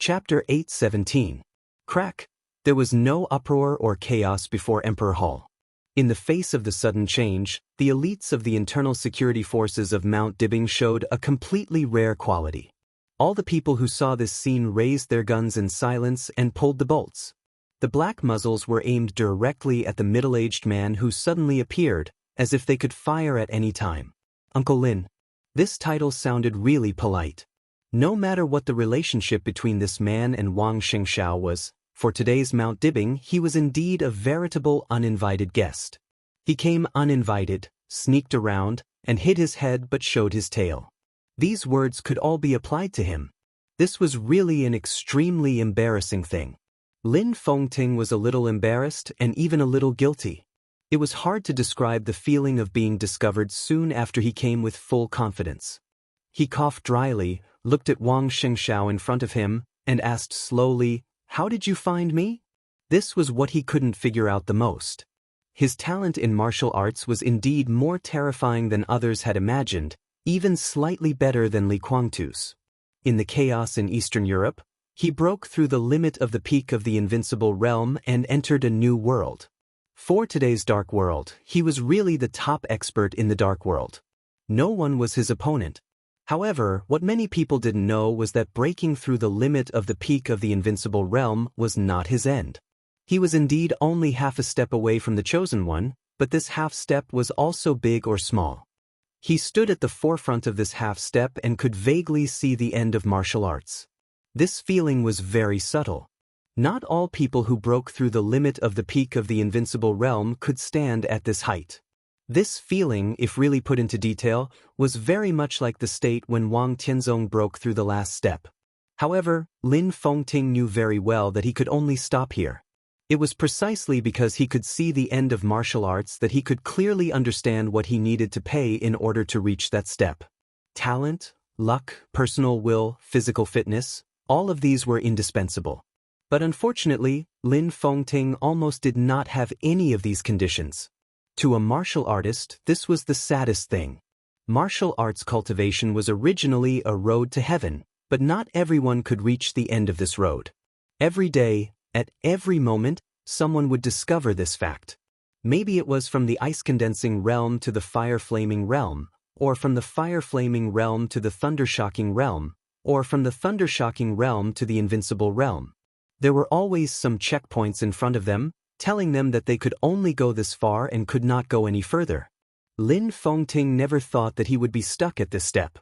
Chapter 8:17. Crack. There was no uproar or chaos before Emperor Hall. In the face of the sudden change, the elites of the internal security forces of Mount Dibbing showed a completely rare quality. All the people who saw this scene raised their guns in silence and pulled the bolts. The black muzzles were aimed directly at the middle-aged man who suddenly appeared, as if they could fire at any time. Uncle Lin. This title sounded really polite. No matter what the relationship between this man and Wang Xianxia was, for today's Mount Dibbing he was indeed a veritable uninvited guest. He came uninvited, sneaked around, and hid his head but showed his tail. These words could all be applied to him. This was really an extremely embarrassing thing. Lin Fengting was a little embarrassed and even a little guilty. It was hard to describe the feeling of being discovered soon after he came with full confidence. He coughed dryly, looked at Wang Xianxia in front of him, and asked slowly, "How did you find me?" This was what he couldn't figure out the most. His talent in martial arts was indeed more terrifying than others had imagined, even slightly better than Li Guangtu's. In the chaos in Eastern Europe, he broke through the limit of the peak of the invincible realm and entered a new world. For today's dark world, he was really the top expert in the dark world. No one was his opponent. However, what many people didn't know was that breaking through the limit of the peak of the invincible realm was not his end. He was indeed only half a step away from the chosen one, but this half step was also big or small. He stood at the forefront of this half step and could vaguely see the end of martial arts. This feeling was very subtle. Not all people who broke through the limit of the peak of the invincible realm could stand at this height. This feeling, if really put into detail, was very much like the state when Wang Tianzong broke through the last step. However, Lin Fengting knew very well that he could only stop here. It was precisely because he could see the end of martial arts that he could clearly understand what he needed to pay in order to reach that step. Talent, luck, personal will, physical fitness, all of these were indispensable. But unfortunately, Lin Fengting almost did not have any of these conditions. To a martial artist, this was the saddest thing. Martial arts cultivation was originally a road to heaven, but not everyone could reach the end of this road. Every day, at every moment, someone would discover this fact. Maybe it was from the ice-condensing realm to the fire-flaming realm, or from the fire-flaming realm to the thunder-shocking realm, or from the thunder-shocking realm to the invincible realm. There were always some checkpoints in front of them, telling them that they could only go this far and could not go any further. Lin Fengting never thought that he would be stuck at this step.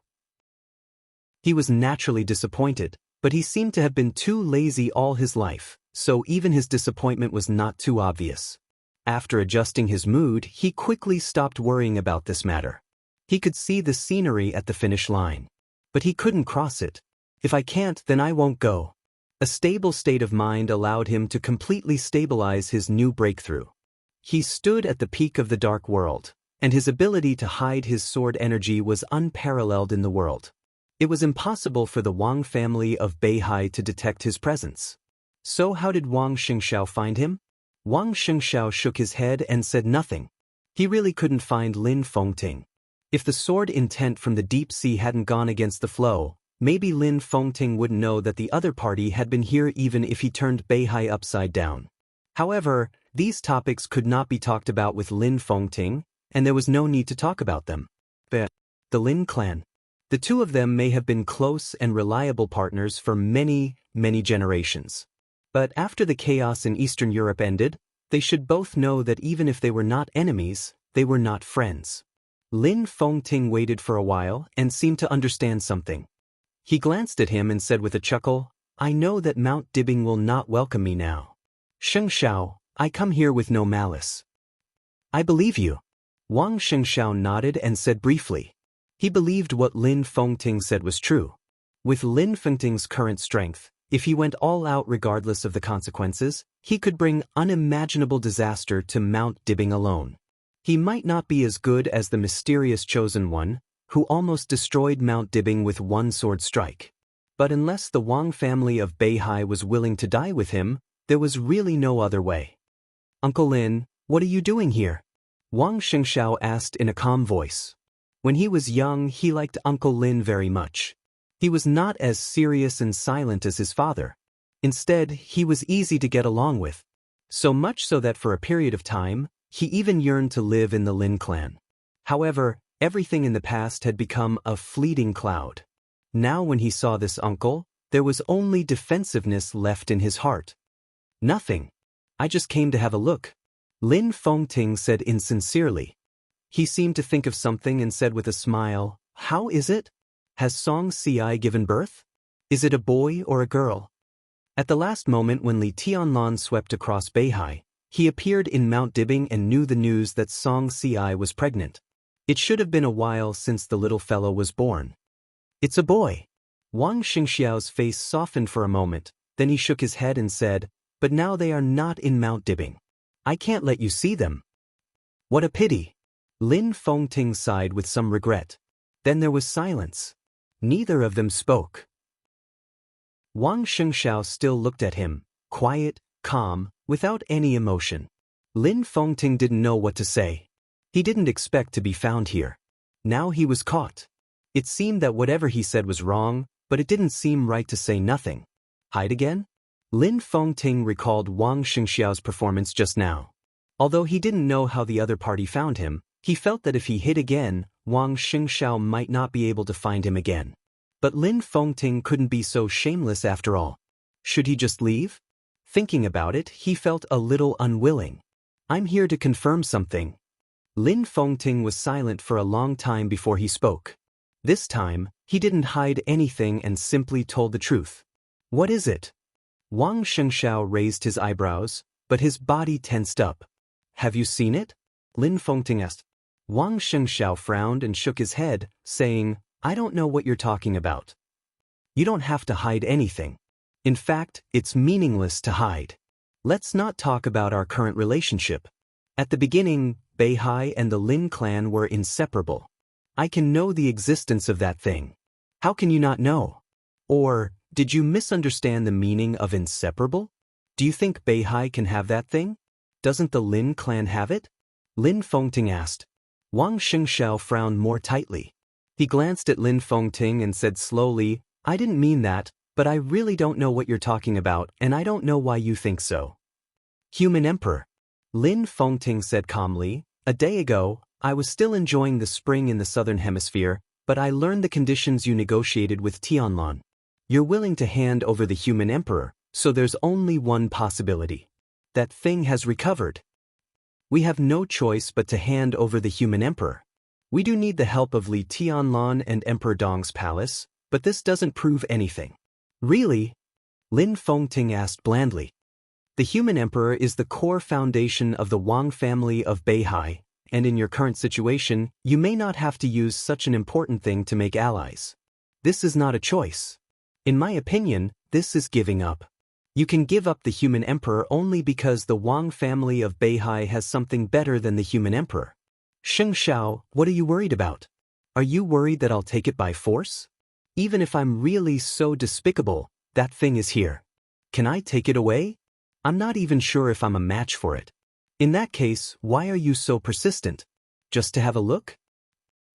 He was naturally disappointed, but he seemed to have been too lazy all his life, so even his disappointment was not too obvious. After adjusting his mood, he quickly stopped worrying about this matter. He could see the scenery at the finish line. But he couldn't cross it. "If I can't, then I won't go." A stable state of mind allowed him to completely stabilize his new breakthrough. He stood at the peak of the dark world, and his ability to hide his sword energy was unparalleled in the world. It was impossible for the Wang family of Beihai to detect his presence. So how did Wang Xianxia find him? Wang Xianxia shook his head and said nothing. He really couldn't find Lin Fengting. If the sword intent from the deep sea hadn't gone against the flow, maybe Lin Fengting wouldn't know that the other party had been here even if he turned Beihai upside down. However, these topics could not be talked about with Lin Fengting, and there was no need to talk about them. But the Lin clan. The two of them may have been close and reliable partners for many, many generations. But after the chaos in Eastern Europe ended, they should both know that even if they were not enemies, they were not friends. Lin Fengting waited for a while and seemed to understand something. He glanced at him and said with a chuckle, "I know that Mount Dibbing will not welcome me now. Xianxia, I come here with no malice." "I believe you." Wang Xianxia nodded and said briefly. He believed what Lin Fengting said was true. With Lin Fengting's current strength, if he went all out regardless of the consequences, he could bring unimaginable disaster to Mount Dibbing alone. He might not be as good as the mysterious chosen one, who almost destroyed Mount Dibbing with one sword strike. But unless the Wang family of Beihai was willing to die with him, there was really no other way. "Uncle Lin, what are you doing here?" Wang Xianxia asked in a calm voice. When he was young, he liked Uncle Lin very much. He was not as serious and silent as his father. Instead, he was easy to get along with. So much so that for a period of time, he even yearned to live in the Lin clan. However, everything in the past had become a fleeting cloud. Now when he saw this uncle, there was only defensiveness left in his heart. Nothing. I just came to have a look, Lin Fengting said insincerely. He seemed to think of something and said with a smile, "How is it? Has Xianxia given birth? Is it a boy or a girl?" At the last moment when Li Tianlan swept across Beihai, he appeared in Mount Dibing and knew the news that Xianxia was pregnant. It should have been a while since the little fellow was born. "It's a boy." Wang Xingxiao's face softened for a moment, then he shook his head and said, "But now they are not in Mount Dibing. I can't let you see them." "What a pity." Lin Fengting sighed with some regret. Then there was silence. Neither of them spoke. Wang Xingxiao still looked at him, quiet, calm, without any emotion. Lin Fengting didn't know what to say. He didn't expect to be found here. Now he was caught. It seemed that whatever he said was wrong, but it didn't seem right to say nothing. Hide again? Lin Fengting recalled Wang Xingxiao's performance just now. Although he didn't know how the other party found him, he felt that if he hid again, Wang Xingxiao might not be able to find him again. But Lin Fengting couldn't be so shameless after all. Should he just leave? Thinking about it, he felt a little unwilling. "I'm here to confirm something." Lin Fengting was silent for a long time before he spoke. This time, he didn't hide anything and simply told the truth. "What is it?" Wang Xingxiao raised his eyebrows, but his body tensed up. "Have you seen it?" Lin Fengting asked. Wang Xingxiao frowned and shook his head, saying, "I don't know what you're talking about." "You don't have to hide anything. In fact, it's meaningless to hide. Let's not talk about our current relationship. At the beginning, Beihai and the Lin clan were inseparable. I can know the existence of that thing. How can you not know? Or, did you misunderstand the meaning of inseparable? Do you think Beihai can have that thing? Doesn't the Lin clan have it?" Lin Fengting asked. Wang Xingxiao frowned more tightly. He glanced at Lin Fengting and said slowly, "I didn't mean that, but I really don't know what you're talking about, and I don't know why you think so." "Human Emperor," Lin Fengting said calmly, "a day ago, I was still enjoying the spring in the southern hemisphere, but I learned the conditions you negotiated with Tianlan. You're willing to hand over the Human Emperor, so there's only one possibility. That thing has recovered. We have no choice but to hand over the Human Emperor. We do need the help of Li Tianlan and Emperor Dong's palace, but this doesn't prove anything." "Really?" Lin Fengting asked blandly. "The Human Emperor is the core foundation of the Wang family of Beihai, and in your current situation, you may not have to use such an important thing to make allies. This is not a choice. In my opinion, this is giving up. You can give up the Human Emperor only because the Wang family of Beihai has something better than the Human Emperor. Xingxiao, what are you worried about? Are you worried that I'll take it by force? Even if I'm really so despicable, that thing is here. Can I take it away? I'm not even sure if I'm a match for it. In that case, why are you so persistent? Just to have a look?"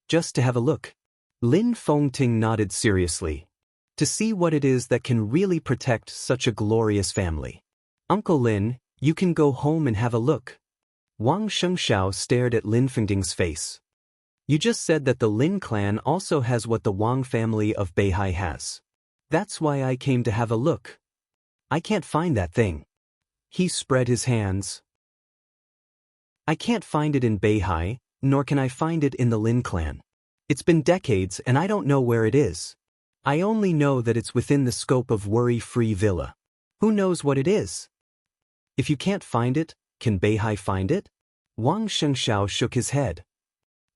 "Just to have a look." Lin Fengting nodded seriously. "To see what it is that can really protect such a glorious family. Uncle Lin, you can go home and have a look." Wang Xingxiao stared at Lin Fengting's face. "You just said that the Lin clan also has what the Wang family of Beihai has. That's why I came to have a look. I can't find that thing." He spread his hands. "I can't find it in Beihai, nor can I find it in the Lin clan. It's been decades and I don't know where it is. I only know that it's within the scope of Worry-Free Villa. Who knows what it is?" "If you can't find it, can Beihai find it?" Wang Xingxiao shook his head.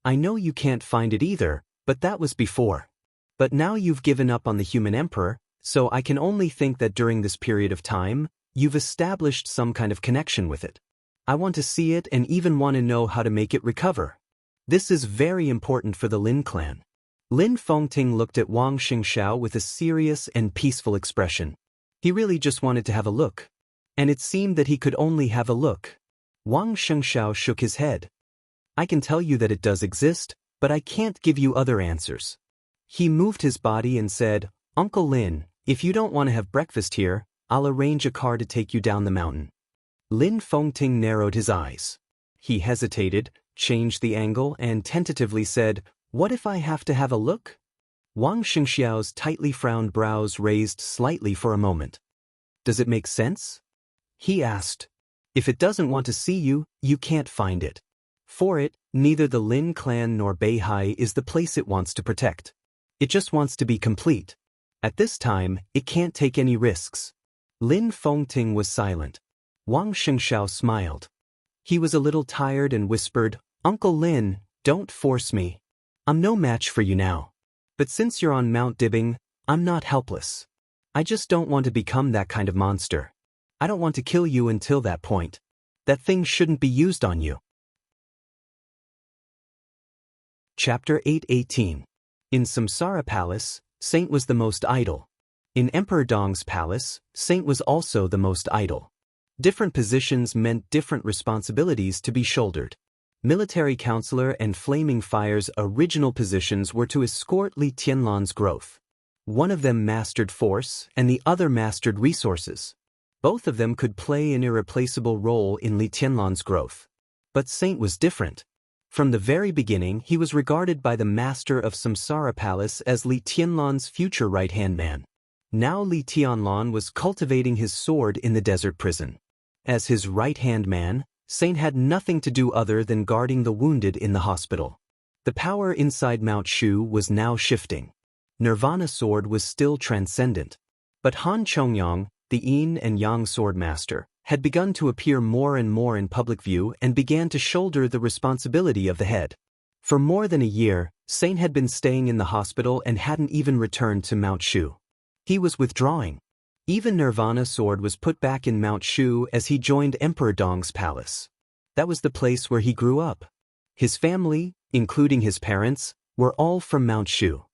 "I know you can't find it either, but that was before. But now you've given up on the Human Emperor, so I can only think that during this period of time, you've established some kind of connection with it. I want to see it and even want to know how to make it recover. This is very important for the Lin clan." Lin Fengting looked at Wang Xingxiao with a serious and peaceful expression. He really just wanted to have a look. And it seemed that he could only have a look. Wang Xingxiao shook his head. "I can tell you that it does exist, but I can't give you other answers." He moved his body and said, Uncle Lin, if you don't want to have breakfast here, I'll arrange a car to take you down the mountain. Lin Fengting narrowed his eyes. He hesitated, changed the angle, and tentatively said, "What if I have to have a look?" Wang Xingxiao's tightly frowned brows raised slightly for a moment. "Does it make sense?" he asked. "If it doesn't want to see you, you can't find it. For it, neither the Lin clan nor Beihai is the place it wants to protect. It just wants to be complete. At this time, it can't take any risks." Lin Fengting was silent. Wang Xingxiao smiled. He was a little tired and whispered, "Uncle Lin, don't force me. I'm no match for you now. But since you're on Mount Dibbing, I'm not helpless. I just don't want to become that kind of monster. I don't want to kill you until that point. That thing shouldn't be used on you." Chapter 8:18. In Samsara Palace, Saint was the most idle. In Emperor Dong's palace, Saint was also the most idle. Different positions meant different responsibilities to be shouldered. Military counselor and Flaming Fire's original positions were to escort Li Tianlan's growth. One of them mastered force and the other mastered resources. Both of them could play an irreplaceable role in Li Tianlan's growth. But Saint was different. From the very beginning, he was regarded by the master of Samsara Palace as Li Tianlan's future right-hand man. Now Li Tianlan was cultivating his sword in the desert prison. As his right-hand man, Saint had nothing to do other than guarding the wounded in the hospital. The power inside Mount Shu was now shifting. Nirvana sword was still transcendent. But Han Chongyang, the Yin and Yang sword master, had begun to appear more and more in public view and began to shoulder the responsibility of the head. For more than a year, Saint had been staying in the hospital and hadn't even returned to Mount Shu. He was withdrawing. Even Nirvana sword was put back in Mount Shu as he joined Emperor Dong's palace. That was the place where he grew up. His family, including his parents, were all from Mount Shu.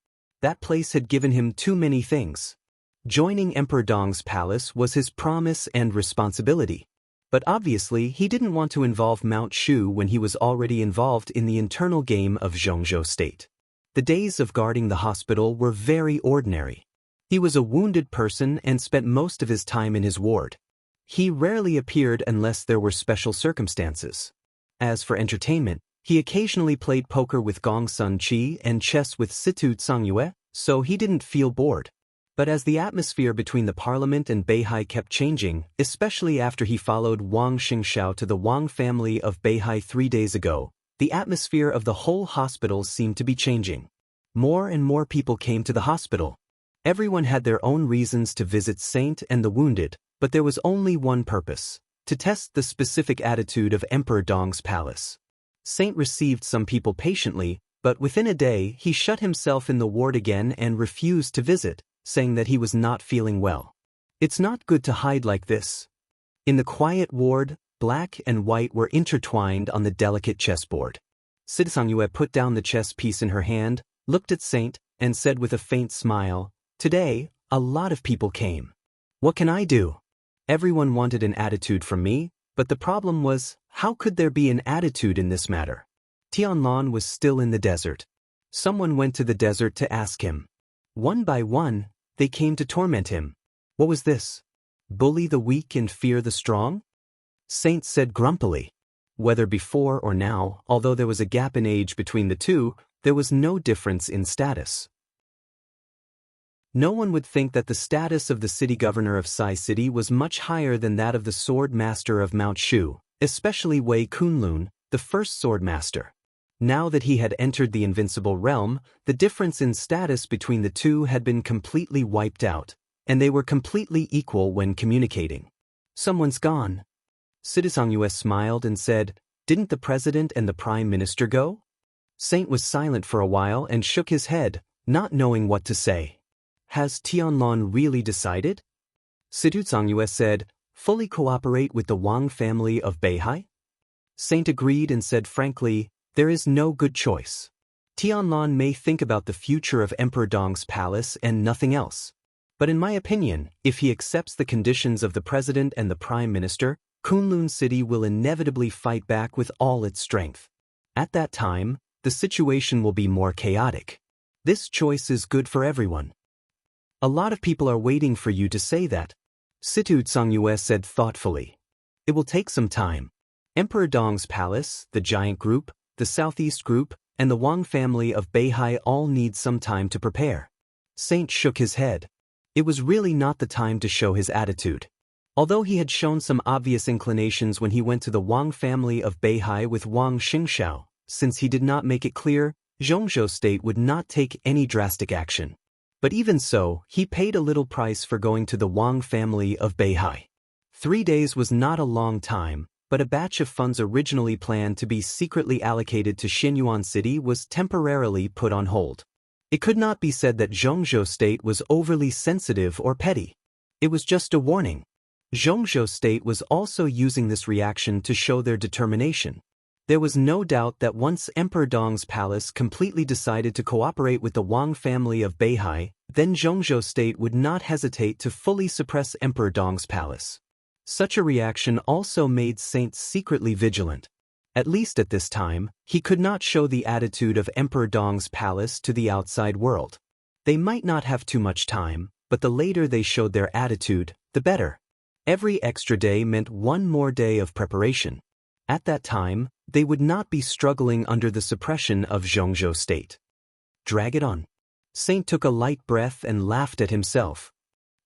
That place had given him too many things. Joining Emperor Dong's palace was his promise and responsibility. But obviously he didn't want to involve Mount Shu when he was already involved in the internal game of Zhongzhou State. The days of guarding the hospital were very ordinary. He was a wounded person and spent most of his time in his ward. He rarely appeared unless there were special circumstances. As for entertainment, he occasionally played poker with Gong Sun Qi and chess with Situ Tsangyue, so he didn't feel bored. But as the atmosphere between the parliament and Beihai kept changing, especially after he followed Wang Xingxiao to the Wang family of Beihai 3 days ago, the atmosphere of the whole hospital seemed to be changing. More and more people came to the hospital. Everyone had their own reasons to visit Saint and the wounded, but there was only one purpose: to test the specific attitude of Emperor Dong's palace. Saint received some people patiently, but within a day he shut himself in the ward again and refused to visit, saying that he was not feeling well. It's not good to hide like this. In the quiet ward, black and white were intertwined on the delicate chessboard. Sidsangye put down the chess piece in her hand, looked at Saint, and said with a faint smile, "Today, a lot of people came. What can I do? Everyone wanted an attitude from me, but the problem was, how could there be an attitude in this matter?" Tianlan was still in the desert. Someone went to the desert to ask him. One by one, they came to torment him. What was this? Bully the weak and fear the strong? Saint said grumpily. Whether before or now, although there was a gap in age between the two, there was no difference in status. No one would think that the status of the city governor of Sai City was much higher than that of the sword master of Mount Shu, especially Wei Kunlun, the first sword master. Now that he had entered the invincible realm, the difference in status between the two had been completely wiped out, and they were completely equal when communicating. "Someone's gone." Sidsangye smiled and said, "Didn't the president and the prime minister go?" Saint was silent for a while and shook his head, not knowing what to say. "Has Tianlan really decided?" Sidsangye said, "Fully cooperate with the Wang family of Beihai?" Saint agreed and said frankly, "There is no good choice. Tianlan may think about the future of Emperor Dong's palace and nothing else. But in my opinion, if he accepts the conditions of the president and the prime minister, Kunlun City will inevitably fight back with all its strength. At that time, the situation will be more chaotic. This choice is good for everyone." A lot of people are waiting for you to say that, Situ Tsangyue said thoughtfully. It will take some time. Emperor Dong's palace, the giant group, the southeast group, and the Wang family of Beihai all need some time to prepare. Saint shook his head. It was really not the time to show his attitude. Although he had shown some obvious inclinations when he went to the Wang family of Beihai with Wang Xingxiao, since he did not make it clear, Zhongzhou state would not take any drastic action. But even so, he paid a little price for going to the Wang family of Beihai. 3 days was not a long time, but a batch of funds originally planned to be secretly allocated to Xinyuan City was temporarily put on hold. It could not be said that Zhongzhou state was overly sensitive or petty. It was just a warning. Zhongzhou state was also using this reaction to show their determination. There was no doubt that once Emperor Dong's palace completely decided to cooperate with the Wang family of Beihai, then Zhongzhou state would not hesitate to fully suppress Emperor Dong's palace. Such a reaction also made Saint secretly vigilant. At least at this time, he could not show the attitude of Emperor Dong's palace to the outside world. They might not have too much time, but the later they showed their attitude, the better. Every extra day meant one more day of preparation. At that time, they would not be struggling under the suppression of Zhongzhou state. Drag it on. Saint took a light breath and laughed at himself.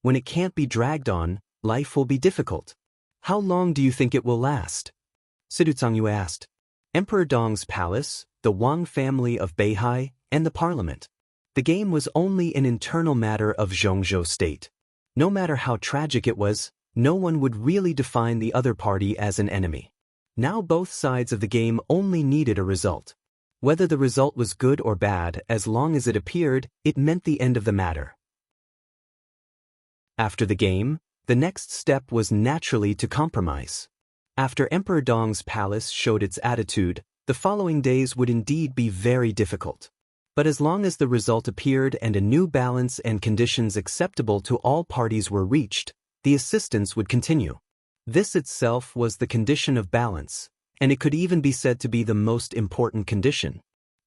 When it can't be dragged on, life will be difficult. How long do you think it will last? Sidu Tsangyue asked. Emperor Dong's palace, the Wang family of Beihai, and the parliament. The game was only an internal matter of Zhongzhou state. No matter how tragic it was, no one would really define the other party as an enemy. Now both sides of the game only needed a result. Whether the result was good or bad, as long as it appeared, it meant the end of the matter. After the game, the next step was naturally to compromise. After Emperor Dong's palace showed its attitude, the following days would indeed be very difficult. But as long as the result appeared and a new balance and conditions acceptable to all parties were reached, the assistance would continue. This itself was the condition of balance, and it could even be said to be the most important condition.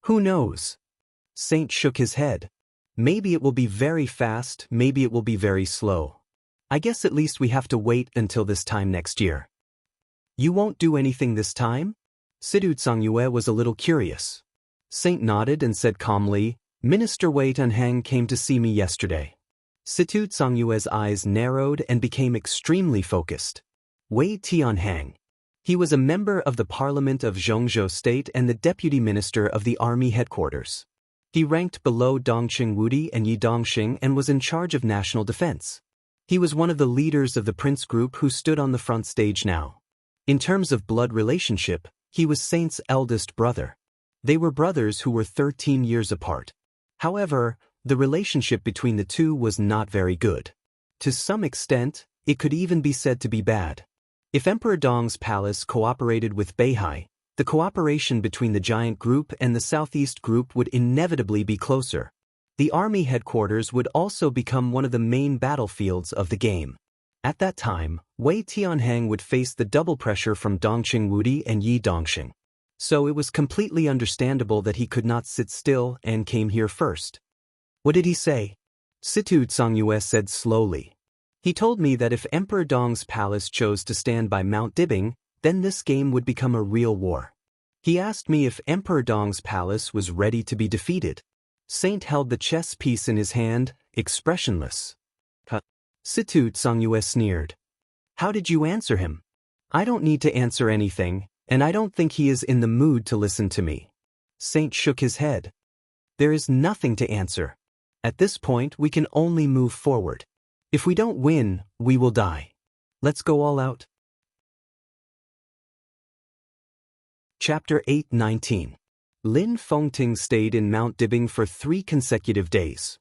Who knows? Saint shook his head. Maybe it will be very fast, maybe it will be very slow. I guess at least we have to wait until this time next year. You won't do anything this time? Sidu Tsangyue was a little curious. Saint nodded and said calmly, Minister Wei Tunhang came to see me yesterday. Situ Tsangyue's eyes narrowed and became extremely focused. Wei Tianhang. He was a member of the Parliament of Zhongzhou State and the Deputy Minister of the Army Headquarters. He ranked below Dongqing Wudi and Yi Dongxing and was in charge of national defense. He was one of the leaders of the Prince Group who stood on the front stage now. In terms of blood relationship, he was Saint's eldest brother. They were brothers who were 13 years apart. However, the relationship between the two was not very good. To some extent, it could even be said to be bad. If Emperor Dong's palace cooperated with Beihai, the cooperation between the giant group and the southeast group would inevitably be closer. The army headquarters would also become one of the main battlefields of the game. At that time, Wei Tianhang would face the double pressure from Dongqing Wudi and Yi Dongxing. So it was completely understandable that he could not sit still and came here first. What did he say? Situ Tsangyue said slowly. He told me that if Emperor Dong's palace chose to stand by Mount Dibing, then this game would become a real war. He asked me if Emperor Dong's palace was ready to be defeated. Saint held the chess piece in his hand, expressionless. Situ Tsangyue sneered. How did you answer him? I don't need to answer anything, and I don't think he is in the mood to listen to me. Saint shook his head. There is nothing to answer. At this point, we can only move forward. If we don't win, we will die. Let's go all out. Chapter 8:19. Lin Fengting stayed in Mount Dibing for 3 consecutive days.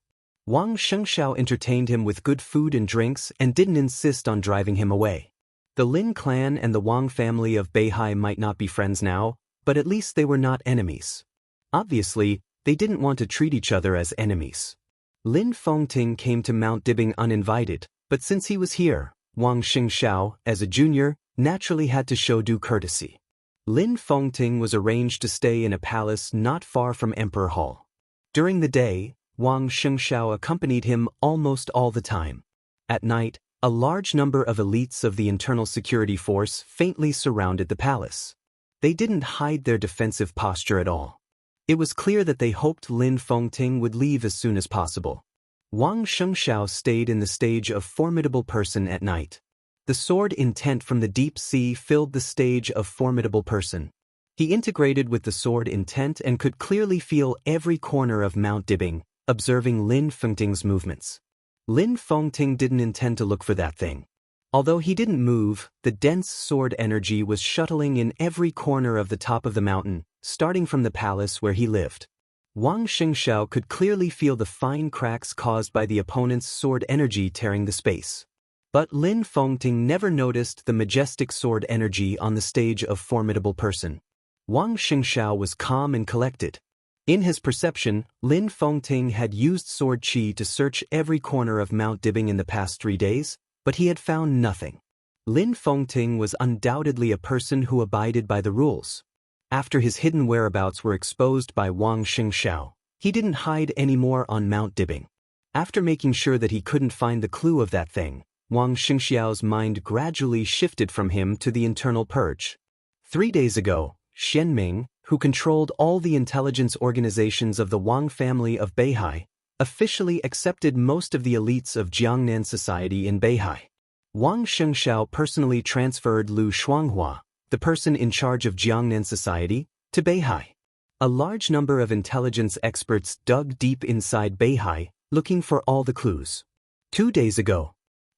Wang Shengxiao entertained him with good food and drinks and didn't insist on driving him away. The Lin clan and the Wang family of Beihai might not be friends now, but at least they were not enemies. Obviously, they didn't want to treat each other as enemies. Lin Fengting came to Mount Dibing uninvited, but since he was here, Wang Xingxiao, as a junior, naturally had to show due courtesy. Lin Fengting was arranged to stay in a palace not far from Emperor Hall. During the day, Wang Xianxia accompanied him almost all the time. At night, a large number of elites of the internal security force faintly surrounded the palace. They didn't hide their defensive posture at all. It was clear that they hoped Lin Fengting would leave as soon as possible. Wang Xianxia stayed in the stage of formidable person at night. The sword intent from the deep sea filled the stage of formidable person. He integrated with the sword intent and could clearly feel every corner of Mount Dibing, observing Lin Fengting's movements. Lin Fengting didn't intend to look for that thing. Although he didn't move, the dense sword energy was shuttling in every corner of the top of the mountain, starting from the palace where he lived. Wang Xianxia could clearly feel the fine cracks caused by the opponent's sword energy tearing the space. But Lin Fengting never noticed the majestic sword energy on the stage of formidable person. Wang Xianxia was calm and collected. In his perception, Lin Fengting had used sword qi to search every corner of Mount Dibing in the past 3 days, but he had found nothing. Lin Fengting was undoubtedly a person who abided by the rules. After his hidden whereabouts were exposed by Wang Xianxia, he didn't hide anymore on Mount Dibing. After making sure that he couldn't find the clue of that thing, Wang Xianxiao's mind gradually shifted from him to the internal purge. 3 days ago, Xianming, who controlled all the intelligence organizations of the Wang family of Beihai, officially accepted most of the elites of Jiangnan society in Beihai. Wang Xianxia personally transferred Lu Shuanghua, the person in charge of Jiangnan society, to Beihai. A large number of intelligence experts dug deep inside Beihai, looking for all the clues. 2 days ago,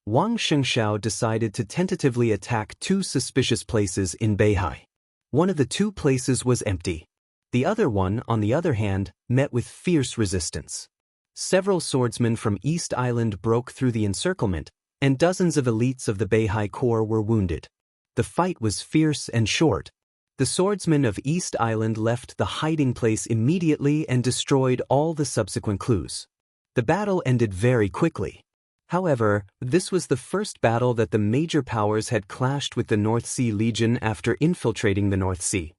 Wang Xianxia decided to tentatively attack 2 suspicious places in Beihai. One of the 2 places was empty. The other one, on the other hand, met with fierce resistance. Several swordsmen from East Island broke through the encirclement, and dozens of elites of the Beihai Corps were wounded. The fight was fierce and short. The swordsmen of East Island left the hiding place immediately and destroyed all the subsequent clues. The battle ended very quickly. However, this was the first battle that the major powers had clashed with the North Sea Legion after infiltrating the North Sea.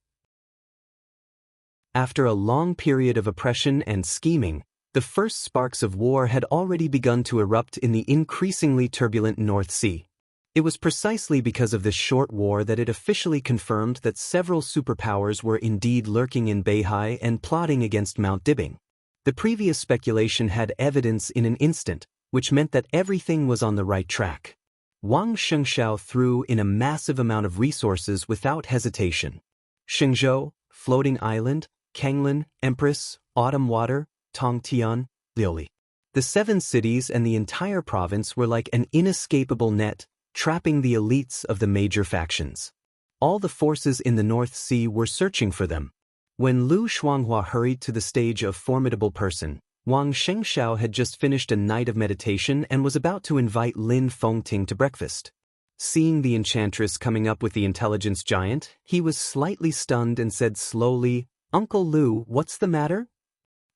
After a long period of oppression and scheming, the first sparks of war had already begun to erupt in the increasingly turbulent North Sea. It was precisely because of this short war that it officially confirmed that several superpowers were indeed lurking in Beihai and plotting against Mount Dibing. The previous speculation had evidence in an instant, which meant that everything was on the right track. Wang Xianxia threw in a massive amount of resources without hesitation. Shenzhou, Floating Island, Kanglin, Empress, Autumn Water, Tongtian, Liuli. The 7 cities and the entire province were like an inescapable net, trapping the elites of the major factions. All the forces in the North Sea were searching for them. When Lu Shuanghua hurried to the stage of formidable person, Wang Xianxia had just finished a night of meditation and was about to invite Lin Fengting to breakfast. Seeing the enchantress coming up with the intelligence giant, he was slightly stunned and said slowly, "Uncle Lu, what's the matter?"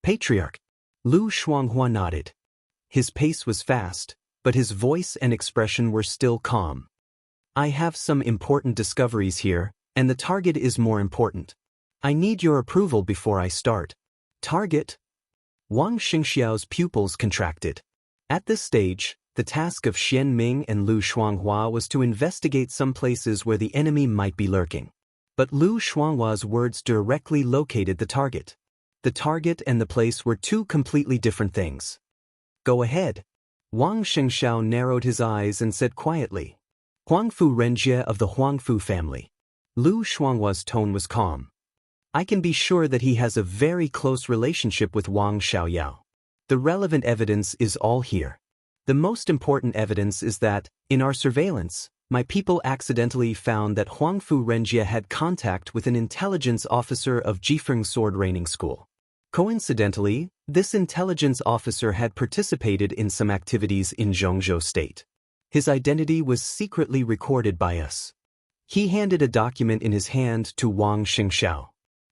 "Patriarch." Lu Shuanghua nodded. His pace was fast, but his voice and expression were still calm. "I have some important discoveries here, and the target is more important. I need your approval before I start." "Target?" Wang Xianxiao's pupils contracted. At this stage, the task of Xianming and Lu Shuanghua was to investigate some places where the enemy might be lurking. But Lu Shuanghua's words directly located the target. The target and the place were 2 completely different things. "Go ahead." Wang Xianxia narrowed his eyes and said quietly, "Huangfu Renjie of the Huangfu family." Lu Shuanghua's tone was calm. "I can be sure that he has a very close relationship with Wang Xiaoyao. The relevant evidence is all here. The most important evidence is that, in our surveillance, my people accidentally found that Huangfu Renjie had contact with an intelligence officer of Jifeng Sword Training School. Coincidentally, this intelligence officer had participated in some activities in Zhongzhou State. His identity was secretly recorded by us." He handed a document in his hand to Wang Xianxia.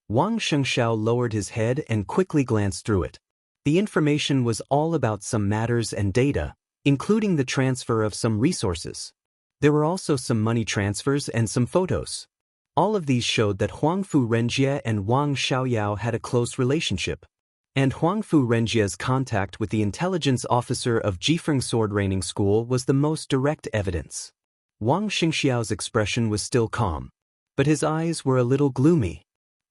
Wang Xianxia lowered his head and quickly glanced through it. The information was all about some matters and data, including the transfer of some resources. There were also some money transfers and some photos. All of these showed that Huangfu Renjie and Wang Xiaoyao had a close relationship. And Huangfu Renjia's contact with the intelligence officer of Jifeng Sword Training School was the most direct evidence. Wang Xingxiao's expression was still calm, but his eyes were a little gloomy.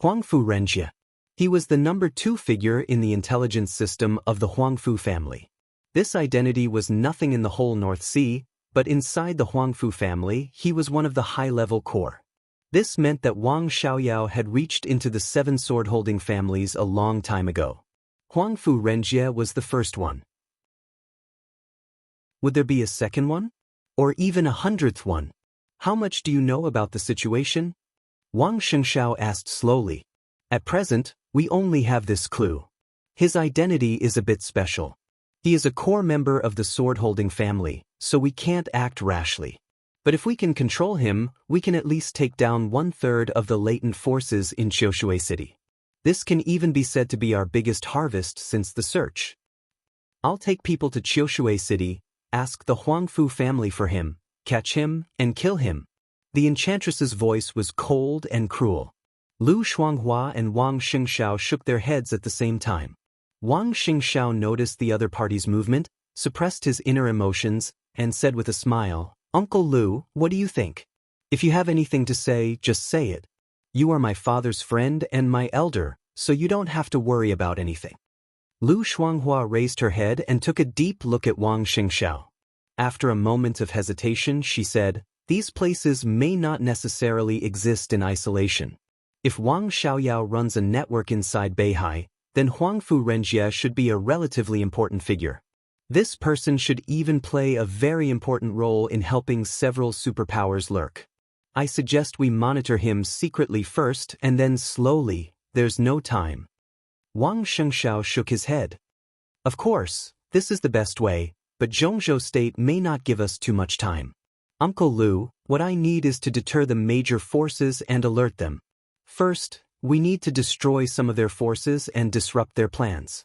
Huangfu Renjia. He was the number 2 figure in the intelligence system of the Huangfu family. This identity was nothing in the whole North Sea, but inside the Huangfu family, he was one of the high-level core. This meant that Wang Xiaoyao had reached into the 7 sword-holding families a long time ago. Huangfu Renjia was the first one. Would there be a second one? Or even a 100th one? How much do you know about the situation? Wang Xingxiao asked slowly. At present, we only have this clue. His identity is a bit special. He is a core member of the sword-holding family, so we can't act rashly. But if we can control him, we can at least take down 1/3 of the latent forces in Xiaoshui City. This can even be said to be our biggest harvest since the search. I'll take people to Xiaoshui City, ask the Huangfu family for him, catch him, and kill him. The enchantress's voice was cold and cruel. Lu Shuanghua and Wang Xingxiao shook their heads at the same time. Wang Xingxiao noticed the other party's movement, suppressed his inner emotions, and said with a smile, "Uncle Lu, what do you think? If you have anything to say, just say it. You are my father's friend and my elder, so you don't have to worry about anything." Lu Shuanghua raised her head and took a deep look at Wang Xingxiao. After a moment of hesitation, she said, "These places may not necessarily exist in isolation. If Wang Xiaoyao runs a network inside Beihai, then Huangfu Renjia should be a relatively important figure. This person should even play a very important role in helping several superpowers lurk. I suggest we monitor him secretly first and then slowly. There's no time." Wang Xingxiao shook his head. "Of course, this is the best way, but Zhongzhou State may not give us too much time. Uncle Lu, what I need is to deter the major forces and alert them. First, we need to destroy some of their forces and disrupt their plans.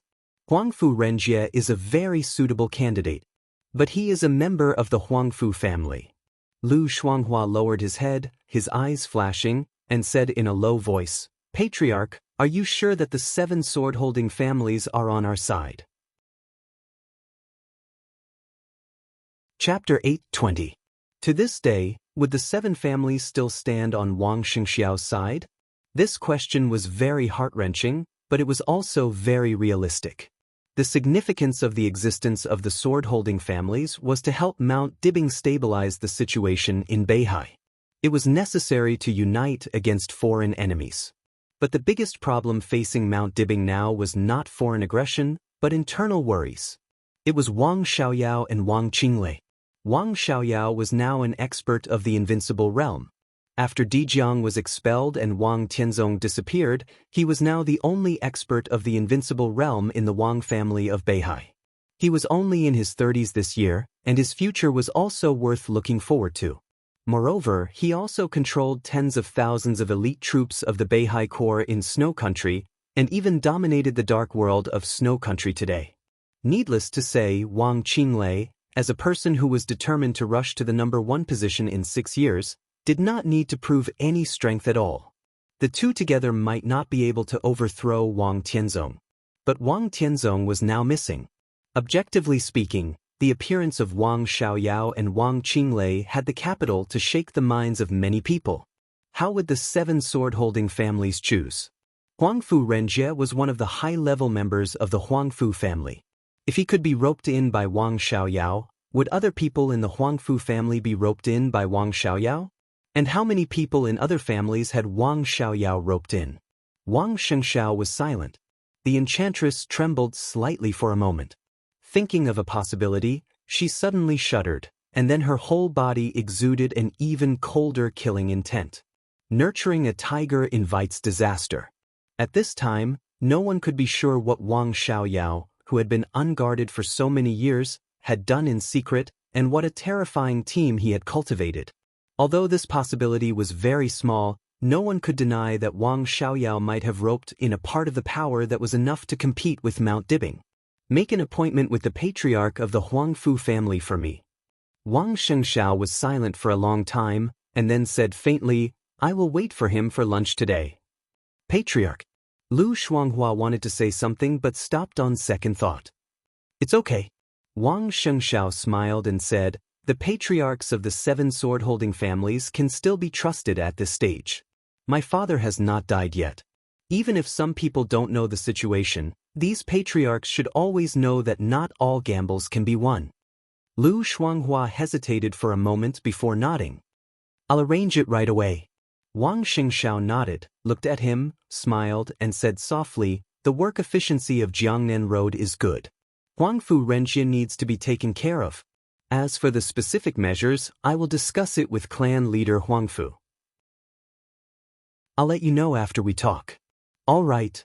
Huangfu Renjia is a very suitable candidate, but he is a member of the Huangfu family." Lu Shuanghua lowered his head, his eyes flashing, and said in a low voice, "Patriarch, are you sure that the 7 sword-holding families are on our side?" Chapter 8:20. To this day, would the 7 families still stand on Wang Xingxiao's side? This question was very heart-wrenching, but it was also very realistic. The significance of the existence of the sword-holding families was to help Mount Dibing stabilize the situation in Beihai. It was necessary to unite against foreign enemies. But the biggest problem facing Mount Dibing now was not foreign aggression, but internal worries. It was Wang Xiaoyao and Wang Qinglei. Wang Xiaoyao was now an expert of the invincible realm. After Dijiang was expelled and Wang Tianzong disappeared, he was now the only expert of the invincible realm in the Wang family of Beihai. He was only in his 30s this year, and his future was also worth looking forward to. Moreover, he also controlled tens of thousands of elite troops of the Beihai Corps in Snow Country, and even dominated the dark world of Snow Country today. Needless to say, Wang Qinglei, as a person who was determined to rush to the number 1 position in 6 years, did not need to prove any strength at all. The two together might not be able to overthrow Wang Tianzong. But Wang Tianzong was now missing. Objectively speaking, the appearance of Wang Xiaoyao and Wang Qinglei had the capital to shake the minds of many people. How would the 7 sword-holding families choose? Huangfu Renjia was one of the high-level members of the Huangfu family. If he could be roped in by Wang Xiaoyao, would other people in the Huangfu family be roped in by Wang Xiaoyao? And how many people in other families had Wang Xiaoyao roped in? Wang Xingxiao was silent. The enchantress trembled slightly for a moment. Thinking of a possibility, she suddenly shuddered, and then her whole body exuded an even colder killing intent. Nurturing a tiger invites disaster. At this time, no one could be sure what Wang Xiaoyao, who had been unguarded for so many years, had done in secret, and what a terrifying team he had cultivated. Although this possibility was very small, no one could deny that Wang Xiaoyao might have roped in a part of the power that was enough to compete with Mount Dibing. Make an appointment with the patriarch of the Huangfu family for me. Wang Xingxiao was silent for a long time, and then said faintly, "I will wait for him for lunch today." Patriarch. Lu Shuanghua wanted to say something but stopped on second thought. It's okay. Wang Xianxia smiled and said, the patriarchs of the 7 sword-holding families can still be trusted at this stage. My father has not died yet. Even if some people don't know the situation, these patriarchs should always know that not all gambles can be won. Lu Shuanghua hesitated for a moment before nodding. I'll arrange it right away. Wang Xingxiao nodded, looked at him, smiled, and said softly, the work efficiency of Jiangnan Road is good. Huangfu Renjia needs to be taken care of. As for the specific measures, I will discuss it with clan leader Huangfu. I'll let you know after we talk. All right.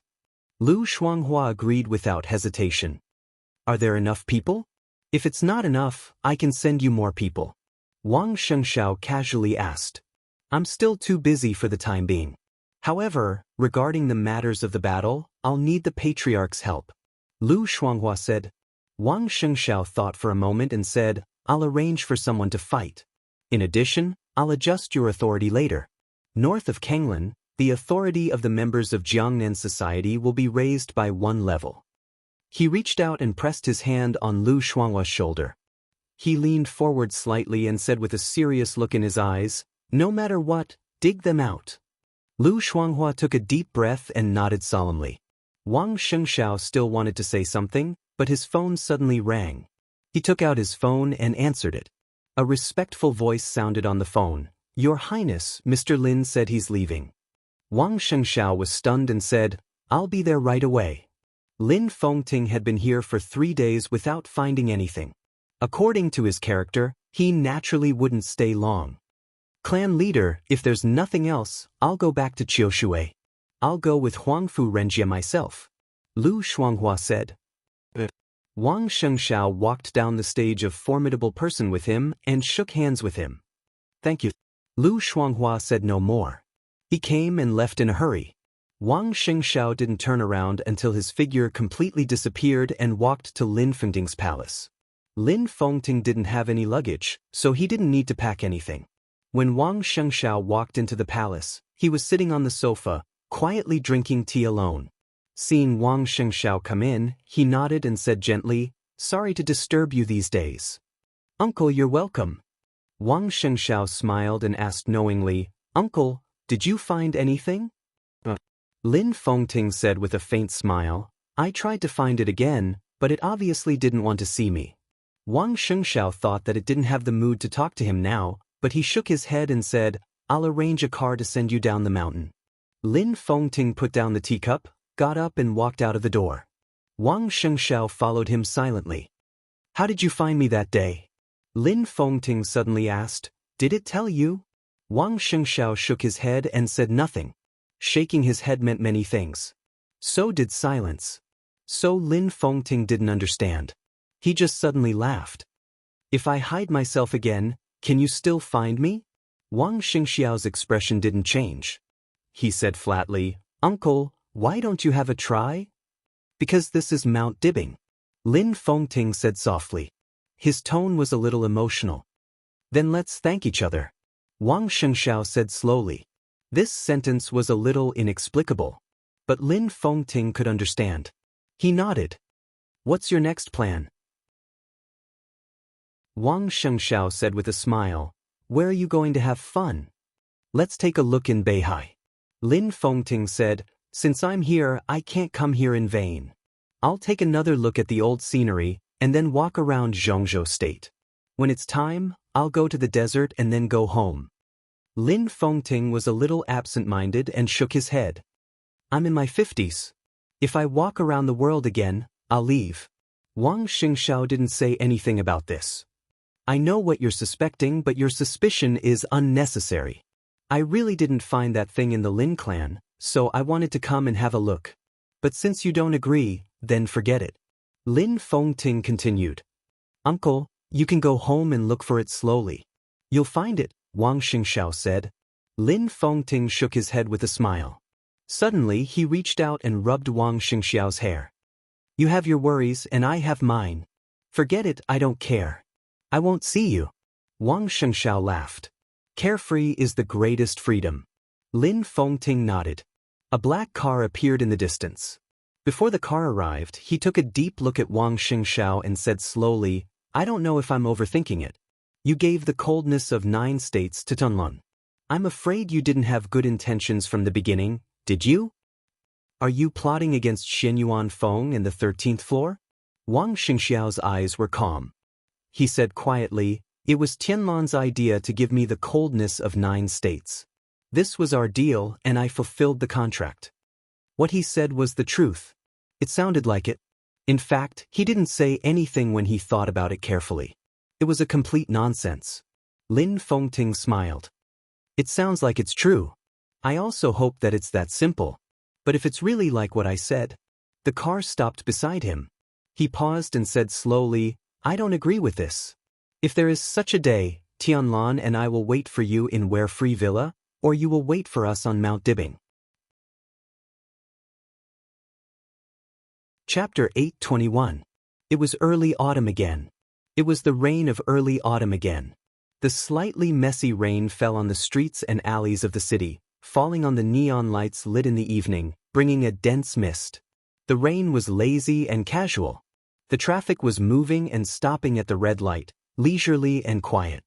Lu Shuanghua agreed without hesitation. Are there enough people? If it's not enough, I can send you more people. Wang Shengxiao casually asked. I'm still too busy for the time being. However, regarding the matters of the battle, I'll need the patriarch's help. Lu Shuanghua said. Wang Shengxiao thought for a moment and said, I'll arrange for someone to fight. In addition, I'll adjust your authority later. North of Kanglan, the authority of the members of Jiangnan society will be raised by 1 level. He reached out and pressed his hand on Lu Shuanghua's shoulder. He leaned forward slightly and said with a serious look in his eyes, no matter what, dig them out. Lu Shuanghua took a deep breath and nodded solemnly. Wang Shengxiao still wanted to say something, but his phone suddenly rang. He took out his phone and answered it. A respectful voice sounded on the phone. Your Highness, Mr. Lin said he's leaving. Wang Shengxiao was stunned and said, I'll be there right away. Lin Fengting had been here for 3 days without finding anything. According to his character, he naturally wouldn't stay long. Clan leader, if there's nothing else, I'll go back to Qiushui. I'll go with Huangfu Renjia myself. Lu Shuanghua said. Wang Shengxiao walked down the stage of formidable person with him and shook hands with him. Thank you. Lu Shuanghua said no more. He came and left in a hurry. Wang Shengxiao didn't turn around until his figure completely disappeared and walked to Lin Fengting's palace. Lin Fengting didn't have any luggage, so he didn't need to pack anything. When Wang Shengxiao walked into the palace, he was sitting on the sofa, quietly drinking tea alone. Seeing Wang Shengxiao come in, he nodded and said gently, sorry to disturb you these days. Uncle, you're welcome. Wang Shengxiao smiled and asked knowingly, Uncle, did you find anything? Lin Fengting said with a faint smile, I tried to find it again, but it obviously didn't want to see me. Wang Shengxiao thought that it didn't have the mood to talk to him now, but he shook his head and said, I'll arrange a car to send you down the mountain. Lin Fengting put down the teacup, got up and walked out of the door. Wang Shengxiao followed him silently. How did you find me that day? Lin Fengting suddenly asked, did it tell you? Wang Shengxiao shook his head and said nothing. Shaking his head meant many things. So did silence. So Lin Fengting didn't understand. He just suddenly laughed. If I hide myself again, can you still find me? Wang Xingxiao's expression didn't change. He said flatly, Uncle, why don't you have a try? Because this is Mount Dibbing. Lin Fengting said softly. His tone was a little emotional. Then let's thank each other. Wang Shengxiao said slowly. This sentence was a little inexplicable. But Lin Fengting could understand. He nodded. What's your next plan? Wang Shengxiao said with a smile. Where are you going to have fun? Let's take a look in Beihai. Lin Fengting said, since I'm here, I can't come here in vain. I'll take another look at the old scenery, and then walk around Zhongzhou State. When it's time, I'll go to the desert and then go home. Lin Fengting was a little absent-minded and shook his head. I'm in my 50s. If I walk around the world again, I'll leave. Wang Xingxiao didn't say anything about this. I know what you're suspecting, but your suspicion is unnecessary. I really didn't find that thing in the Lin clan, so I wanted to come and have a look. But since you don't agree, then forget it. Lin Fengting continued. Uncle, you can go home and look for it slowly. You'll find it, Wang Xingxiao said. Lin Fengting shook his head with a smile. Suddenly he reached out and rubbed Wang Xingxiao's hair. You have your worries and I have mine. Forget it, I don't care. I won't see you. Wang Shengxiao laughed. Carefree is the greatest freedom. Lin Fengting nodded. A black car appeared in the distance. Before the car arrived, he took a deep look at Wang Xingxiao and said slowly, "I don't know if I'm overthinking it. You gave the coldness of 9 states to Tunlun. I'm afraid you didn't have good intentions from the beginning, did you? Are you plotting against Xianyuan Feng in the 13th floor?" Wang Xingxiao's eyes were calm. He said quietly, "It was Tianlan's idea to give me the coldness of 9 states. This was our deal and I fulfilled the contract." What he said was the truth. It sounded like it. In fact, he didn't say anything when he thought about it carefully. It was a complete nonsense. Lin Fengting smiled. "It sounds like it's true. I also hope that it's that simple. But if it's really like what I said..." The car stopped beside him. He paused and said slowly, "I don't agree with this. If there is such a day, Tianlan and I will wait for you in Warefree Villa, or you will wait for us on Mount Dibbing." Chapter 821. It was early autumn again. It was the rain of early autumn again. The slightly messy rain fell on the streets and alleys of the city, falling on the neon lights lit in the evening, bringing a dense mist. The rain was lazy and casual. The traffic was moving and stopping at the red light, leisurely and quiet.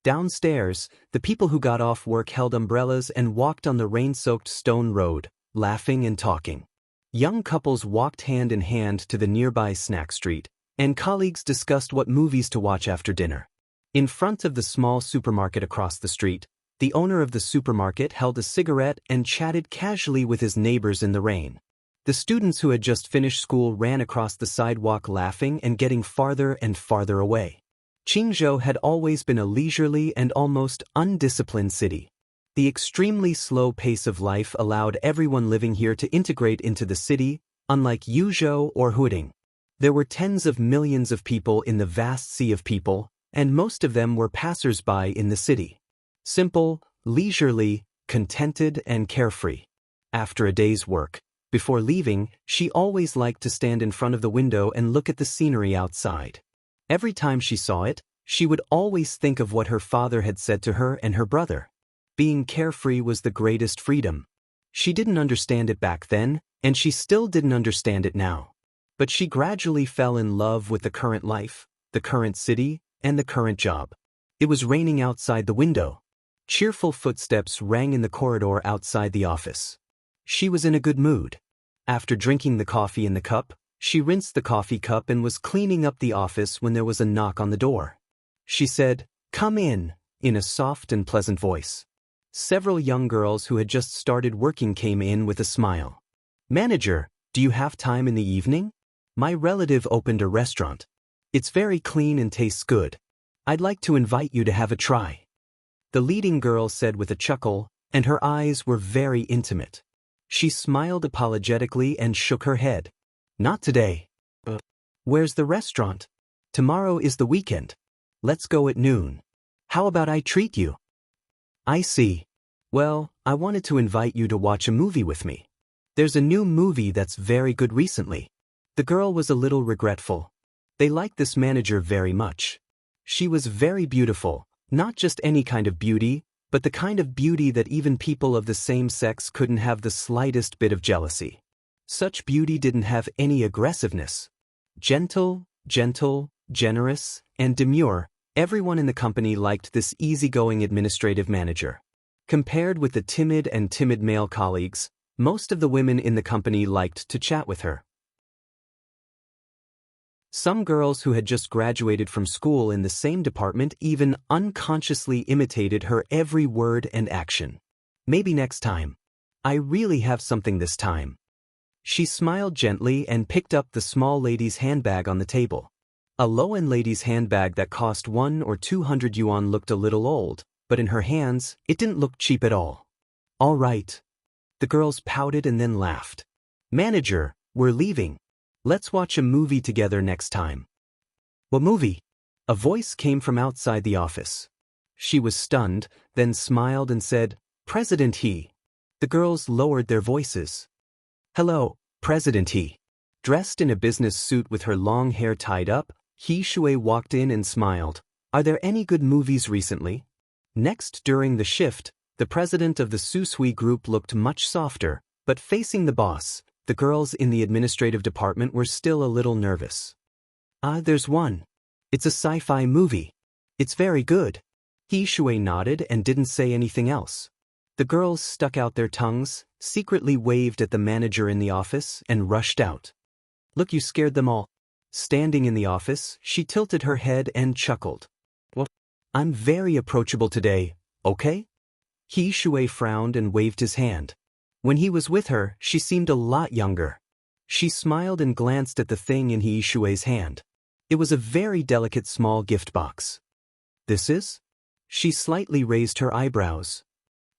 Downstairs, the people who got off work held umbrellas and walked on the rain-soaked stone road, laughing and talking. Young couples walked hand in hand to the nearby snack street, and colleagues discussed what movies to watch after dinner. In front of the small supermarket across the street, the owner of the supermarket held a cigarette and chatted casually with his neighbors in the rain. The students who had just finished school ran across the sidewalk laughing and getting farther and farther away. Qingzhou had always been a leisurely and almost undisciplined city. The extremely slow pace of life allowed everyone living here to integrate into the city, unlike Yuzhou or Huading. There were tens of millions of people in the vast sea of people, and most of them were passers-by in the city. Simple, leisurely, contented, and carefree. After a day's work, before leaving, she always liked to stand in front of the window and look at the scenery outside. Every time she saw it, she would always think of what her father had said to her and her brother. Being carefree was the greatest freedom. She didn't understand it back then, and she still didn't understand it now. But she gradually fell in love with the current life, the current city, and the current job. It was raining outside the window. Cheerful footsteps rang in the corridor outside the office. She was in a good mood. After drinking the coffee in the cup, she rinsed the coffee cup and was cleaning up the office when there was a knock on the door. She said, "Come in," in a soft and pleasant voice. Several young girls who had just started working came in with a smile. "Manager, do you have time in the evening? My relative opened a restaurant. It's very clean and tastes good. I'd like to invite you to have a try." The leading girl said with a chuckle, and her eyes were very intimate. She smiled apologetically and shook her head. "Not today." "Where's the restaurant?" "Tomorrow is the weekend. Let's go at noon. How about I treat you?" "I see. Well, I wanted to invite you to watch a movie with me. There's a new movie that's very good recently." The girl was a little regretful. They liked this manager very much. She was very beautiful, not just any kind of beauty, but the kind of beauty that even people of the same sex couldn't have the slightest bit of jealousy. Such beauty didn't have any aggressiveness. Gentle, generous, and demure, everyone in the company liked this easygoing administrative manager. Compared with the timid male colleagues, most of the women in the company liked to chat with her. Some girls who had just graduated from school in the same department even unconsciously imitated her every word and action. "Maybe next time. I really have something this time." She smiled gently and picked up the small lady's handbag on the table. A low-end lady's handbag that cost 100 or 200 yuan looked a little old, but in her hands, it didn't look cheap at all. "All right." The girls pouted and then laughed. "Manager, we're leaving. Let's watch a movie together next time." "What movie?" A voice came from outside the office. She was stunned, then smiled and said, "President He." The girls lowered their voices. "Hello, President He." Dressed in a business suit with her long hair tied up, He Shui walked in and smiled. "Are there any good movies recently?" Next during the shift, the president of the Susui group looked much softer, But facing the boss, the girls in the administrative department were still a little nervous. There's one. It's a sci-fi movie. It's very good. He Shui nodded and didn't say anything else. The girls stuck out their tongues, secretly waved at the manager in the office, and rushed out. Look, you scared them all. Standing in the office, she tilted her head and chuckled. Well, I'm very approachable today, okay? He Shui frowned and waved his hand. When he was with her, she seemed a lot younger. She smiled and glanced at the thing in He Shui's hand. It was a very delicate small gift box. This is? She slightly raised her eyebrows.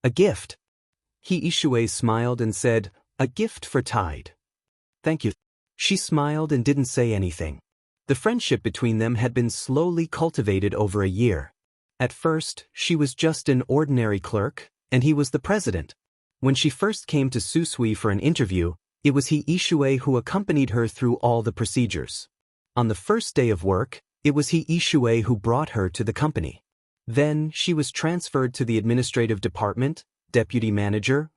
A gift. He Shui smiled and said, a gift for Tide. Thank you. She smiled and didn't say anything. The friendship between them had been slowly cultivated over a year. At first, she was just an ordinary clerk, and he was the president. When she first came to Susui for an interview, it was He Shui who accompanied her through all the procedures. On the first day of work, it was He Shui who brought her to the company. Then, she was transferred to the administrative department, deputy manager,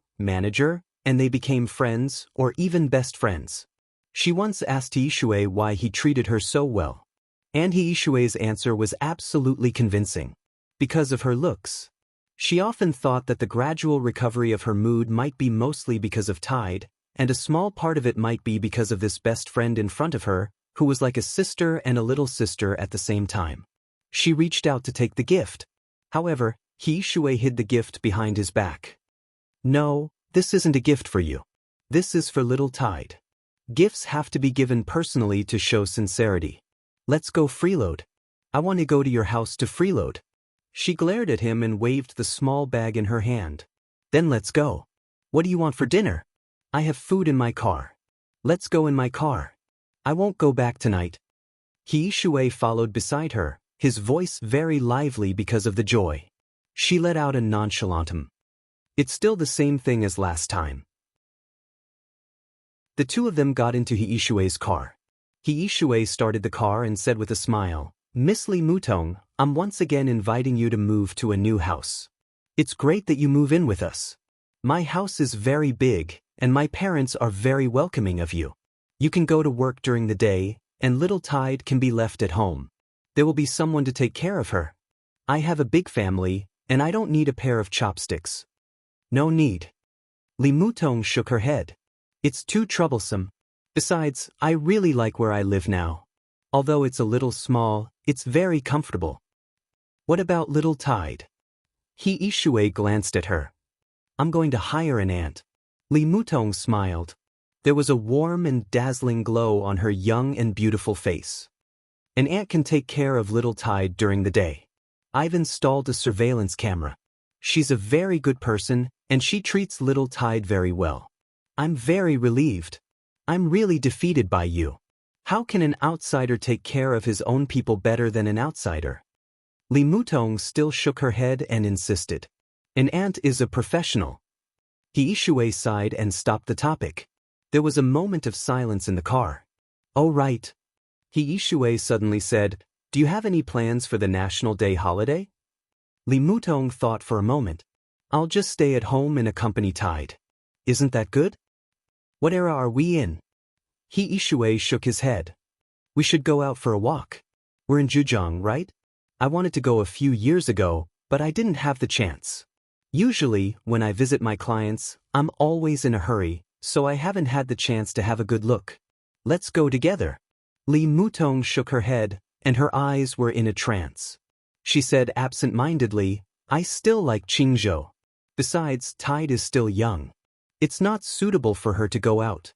and they became friends, or even best friends. She once asked He Shui why he treated her so well. And He Shui's answer was absolutely convincing. Because of her looks. She often thought that the gradual recovery of her mood might be mostly because of Tide, and a small part of it might be because of this best friend in front of her, who was like a sister and a little sister at the same time. She reached out to take the gift. However, He Shui hid the gift behind his back. No, this isn't a gift for you. This is for little Tide. Gifts have to be given personally to show sincerity. Let's go freeload. I want to go to your house to freeload. She glared at him and waved the small bag in her hand. Then let's go. What do you want for dinner? I have food in my car. Let's go in my car. I won't go back tonight. He Shui followed beside her, his voice very lively because of the joy. She let out a nonchalant It's still the same thing as last time. The two of them got into He Shui's car. He Shui started the car and said with a smile, Miss Li Mutong, I'm once again inviting you to move to a new house. It's great that you move in with us. My house is very big, and my parents are very welcoming of you. You can go to work during the day, and little Tide can be left at home. There will be someone to take care of her. I have a big family, and I don't need a pair of chopsticks. No need. Li Mutong shook her head. It's too troublesome. Besides, I really like where I live now. Although it's a little small, it's very comfortable. What about little Tide? He Shui glanced at her. I'm going to hire an aunt. Li Mutong smiled. There was a warm and dazzling glow on her young and beautiful face. An aunt can take care of little Tide during the day. I've installed a surveillance camera. She's a very good person, and she treats little Tide very well. I'm very relieved. I'm really defeated by you. How can an outsider take care of his own people better than an outsider? Li Mutong still shook her head and insisted. An aunt is a professional. He Shui sighed and stopped the topic. There was a moment of silence in the car. Oh right. He Shui suddenly said, do you have any plans for the National Day holiday? Li Mutong thought for a moment. I'll just stay at home and accompany Tide. Isn't that good? What era are we in? He Shui shook his head. We should go out for a walk. We're in Zhejiang, right? I wanted to go a few years ago, but I didn't have the chance. Usually, when I visit my clients, I'm always in a hurry, so I haven't had the chance to have a good look. Let's go together. Li Mutong shook her head, and her eyes were in a trance. She said absent-mindedly, I still like Qingzhou. Besides, Tide is still young. It's not suitable for her to go out.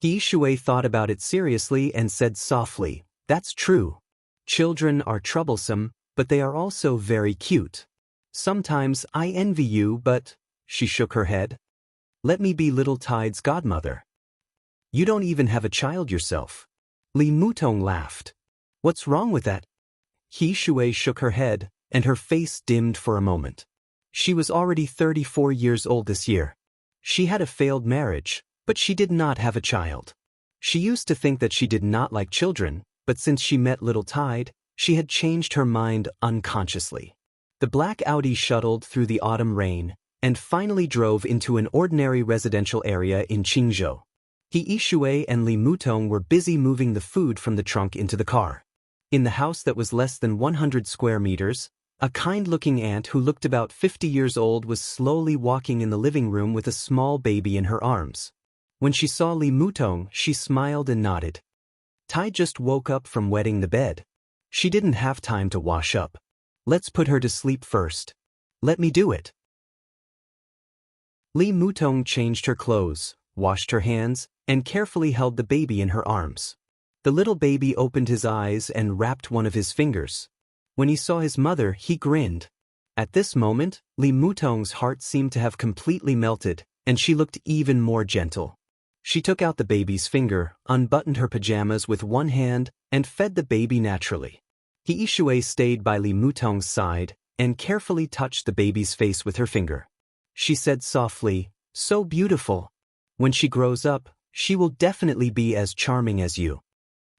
He Shui thought about it seriously and said softly, that's true. Children are troublesome, but they are also very cute. Sometimes I envy you, but, she shook her head. Let me be little Tide's godmother. You don't even have a child yourself. Li Mutong laughed. What's wrong with that? He Shui shook her head, and her face dimmed for a moment. She was already 34 years old this year. She had a failed marriage, but she did not have a child. She used to think that she did not like children, but since she met little Tide, she had changed her mind unconsciously. The black Audi shuttled through the autumn rain, and finally drove into an ordinary residential area in Qingzhou. He Yishui and Li Mutong were busy moving the food from the trunk into the car. In the house that was less than 100 square meters, a kind-looking aunt who looked about 50 years old was slowly walking in the living room with a small baby in her arms. When she saw Li Mutong, she smiled and nodded. Tai just woke up from wetting the bed. She didn't have time to wash up. Let's put her to sleep first. Let me do it. Li Mutong changed her clothes, washed her hands, and carefully held the baby in her arms. The little baby opened his eyes and wrapped one of his fingers. When he saw his mother, he grinned. At this moment, Li Mutong's heart seemed to have completely melted, and she looked even more gentle. She took out the baby's finger, unbuttoned her pajamas with one hand, and fed the baby naturally. He Yishui stayed by Li Mutong's side and carefully touched the baby's face with her finger. She said softly, "So beautiful. When she grows up, she will definitely be as charming as you."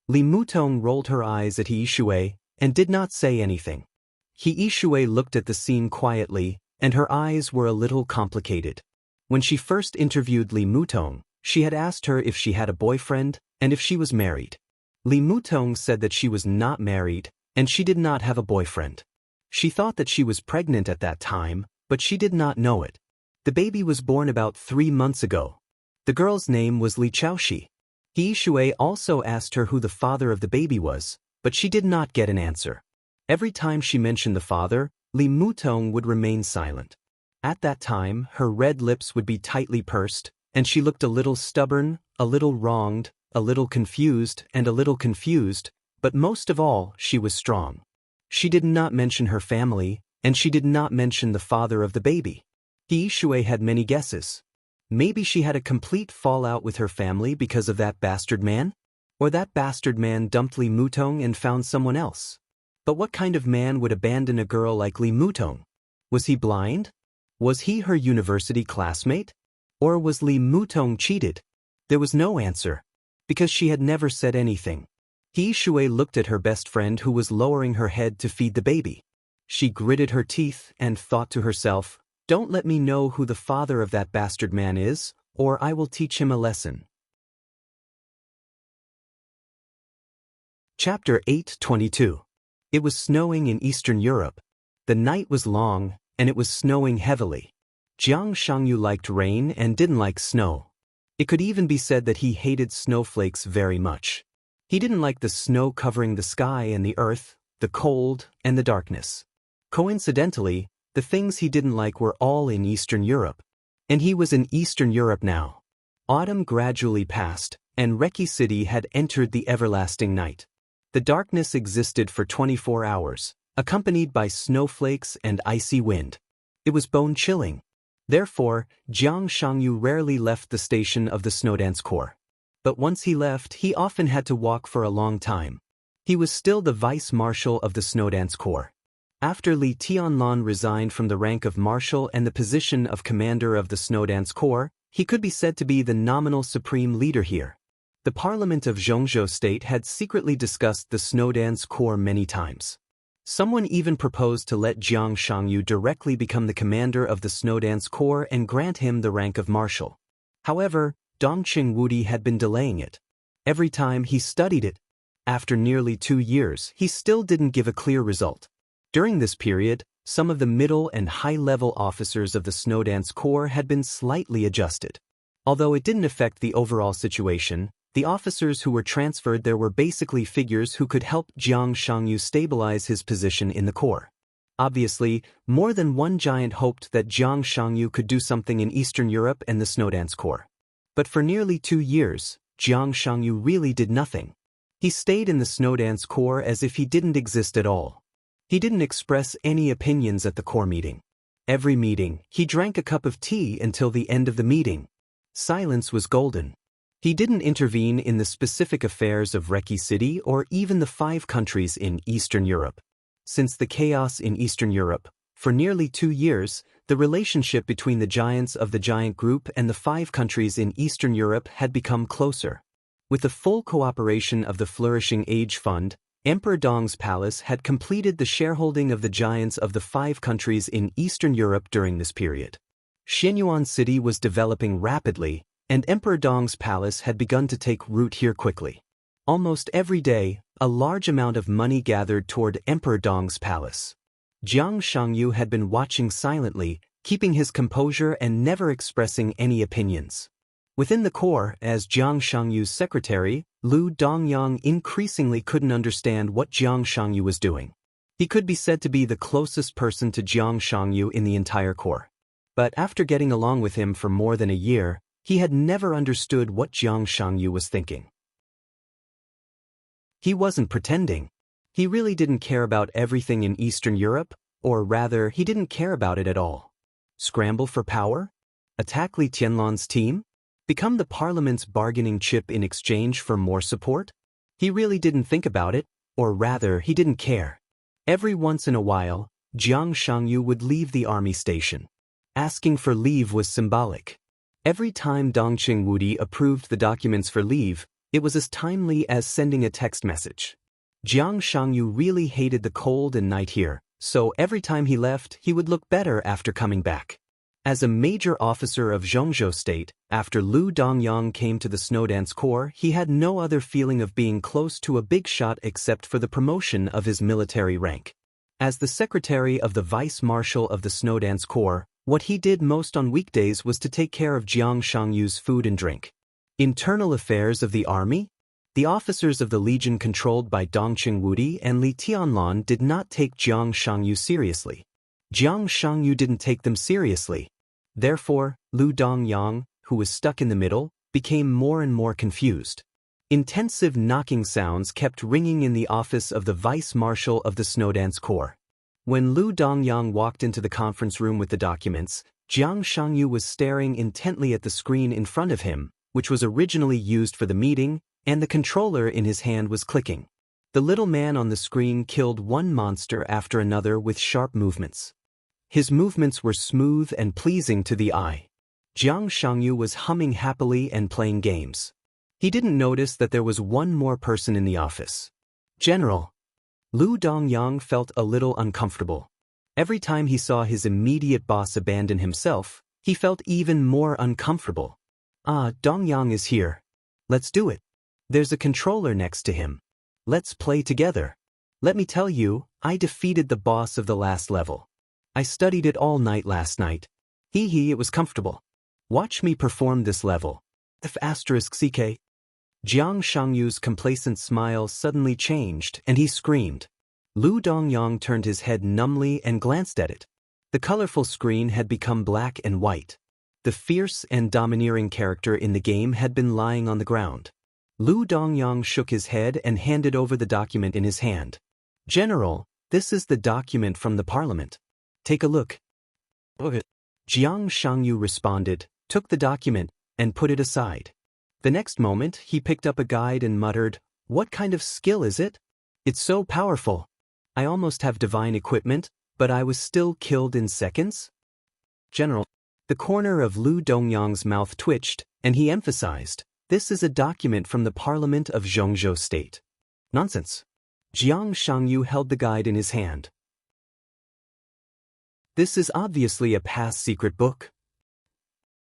Li Mutong rolled her eyes at He Yishui and did not say anything. He Yishui looked at the scene quietly, and her eyes were a little complicated. When she first interviewed Li Mutong, she had asked her if she had a boyfriend and if she was married. Li Mutong said that she was not married and she did not have a boyfriend. She thought that she was pregnant at that time, but she did not know it. The baby was born about 3 months ago. The girl's name was Li Chaoshi. He Yishui also asked her who the father of the baby was, but she did not get an answer. Every time she mentioned the father, Li Mutong would remain silent. At that time, her red lips would be tightly pursed, and she looked a little stubborn, a little wronged, a little confused, but most of all, she was strong. She did not mention her family, and she did not mention the father of the baby. He Yishui had many guesses. Maybe she had a complete fallout with her family because of that bastard man? Or that bastard man dumped Li Mutong and found someone else? But what kind of man would abandon a girl like Li Mutong? Was he blind? Was he her university classmate? Or was Li Mutong cheated? There was no answer, because she had never said anything. He Yishui looked at her best friend who was lowering her head to feed the baby. She gritted her teeth and thought to herself, "Don't let me know who the father of that bastard man is, or I will teach him a lesson." Chapter 8:22. It was snowing in Eastern Europe. The night was long, and it was snowing heavily. Xianxia liked rain and didn't like snow. It could even be said that he hated snowflakes very much. He didn't like the snow covering the sky and the earth, the cold, and the darkness. Coincidentally, the things he didn't like were all in Eastern Europe. And he was in Eastern Europe now. Autumn gradually passed, and Reki City had entered the everlasting night. The darkness existed for 24 hours, accompanied by snowflakes and icy wind. It was bone-chilling. Therefore, Jiang Shangyu rarely left the station of the Snowdance Corps. But once he left, he often had to walk for a long time. He was still the vice-marshal of the Snowdance Corps. After Li Tianlan resigned from the rank of marshal and the position of commander of the Snowdance Corps, he could be said to be the nominal supreme leader here. The parliament of Zhongzhou State had secretly discussed the Snowdance Corps many times. Someone even proposed to let Jiang Shangyu directly become the commander of the Snowdance Corps and grant him the rank of marshal. However, Dongqing Wudi had been delaying it. Every time he studied it, after nearly 2 years, he still didn't give a clear result. During this period, some of the middle and high-level officers of the Snowdance Corps had been slightly adjusted. Although it didn't affect the overall situation, the officers who were transferred there were basically figures who could help Jiang Shangyu stabilize his position in the Corps. Obviously, more than one giant hoped that Jiang Shangyu could do something in Eastern Europe and the Snowdance Corps. But for nearly 2 years, Jiang Shangyu really did nothing. He stayed in the Snowdance Corps as if he didn't exist at all. He didn't express any opinions at the Corps meeting. Every meeting, he drank a cup of tea until the end of the meeting. Silence was golden. He didn't intervene in the specific affairs of Reki City or even the 5 countries in Eastern Europe. Since the chaos in Eastern Europe, for nearly 2 years, the relationship between the giants of the giant group and the 5 countries in Eastern Europe had become closer. With the full cooperation of the Flourishing Age Fund, Emperor Dong's palace had completed the shareholding of the giants of the 5 countries in Eastern Europe during this period. Xianyuan City was developing rapidly, and Emperor Dong's palace had begun to take root here quickly. Almost every day, a large amount of money gathered toward Emperor Dong's palace. Jiang Shangyu had been watching silently, keeping his composure and never expressing any opinions. Within the core, as Jiang Shangyu's secretary, Lu Dongyang increasingly couldn't understand what Jiang Shangyu was doing. He could be said to be the closest person to Jiang Shangyu in the entire core. But after getting along with him for more than a year, he had never understood what Jiang Shangyu was thinking. He wasn't pretending. He really didn't care about everything in Eastern Europe, or rather, he didn't care about it at all. Scramble for power? Attack Li Tianlan's team? Become the parliament's bargaining chip in exchange for more support? He really didn't think about it, or rather, he didn't care. Every once in a while, Jiang Shangyu would leave the army station. Asking for leave was symbolic. Every time Dongqing Wudi approved the documents for leave, it was as timely as sending a text message. Jiang Shangyu really hated the cold and night here, so every time he left, he would look better after coming back. As a major officer of Zhongzhou State, after Lu Dongyang came to the Snowdance Corps, he had no other feeling of being close to a big shot except for the promotion of his military rank. As the secretary of the vice marshal of the Snowdance Corps, what he did most on weekdays was to take care of Jiang Shangyu's food and drink. Internal affairs of the army? The officers of the legion controlled by Dongqing Wudi and Li Tianlan did not take Jiang Shangyu seriously. Jiang Shangyu didn't take them seriously. Therefore, Lu Dongyang, who was stuck in the middle, became more and more confused. Intensive knocking sounds kept ringing in the office of the vice marshal of the Snowdance Corps. When Lu Dongyang walked into the conference room with the documents, Jiang Shangyu was staring intently at the screen in front of him, which was originally used for the meeting, and the controller in his hand was clicking. The little man on the screen killed one monster after another with sharp movements. His movements were smooth and pleasing to the eye. Jiang Shangyu was humming happily and playing games. He didn't notice that there was one more person in the office. General. Lu Dongyang felt a little uncomfortable. Every time he saw his immediate boss abandon himself, he felt even more uncomfortable. Dongyang is here. Let's do it. There's a controller next to him. Let's play together. Let me tell you, I defeated the boss of the last level. I studied it all night last night. It was comfortable. Watch me perform this level. F***CK. Jiang Shangyu's complacent smile suddenly changed, and he screamed. Lu Dongyang turned his head numbly and glanced at it. The colorful screen had become black and white. The fierce and domineering character in the game had been lying on the ground. Lu Dongyang shook his head and handed over the document in his hand. General, this is the document from the parliament. Take a look. Okay. Jiang Shangyu responded, took the document, and put it aside. The next moment, he picked up a guide and muttered, "What kind of skill is it? It's so powerful. I almost have divine equipment, but I was still killed in seconds?" General. The corner of Lu Dongyang's mouth twitched, and he emphasized, "This is a document from the Parliament of Zhongzhou State." Nonsense. Jiang Shangyu held the guide in his hand. This is obviously a past secret book.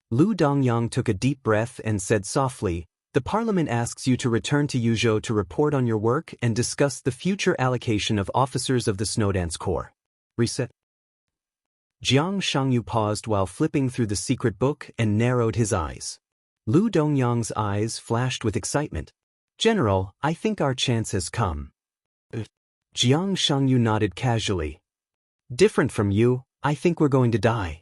Lu Dongyang took a deep breath and said softly, "The parliament asks you to return to Yuzhou to report on your work and discuss the future allocation of officers of the Snowdance Corps." Reset. Jiang Shangyu paused while flipping through the secret book and narrowed his eyes. Lu Dongyang's eyes flashed with excitement. "General, I think our chance has come." Jiang Shangyu nodded casually. "Different from you, I think we're going to die."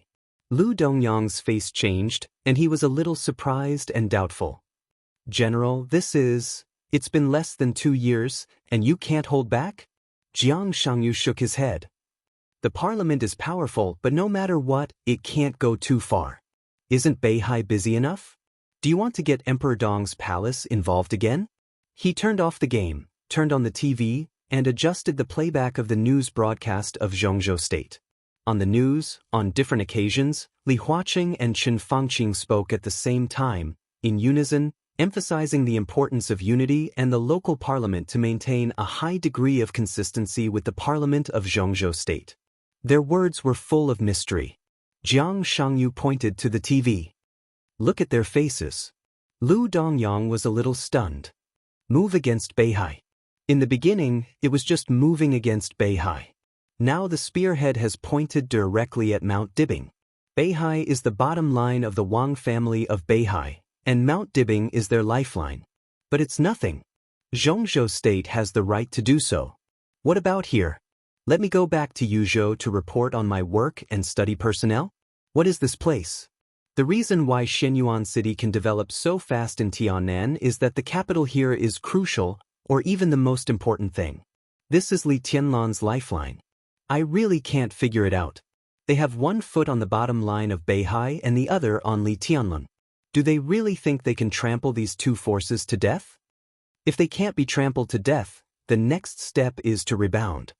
Lu Dongyang's face changed, and he was a little surprised and doubtful. "General, it's been less than 2 years, and you can't hold back?" Jiang Shangyu shook his head. "The parliament is powerful, but no matter what, it can't go too far. Isn't Beihai busy enough? Do you want to get Emperor Dong's palace involved again?" He turned off the game, turned on the TV, and adjusted the playback of the news broadcast of Zhongzhou State. On the news, on different occasions, Li Huaqing and Chen Fangqing spoke at the same time, in unison, emphasizing the importance of unity and the local parliament to maintain a high degree of consistency with the parliament of Zhongzhou State. Their words were full of mystery. Jiang Shangyu pointed to the TV. Look at their faces. Lu Dongyang was a little stunned. Move against Beihai. In the beginning, it was just moving against Beihai. Now the spearhead has pointed directly at Mount Dibing. Beihai is the bottom line of the Wang family of Beihai, and Mount Dibing is their lifeline. But it's nothing. Zhongzhou State has the right to do so. What about here? Let me go back to Yuzhou to report on my work and study personnel? What is this place? The reason why Shenyuan City can develop so fast in Tiannan is that the capital here is crucial, or even the most important thing. This is Li Tianlan's lifeline. I really can't figure it out. They have one foot on the bottom line of Beihai and the other on Li Tianlan. Do they really think they can trample these two forces to death? If they can't be trampled to death, the next step is to rebound.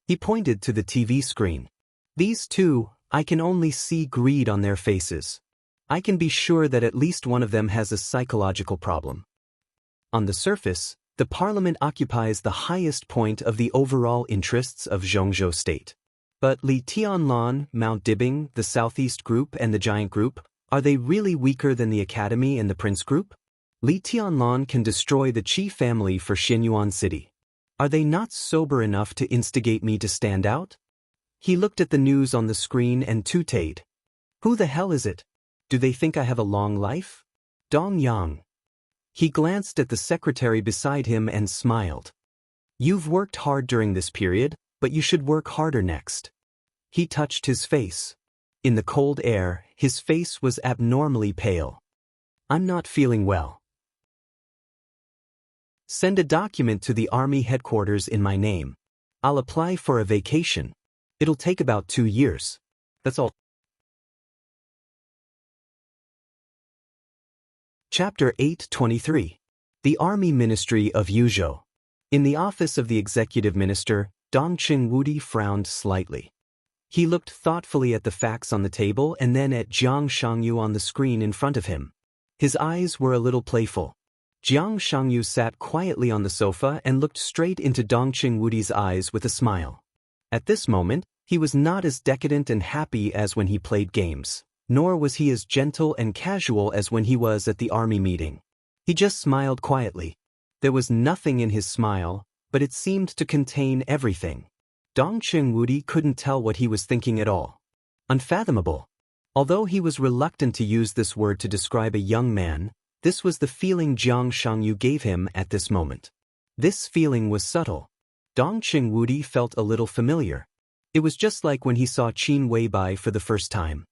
He pointed to the TV screen. These two, I can only see greed on their faces. I can be sure that at least one of them has a psychological problem. On the surface, the parliament occupies the highest point of the overall interests of Zhongzhou State. But Li Tianlan, Mount Dibing, the Southeast Group and the Giant Group, are they really weaker than the Academy and the Prince Group? Li Tianlan can destroy the Qi family for Shenyuan City. Are they not sober enough to instigate me to stand out? He looked at the news on the screen and tooted. Who the hell is it? Do they think I have a long life? Dong Yang. He glanced at the secretary beside him and smiled. You've worked hard during this period, but you should work harder next. He touched his face. In the cold air, his face was abnormally pale. I'm not feeling well. Send a document to the army headquarters in my name. I'll apply for a vacation. It'll take about 2 years. That's all. Chapter 823. The Army Ministry of Yuzhou. In the office of the executive minister, Dongqing Wudi frowned slightly. He looked thoughtfully at the facts on the table and then at Jiang Shangyu on the screen in front of him. His eyes were a little playful. Jiang Shangyu sat quietly on the sofa and looked straight into Dongqing Wudi's eyes with a smile. At this moment, he was not as decadent and happy as when he played games, nor was he as gentle and casual as when he was at the army meeting. He just smiled quietly. There was nothing in his smile, but it seemed to contain everything. Dongqing Wudi couldn't tell what he was thinking at all. Unfathomable. Although he was reluctant to use this word to describe a young man, this was the feeling Jiang Shangyu gave him at this moment. This feeling was subtle. Dongqing Wudi felt a little familiar. It was just like when he saw Qin Weibai for the first time.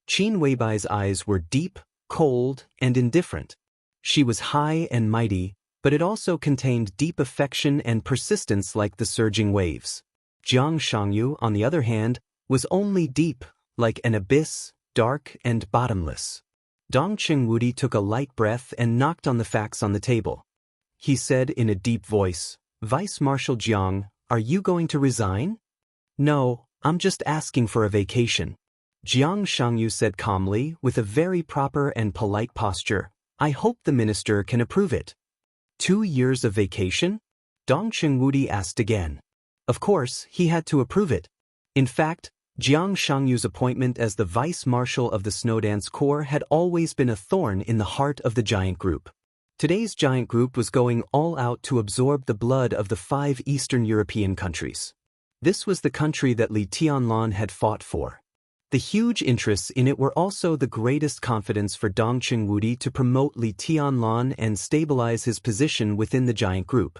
Qin Weibai's eyes were deep, cold, and indifferent. She was high and mighty, but it also contained deep affection and persistence like the surging waves. Jiang Shangyu, on the other hand, was only deep, like an abyss, dark and bottomless. Dongqing Wudi took a light breath and knocked on the facts on the table. He said in a deep voice, "Vice Marshal Jiang, are you going to resign?" "No, I'm just asking for a vacation." Jiang Shangyu said calmly, with a very proper and polite posture, "I hope the minister can approve it." 2 years of vacation? Dongqing Wudi asked again. Of course, he had to approve it. In fact, Jiang Shangyu's appointment as the vice marshal of the Snowdance Corps had always been a thorn in the heart of the Giant Group. Today's Giant Group was going all out to absorb the blood of the 5 Eastern European countries. This was the country that Li Tianlan had fought for. The huge interests in it were also the greatest confidence for Dongqing Wudi to promote Li Tianlan and stabilize his position within the Giant Group.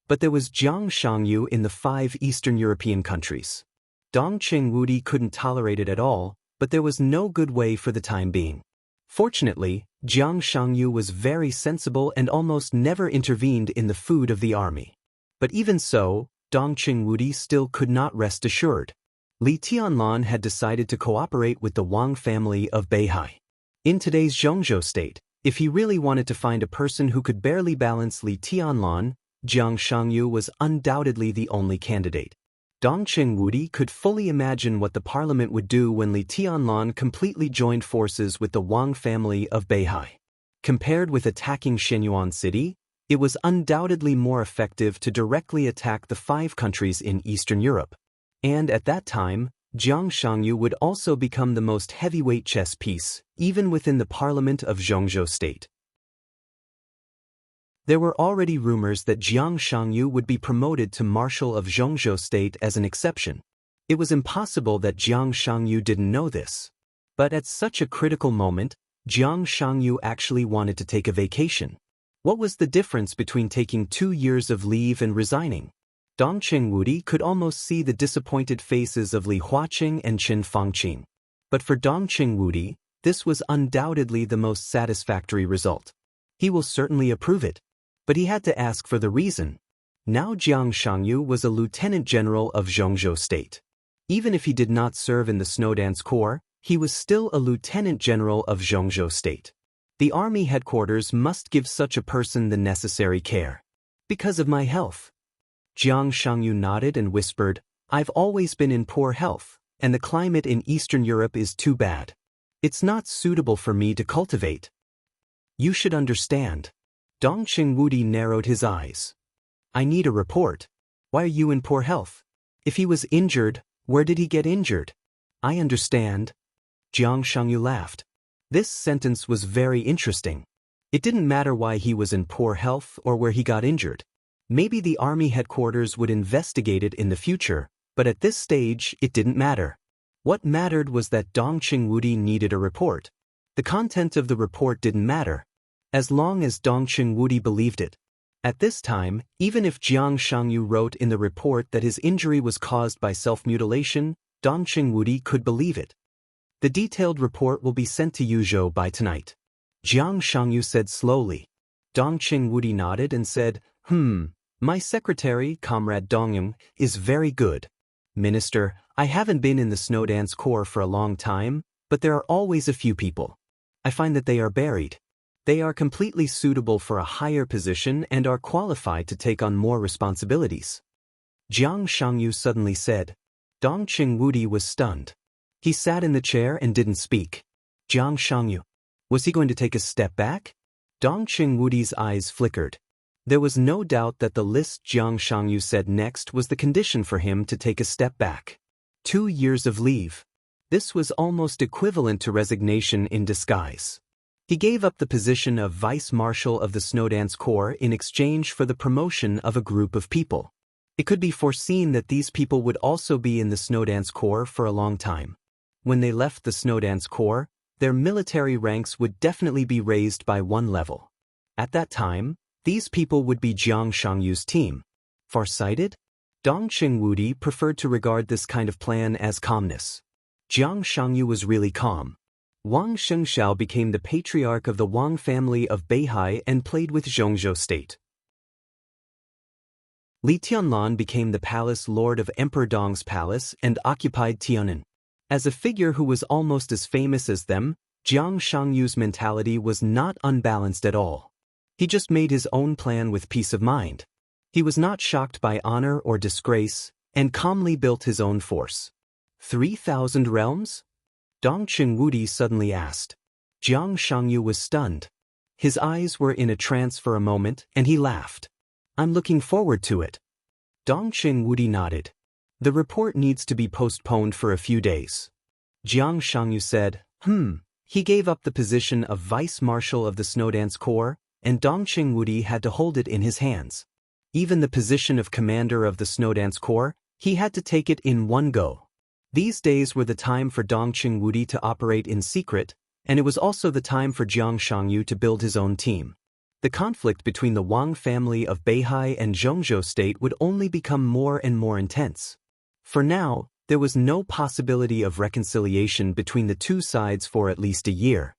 But there was Jiang Shangyu in the 5 Eastern European countries. Dongqing Wudi couldn't tolerate it at all, but there was no good way for the time being. Fortunately, Jiang Shangyu was very sensible and almost never intervened in the food of the army. But even so, Dongqing Wudi still could not rest assured. Li Tianlan had decided to cooperate with the Wang family of Beihai. In today's Zhongzhou state, if he really wanted to find a person who could barely balance Li Tianlan, Jiang Shangyu was undoubtedly the only candidate. Dongqing Wudi could fully imagine what the parliament would do when Li Tianlan completely joined forces with the Wang family of Beihai. Compared with attacking Shenyuan City, it was undoubtedly more effective to directly attack the 5 countries in Eastern Europe. And at that time, Jiang Shangyu would also become the most heavyweight chess piece, even within the parliament of Zhongzhou State. There were already rumors that Jiang Shangyu would be promoted to Marshal of Zhongzhou State as an exception. It was impossible that Jiang Shangyu didn't know this. But at such a critical moment, Jiang Shangyu actually wanted to take a vacation. What was the difference between taking 2 years of leave and resigning? Dong Qingwudi could almost see the disappointed faces of Li Huaqing and Qin Fangqing. But for Dong Qingwudi, this was undoubtedly the most satisfactory result. He will certainly approve it. But he had to ask for the reason. Now Jiang Shangyu was a lieutenant general of Zhongzhou State. Even if he did not serve in the Snowdance Corps, he was still a lieutenant general of Zhongzhou State. The army headquarters must give such a person the necessary care. Because of my health. Jiang Shangyu nodded and whispered, I've always been in poor health, and the climate in Eastern Europe is too bad. It's not suitable for me to cultivate. You should understand. Dong Qingwudi narrowed his eyes. I need a report. Why are you in poor health? If he was injured, where did he get injured? I understand. Jiang Shangyu laughed. This sentence was very interesting. It didn't matter why he was in poor health or where he got injured. Maybe the army headquarters would investigate it in the future, but at this stage it didn't matter. What mattered was that Dong Qingwudi needed a report. The content of the report didn't matter, as long as Dong Qingwudi believed it. At this time, even if Jiang Shangyu wrote in the report that his injury was caused by self-mutilation, Dong Qingwudi could believe it. The detailed report will be sent to Yuzhou by tonight. Jiang Shangyu said slowly. Dong Qingwudi nodded and said, My secretary, Comrade Dongyong, is very good. Minister, I haven't been in the Snowdance Corps for a long time, but there are always a few people. I find that they are buried. They are completely suitable for a higher position and are qualified to take on more responsibilities. Jiang Shangyu suddenly said. Dong Qingwudi was stunned. He sat in the chair and didn't speak. Jiang Shangyu. Was he going to take a step back? Dong Qingwudi's eyes flickered. There was no doubt that the list Jiang Shangyu said next was the condition for him to take a step back. 2 years of leave. This was almost equivalent to resignation in disguise. He gave up the position of Vice Marshal of the Snowdance Corps in exchange for the promotion of a group of people. It could be foreseen that these people would also be in the Snowdance Corps for a long time. When they left the Snowdance Corps, their military ranks would definitely be raised by 1 level. At that time, these people would be Jiang Shangyu's team. Farsighted? Dong Qingwudi preferred to regard this kind of plan as calmness. Jiang Shangyu was really calm. Wang Shengxiao became the patriarch of the Wang family of Beihai and played with Zhongzhou State. Li Tianlan became the palace lord of Emperor Dong's palace and occupied Tianan. As a figure who was almost as famous as them, Jiang Shangyu's mentality was not unbalanced at all. He just made his own plan with peace of mind. He was not shocked by honor or disgrace, and calmly built his own force. 3,000 realms? Dong Qingwudi suddenly asked. Jiang Shangyu was stunned. His eyes were in a trance for a moment, and he laughed. I'm looking forward to it. Dong Qingwudi nodded. The report needs to be postponed for a few days. Jiang Shangyu said, He gave up the position of Vice Marshal of the Snowdance Corps, and Dong Qingwudi had to hold it in his hands. Even the position of commander of the Snowdance Corps, he had to take it in one go. These days were the time for Dong Qingwudi to operate in secret, and it was also the time for Jiang Shangyu to build his own team. The conflict between the Wang family of Beihai and Zhongzhou State would only become more and more intense. For now, there was no possibility of reconciliation between the two sides for at least a year.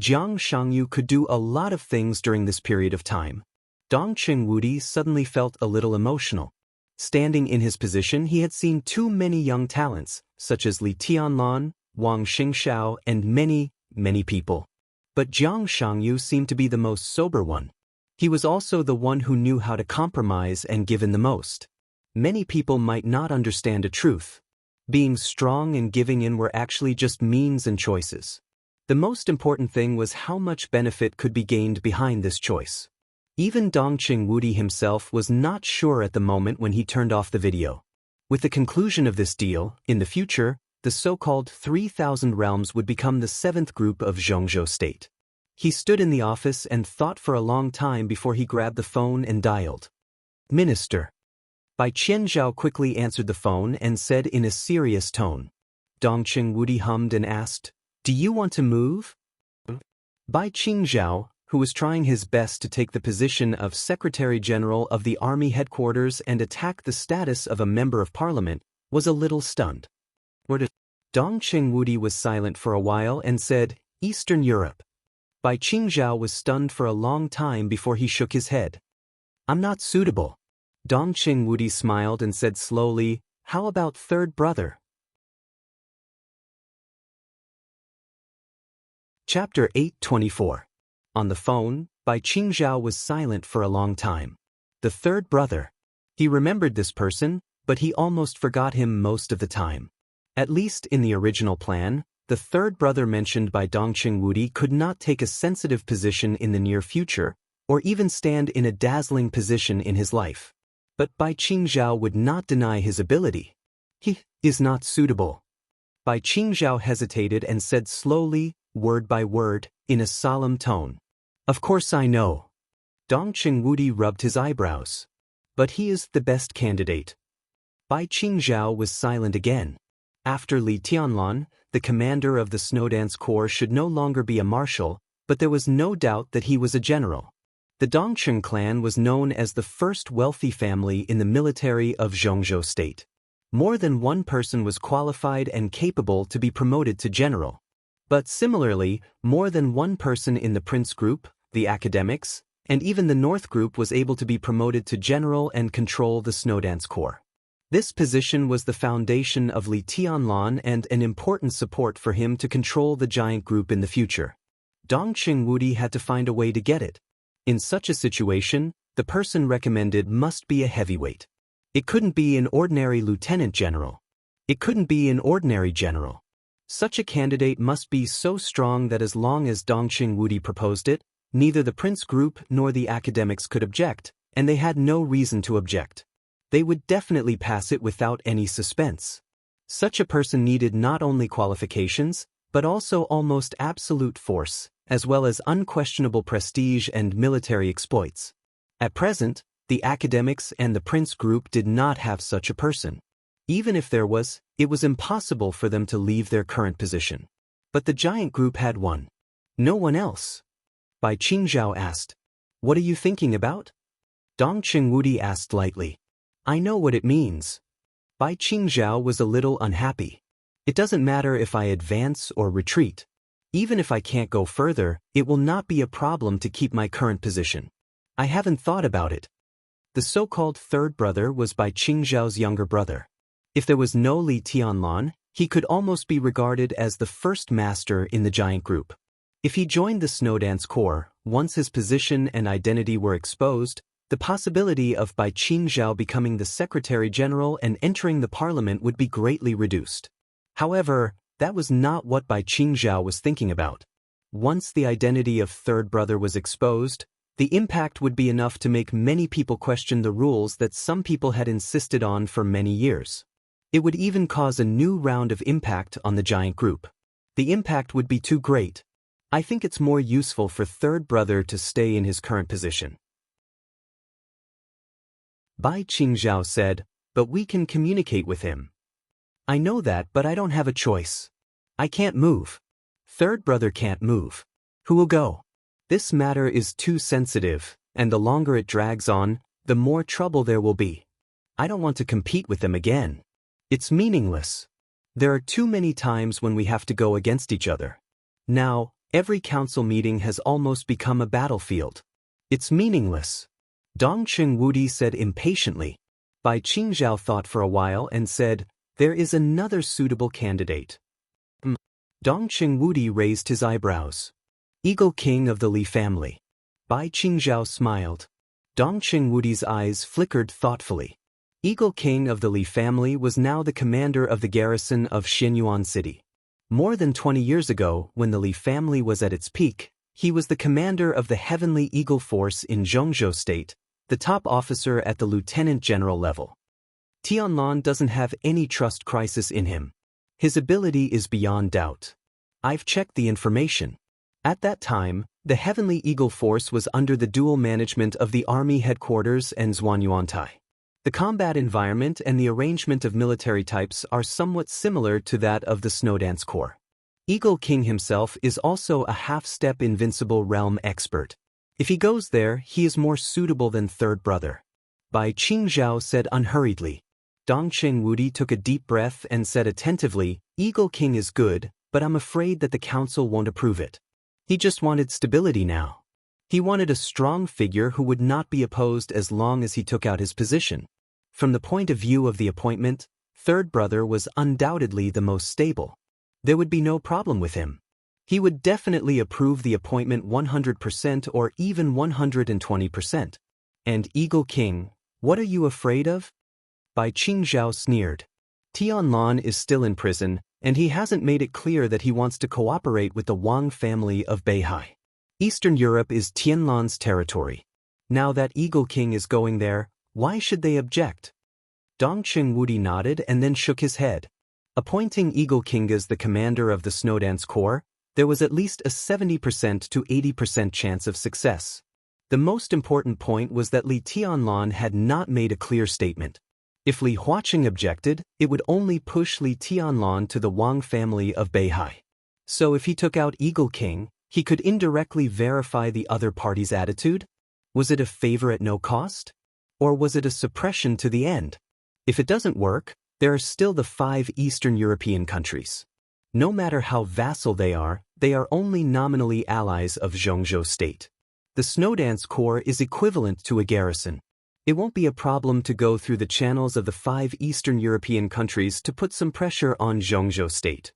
Jiang Shangyu could do a lot of things during this period of time. Dong Qingwudi suddenly felt a little emotional. Standing in his position, he had seen too many young talents, such as Li Tianlan, Wang Xingxiao, and many people. But Jiang Shangyu seemed to be the most sober one. He was also the one who knew how to compromise and give in the most. Many people might not understand a truth. Being strong and giving in were actually just means and choices. The most important thing was how much benefit could be gained behind this choice. Even Dong Qingwudi himself was not sure at the moment when he turned off the video. With the conclusion of this deal, in the future, the so-called 3,000 realms would become the 7th group of Zhongzhou state. He stood in the office and thought for a long time before he grabbed the phone and dialed. Minister. Bai Qianzhao quickly answered the phone and said in a serious tone. Dongqing Wudi hummed and asked, "Do you want to move?" Bai Qingzhao, who was trying his best to take the position of Secretary General of the Army Headquarters and attack the status of a Member of Parliament, was a little stunned. Dongqing Wudi was silent for a while and said, "Eastern Europe." Bai Qingzhao was stunned for a long time before he shook his head. "I'm not suitable." Dongqing Wudi smiled and said slowly, "How about third brother?" Chapter 8:24. On the phone, Bai Qingzhao was silent for a long time. The third brother. He remembered this person, but he almost forgot him most of the time. At least in the original plan, the third brother mentioned by Dongqing Wudi could not take a sensitive position in the near future, or even stand in a dazzling position in his life. But Bai Qingzhao would not deny his ability. He is not suitable. Bai Qingzhao hesitated and said slowly, word by word, in a solemn tone. "Of course I know." Dongqing Wudi rubbed his eyebrows. "But he is the best candidate." Bai Qingzhao was silent again. After Li Tianlan, the commander of the Snowdance Corps should no longer be a marshal, but there was no doubt that he was a general. The Dongqing clan was known as the first wealthy family in the military of Zhongzhou state. More than one person was qualified and capable to be promoted to general. But similarly, more than one person in the Prince group, the academics, and even the North group was able to be promoted to general and control the Snowdance Corps. This position was the foundation of Li Tianlan and an important support for him to control the giant group in the future. Dongqing Wudi had to find a way to get it. In such a situation, the person recommended must be a heavyweight. It couldn't be an ordinary lieutenant general. It couldn't be an ordinary general. Such a candidate must be so strong that as long as Dongqing Wudi proposed it, neither the Prince group nor the academics could object, and they had no reason to object. They would definitely pass it without any suspense. Such a person needed not only qualifications, but also almost absolute force, as well as unquestionable prestige and military exploits. At present, the academics and the Prince group did not have such a person. Even if there was, it was impossible for them to leave their current position. But the giant group had one. No one else. Bai Qingzhao asked, "What are you thinking about?" Dongqing Wudi asked lightly. "I know what it means." Bai Qingzhao was a little unhappy. "It doesn't matter if I advance or retreat. Even if I can't go further, it will not be a problem to keep my current position. I haven't thought about it." The so-called third brother was Bai Qingzhao's younger brother. If there was no Li Tianlan, he could almost be regarded as the first master in the giant group. If he joined the Snowdance Corps, once his position and identity were exposed, the possibility of Bai Qingzhao becoming the Secretary General and entering the parliament would be greatly reduced. However, that was not what Bai Qingzhao was thinking about. Once the identity of third brother was exposed, the impact would be enough to make many people question the rules that some people had insisted on for many years. It would even cause a new round of impact on the giant group. The impact would be too great. I think it's more useful for third brother to stay in his current position. Bai Qingzhao said, "But we can communicate with him." "I know that, but I don't have a choice. I can't move. Third brother can't move. Who will go? This matter is too sensitive, and the longer it drags on, the more trouble there will be. I don't want to compete with them again. It's meaningless. There are too many times when we have to go against each other. Now, every council meeting has almost become a battlefield. It's meaningless." Dongqing Wudi said impatiently. Bai Qingzhao thought for a while and said, "There is another suitable candidate." Dongqing Wudi raised his eyebrows. "Eagle King of the Li family." Bai Qingzhao smiled. Dongqing Wudi's eyes flickered thoughtfully. Eagle King of the Li family was now the commander of the garrison of Xianyuan City. More than 20 years ago, when the Li family was at its peak, he was the commander of the Heavenly Eagle Force in Zhongzhou State, the top officer at the lieutenant general level. Tianlan doesn't have any trust crisis in him. His ability is beyond doubt. I've checked the information. At that time, the Heavenly Eagle Force was under the dual management of the Army Headquarters and Zhuanyuantai. The combat environment and the arrangement of military types are somewhat similar to that of the Snowdance Corps. Eagle King himself is also a half-step invincible realm expert. If he goes there, he is more suitable than Third Brother. Bai Qingzhao said unhurriedly. Dongcheng Wudi took a deep breath and said attentively, Eagle King is good, but I'm afraid that the council won't approve it. He just wanted stability now. He wanted a strong figure who would not be opposed as long as he took out his position. From the point of view of the appointment, Third Brother was undoubtedly the most stable. There would be no problem with him. He would definitely approve the appointment 100% or even 120%. And Eagle King, what are you afraid of? Bai Qingzhao sneered. Tianlan is still in prison, and he hasn't made it clear that he wants to cooperate with the Wang family of Beihai. Eastern Europe is Tianlan's territory. Now that Eagle King is going there, why should they object? Dongcheng Wudi nodded and then shook his head. Appointing Eagle King as the commander of the Snowdance Corps, there was at least a 70% to 80% chance of success. The most important point was that Li Tianlan had not made a clear statement. If Li Huaqing objected, it would only push Li Tianlan to the Wang family of Beihai. So if he took out Eagle King, he could indirectly verify the other party's attitude? Was it a favor at no cost? Or was it a suppression to the end? If it doesn't work, there are still the 5 Eastern European countries. No matter how vassal they are only nominally allies of Zhongzhou state. The Snowdance Corps is equivalent to a garrison. It won't be a problem to go through the channels of the 5 Eastern European countries to put some pressure on Zhongzhou state.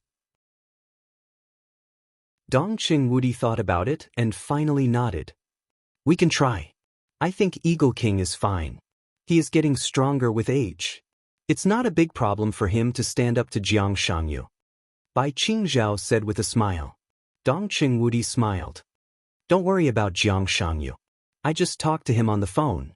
Dongcheng Wudi thought about it and finally nodded. We can try. I think Eagle King is fine. He is getting stronger with age. It's not a big problem for him to stand up to Jiang Shangyu. Bai Qingzhao said with a smile. Dongcheng Wudi smiled. Don't worry about Jiang Shangyu. I just talked to him on the phone.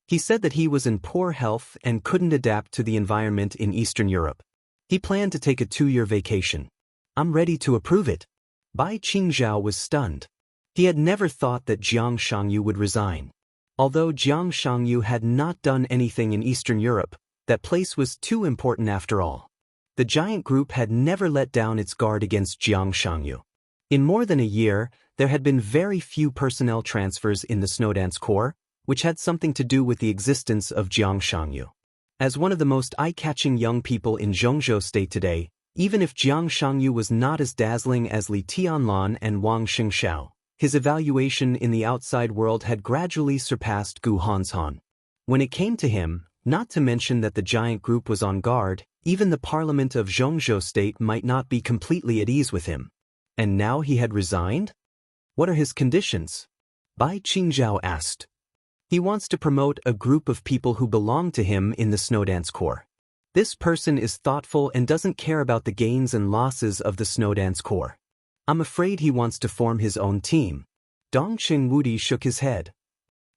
He said that he was in poor health and couldn't adapt to the environment in Eastern Europe. He planned to take a 2-year vacation. I'm ready to approve it. Bai Qingzhao was stunned. He had never thought that Jiang Shangyu would resign. Although Jiang Shangyu had not done anything in Eastern Europe, that place was too important after all. The giant group had never let down its guard against Jiang Shangyu. In more than a year, there had been very few personnel transfers in the Snowdance Corps, which had something to do with the existence of Jiang Shangyu. As one of the most eye-catching young people in Zhongzhou state today, even if Jiang Shangyu was not as dazzling as Li Tianlan and Wang Xingxiao, his evaluation in the outside world had gradually surpassed Gu Hanshan. When it came to him, not to mention that the giant group was on guard, even the parliament of Zhongzhou state might not be completely at ease with him. And now he had resigned? What are his conditions? Bai Qingzhao asked. He wants to promote a group of people who belong to him in the Snowdance Corps. This person is thoughtful and doesn't care about the gains and losses of the Snowdance Corps. I'm afraid he wants to form his own team. Dongcheng Wudi shook his head.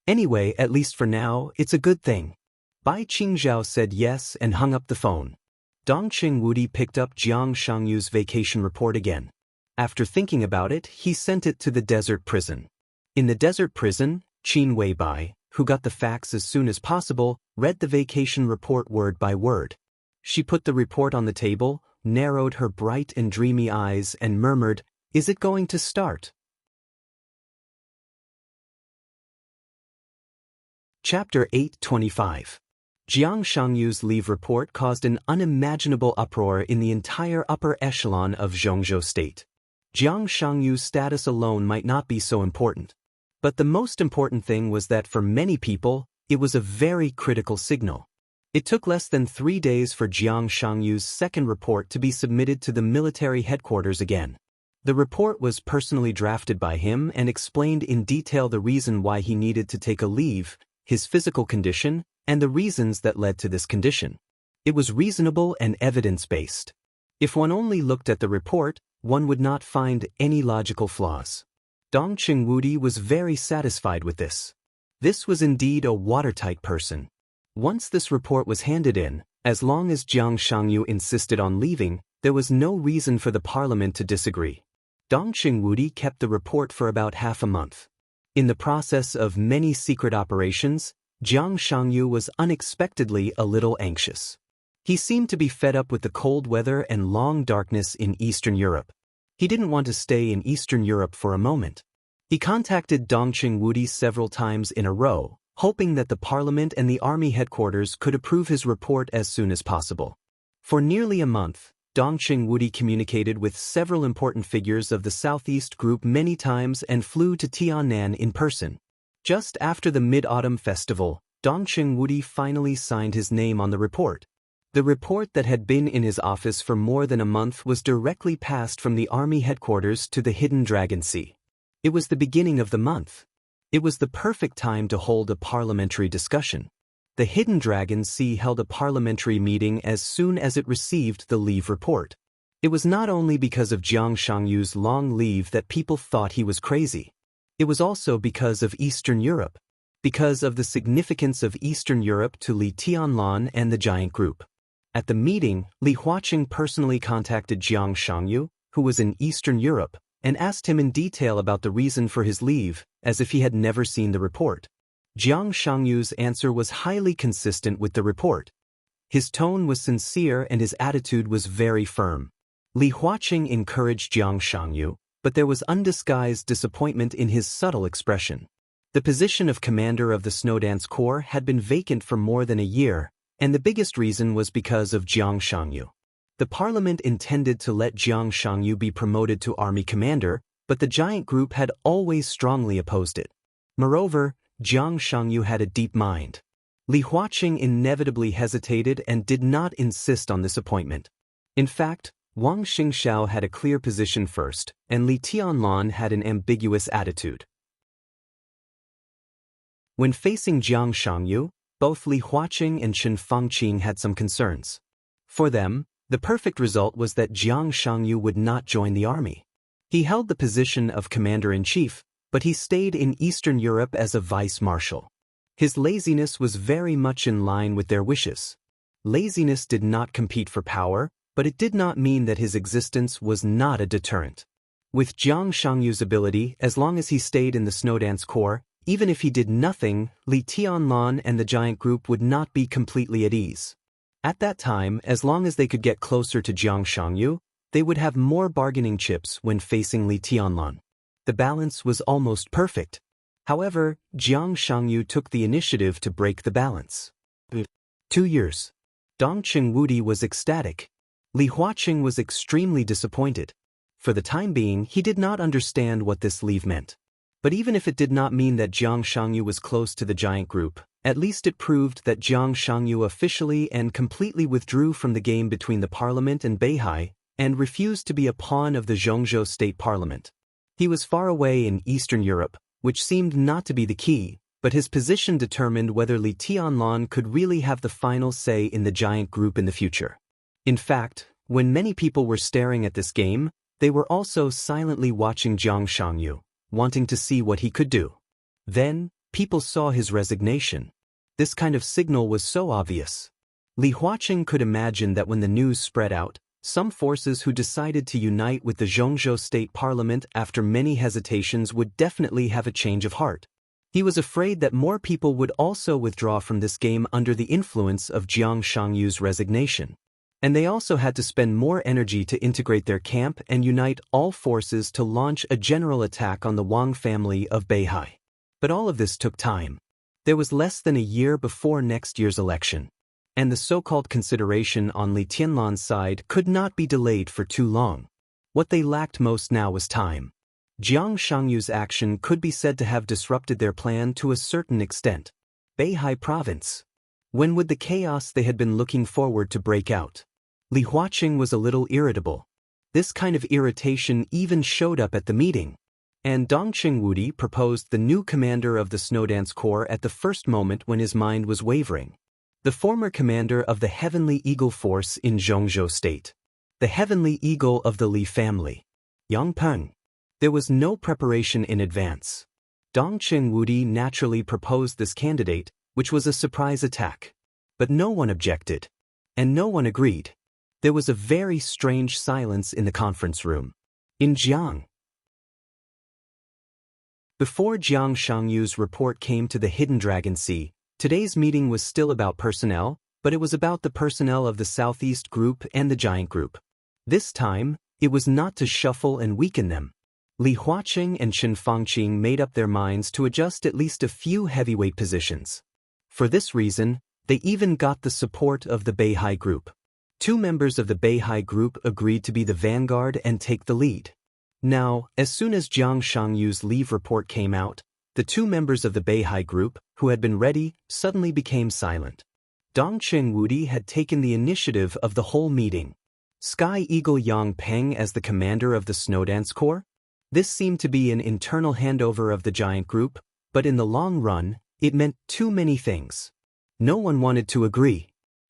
Anyway, at least for now, it's a good thing. Bai Qingzhao said yes and hung up the phone. Dongcheng Wudi picked up Jiang Shangyu's vacation report again. After thinking about it, he sent it to the desert prison. In the desert prison, Qin Weibai, who got the facts as soon as possible, read the vacation report word by word. She put the report on the table, narrowed her bright and dreamy eyes and murmured, "Is it going to start?" Chapter 825. Jiang Shangyu's leave report caused an unimaginable uproar in the entire upper echelon of Zhongzhou state. Jiang Shangyu's status alone might not be so important. But the most important thing was that for many people, it was a very critical signal. It took less than 3 days for Jiang Shangyu's second report to be submitted to the military headquarters again. The report was personally drafted by him and explained in detail the reason why he needed to take a leave, his physical condition, and the reasons that led to this condition. It was reasonable and evidence-based. If one only looked at the report, one would not find any logical flaws. Dongcheng Wudi was very satisfied with this. This was indeed a watertight person. Once this report was handed in, as long as Jiang Shangyu insisted on leaving, There was no reason for the parliament to disagree. Dong Qingwudi kept the report for about half a month. In the process of many secret operations, Jiang Shangyu was unexpectedly a little anxious. He seemed to be fed up with the cold weather and long darkness in Eastern Europe. He didn't want to stay in Eastern Europe for a moment. He contacted Dong Qingwudi several times in a row, hoping that the parliament and the army headquarters could approve his report as soon as possible. For nearly a month, Dong Qingwudi communicated with several important figures of the Southeast Group many times and flew to Tiannan in person. Just after the Mid-Autumn Festival, Dong Qingwudi finally signed his name on the report. The report that had been in his office for more than a month was directly passed from the army headquarters to the Hidden Dragon Sea. It was the beginning of the month. It was the perfect time to hold a parliamentary discussion. The Hidden Dragon Sea held a parliamentary meeting as soon as it received the leave report. It was not only because of Jiang Shangyu's long leave that people thought he was crazy. It was also because of Eastern Europe. Because of the significance of Eastern Europe to Li Tianlan and the Giant Group. At the meeting, Li Huaqing personally contacted Jiang Shangyu, who was in Eastern Europe, and asked him in detail about the reason for his leave, as if he had never seen the report. Jiang Shangyu's answer was highly consistent with the report. His tone was sincere and his attitude was very firm. Li Huaqing encouraged Jiang Shangyu, but there was undisguised disappointment in his subtle expression. The position of commander of the Snowdance Corps had been vacant for more than a year, and the biggest reason was because of Jiang Shangyu. The parliament intended to let Jiang Shangyu be promoted to army commander, but the Giant Group had always strongly opposed it. Moreover, Jiang Shangyu had a deep mind. Li Huaqing inevitably hesitated and did not insist on this appointment. In fact, Wang Xingxiao had a clear position first, and Li Tianlan had an ambiguous attitude. When facing Jiang Shangyu, both Li Huaqing and Chen Fangqing had some concerns. For them, the perfect result was that Jiang Shangyu would not join the army. He held the position of commander-in-chief, but he stayed in Eastern Europe as a vice-marshal. His laziness was very much in line with their wishes. Laziness did not compete for power, but it did not mean that his existence was not a deterrent. With Jiang Shangyu's ability, as long as he stayed in the Snowdance Corps, even if he did nothing, Li Tianlan and the Giant Group would not be completely at ease. At that time, as long as they could get closer to Jiang Shangyu, they would have more bargaining chips when facing Li Tianlan. The balance was almost perfect. However, Jiang Shangyu took the initiative to break the balance. 2 years. Dong Qingwudi was ecstatic. Li Huaqing was extremely disappointed. For the time being, he did not understand what this leave meant. But even if it did not mean that Jiang Shangyu was close to the Giant Group, at least it proved that Jiang Shangyu officially and completely withdrew from the game between the parliament and Beihai, and refused to be a pawn of the Zhongzhou state parliament. He was far away in Eastern Europe, which seemed not to be the key, but his position determined whether Li Tianlan could really have the final say in the Giant Group in the future. In fact, when many people were staring at this game, they were also silently watching Jiang Shangyu, wanting to see what he could do. Then, people saw his resignation. This kind of signal was so obvious. Li Huaqing could imagine that when the news spread out, some forces who decided to unite with the Zhongzhou state parliament after many hesitations would definitely have a change of heart. He was afraid that more people would also withdraw from this game under the influence of Jiang Shangyu's resignation. And they also had to spend more energy to integrate their camp and unite all forces to launch a general attack on the Wang family of Beihai. But all of this took time. There was less than a year before next year's election. And the so-called consideration on Li Tianlan's side could not be delayed for too long. What they lacked most now was time. Jiang Shangyu's action could be said to have disrupted their plan to a certain extent. Beihai province. When would the chaos they had been looking forward to break out? Li Huaqing was a little irritable. This kind of irritation even showed up at the meeting. And Dong Qingwudi proposed the new commander of the Snowdance Corps at the first moment when his mind was wavering. The former commander of the Heavenly Eagle Force in Zhongzhou State. The Heavenly Eagle of the Li family. Yang Peng. There was no preparation in advance. Dong Qingwudi naturally proposed this candidate, which was a surprise attack. But no one objected. And no one agreed. There was a very strange silence in the conference room. In Jiang. Before Jiang Shangyu's report came to the Hidden Dragon Sea, today's meeting was still about personnel, but it was about the personnel of the Southeast Group and the Giant Group. This time, it was not to shuffle and weaken them. Li Huaqing and Chen Fangqing made up their minds to adjust at least a few heavyweight positions. For this reason, they even got the support of the Beihai Group. 2 members of the Beihai Group agreed to be the vanguard and take the lead. Now, as soon as Jiang Shangyu's leave report came out, the 2 members of the Beihai Group, who had been ready, suddenly became silent. Dongcheng Wudi had taken the initiative of the whole meeting. Sky Eagle Yang Peng as the commander of the Snowdance Corps? This seemed to be an internal handover of the Giant Group, but in the long run, it meant too many things. No one wanted to agree,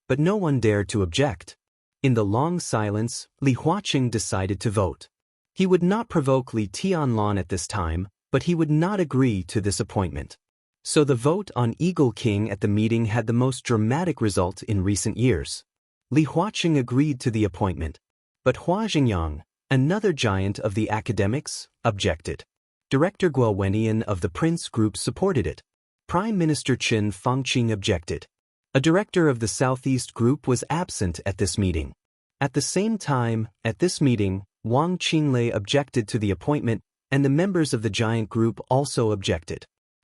but no one dared to object. In the long silence, Li Huaqing decided to vote. He would not provoke Li Tianlan at this time, but he would not agree to this appointment. So the vote on Eagle King at the meeting had the most dramatic result in recent years. Li Huaqing agreed to the appointment, but Hua Jingyang, another giant of the academics, objected. Director Guo Wenian of the Prince Group supported it. Prime Minister Chen Fangqing objected. A director of the Southeast Group was absent at this meeting. At the same time, at this meeting, Wang Qinglei objected to the appointment, and the members of the Giant Group also objected.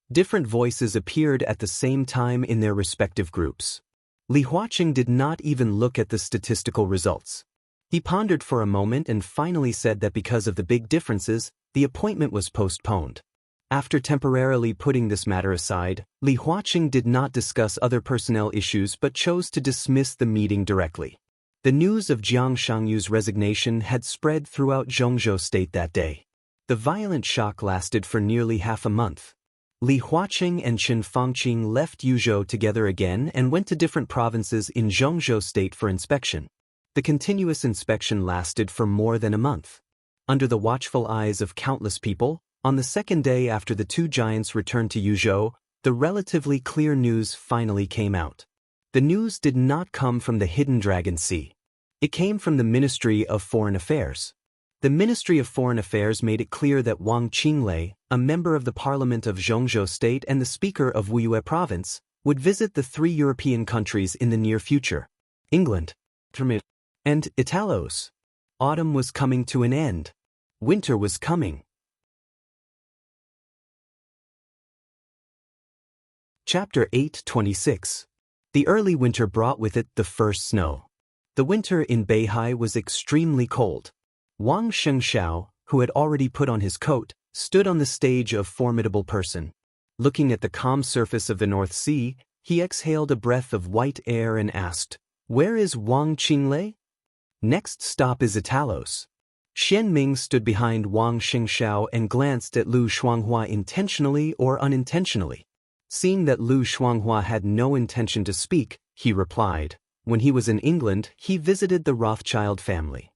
Different voices appeared at the same time in their respective groups. Li Huaqing did not even look at the statistical results. He pondered for a moment and finally said that because of the big differences, the appointment was postponed. After temporarily putting this matter aside, Li Huaqing did not discuss other personnel issues but chose to dismiss the meeting directly. The news of Jiang Shangyu's resignation had spread throughout Zhongzhou State that day. The violent shock lasted for nearly half a month. Li Huaqing and Chen Fangqing left Yuzhou together again and went to different provinces in Zhongzhou State for inspection. The continuous inspection lasted for more than a month. Under the watchful eyes of countless people, on the second day after the 2 giants returned to Yuzhou, the relatively clear news finally came out. The news did not come from the Hidden Dragon Sea. It came from the Ministry of Foreign Affairs. The Ministry of Foreign Affairs made it clear that Wang Qinglei, a member of the Parliament of Zhongzhou State and the Speaker of Wuxia Province, would visit the 3 European countries in the near future. England, and Italos. Autumn was coming to an end. Winter was coming. Chapter 8:26. The early winter brought with it the first snow. The winter in Beihai was extremely cold. Wang Shengxiao, who had already put on his coat, stood on the stage of formidable person. Looking at the calm surface of the North Sea, he exhaled a breath of white air and asked, "Where is Wang Qinglei?" Next stop is Italos. Xian Ming stood behind Wang Shengxiao and glanced at Lu Shuanghua intentionally or unintentionally. Seeing that Lu Shuanghua had no intention to speak, he replied, "When he was in England, he visited the Rothschild family."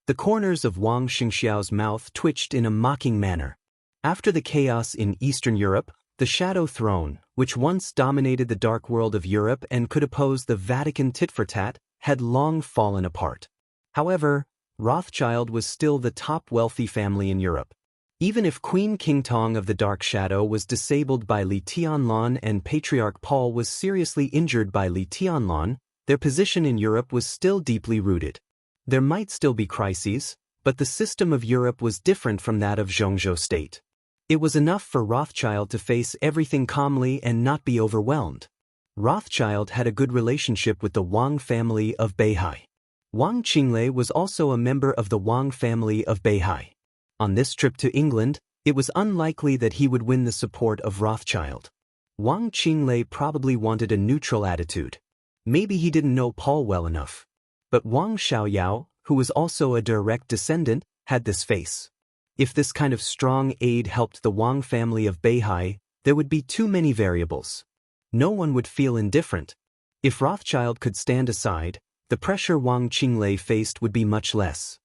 The corners of Wang Shengxiao's mouth twitched in a mocking manner. After the chaos in Eastern Europe, the Shadow Throne, which once dominated the dark world of Europe and could oppose the Vatican tit-for-tat, had long fallen apart. However, Rothschild was still the top wealthy family in Europe. Even if Queen Qingtong of the Dark Shadow was disabled by Li Tianlan and Patriarch Paul was seriously injured by Li Tianlan, their position in Europe was still deeply rooted. There might still be crises, but the system of Europe was different from that of Zhongzhou State. It was enough for Rothschild to face everything calmly and not be overwhelmed. Rothschild had a good relationship with the Wang family of Beihai. Wang Qinglei was also a member of the Wang family of Beihai. On this trip to England, it was unlikely that he would win the support of Rothschild. Wang Qinglei probably wanted a neutral attitude. Maybe he didn't know Paul well enough. But Wang Xiaoyao, who was also a direct descendant, had this face. If this kind of strong aid helped the Wang family of Beihai, there would be too many variables. No one would feel indifferent. If Rothschild could stand aside, the pressure Wang Qinglei faced would be much less.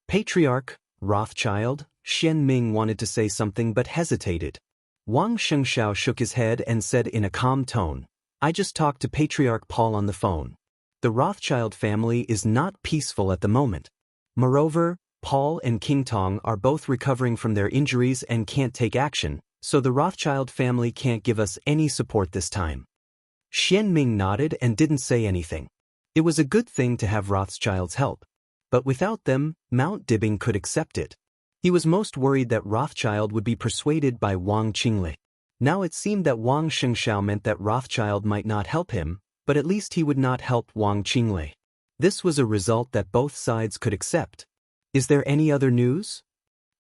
Patriarch, Rothschild, Xian Ming wanted to say something but hesitated. Wang Shengxiao shook his head and said in a calm tone, "I just talked to Patriarch Paul on the phone." The Rothschild family is not peaceful at the moment. Moreover, Paul and King Tong are both recovering from their injuries and can't take action, so the Rothschild family can't give us any support this time. Xianming nodded and didn't say anything. It was a good thing to have Rothschild's help. But without them, Mount Dibbing could accept it. He was most worried that Rothschild would be persuaded by Wang Qinglei. Now it seemed that Wang Xingshiao meant that Rothschild might not help him, but at least he would not help Wang Qinglei. This was a result that both sides could accept. Is there any other news?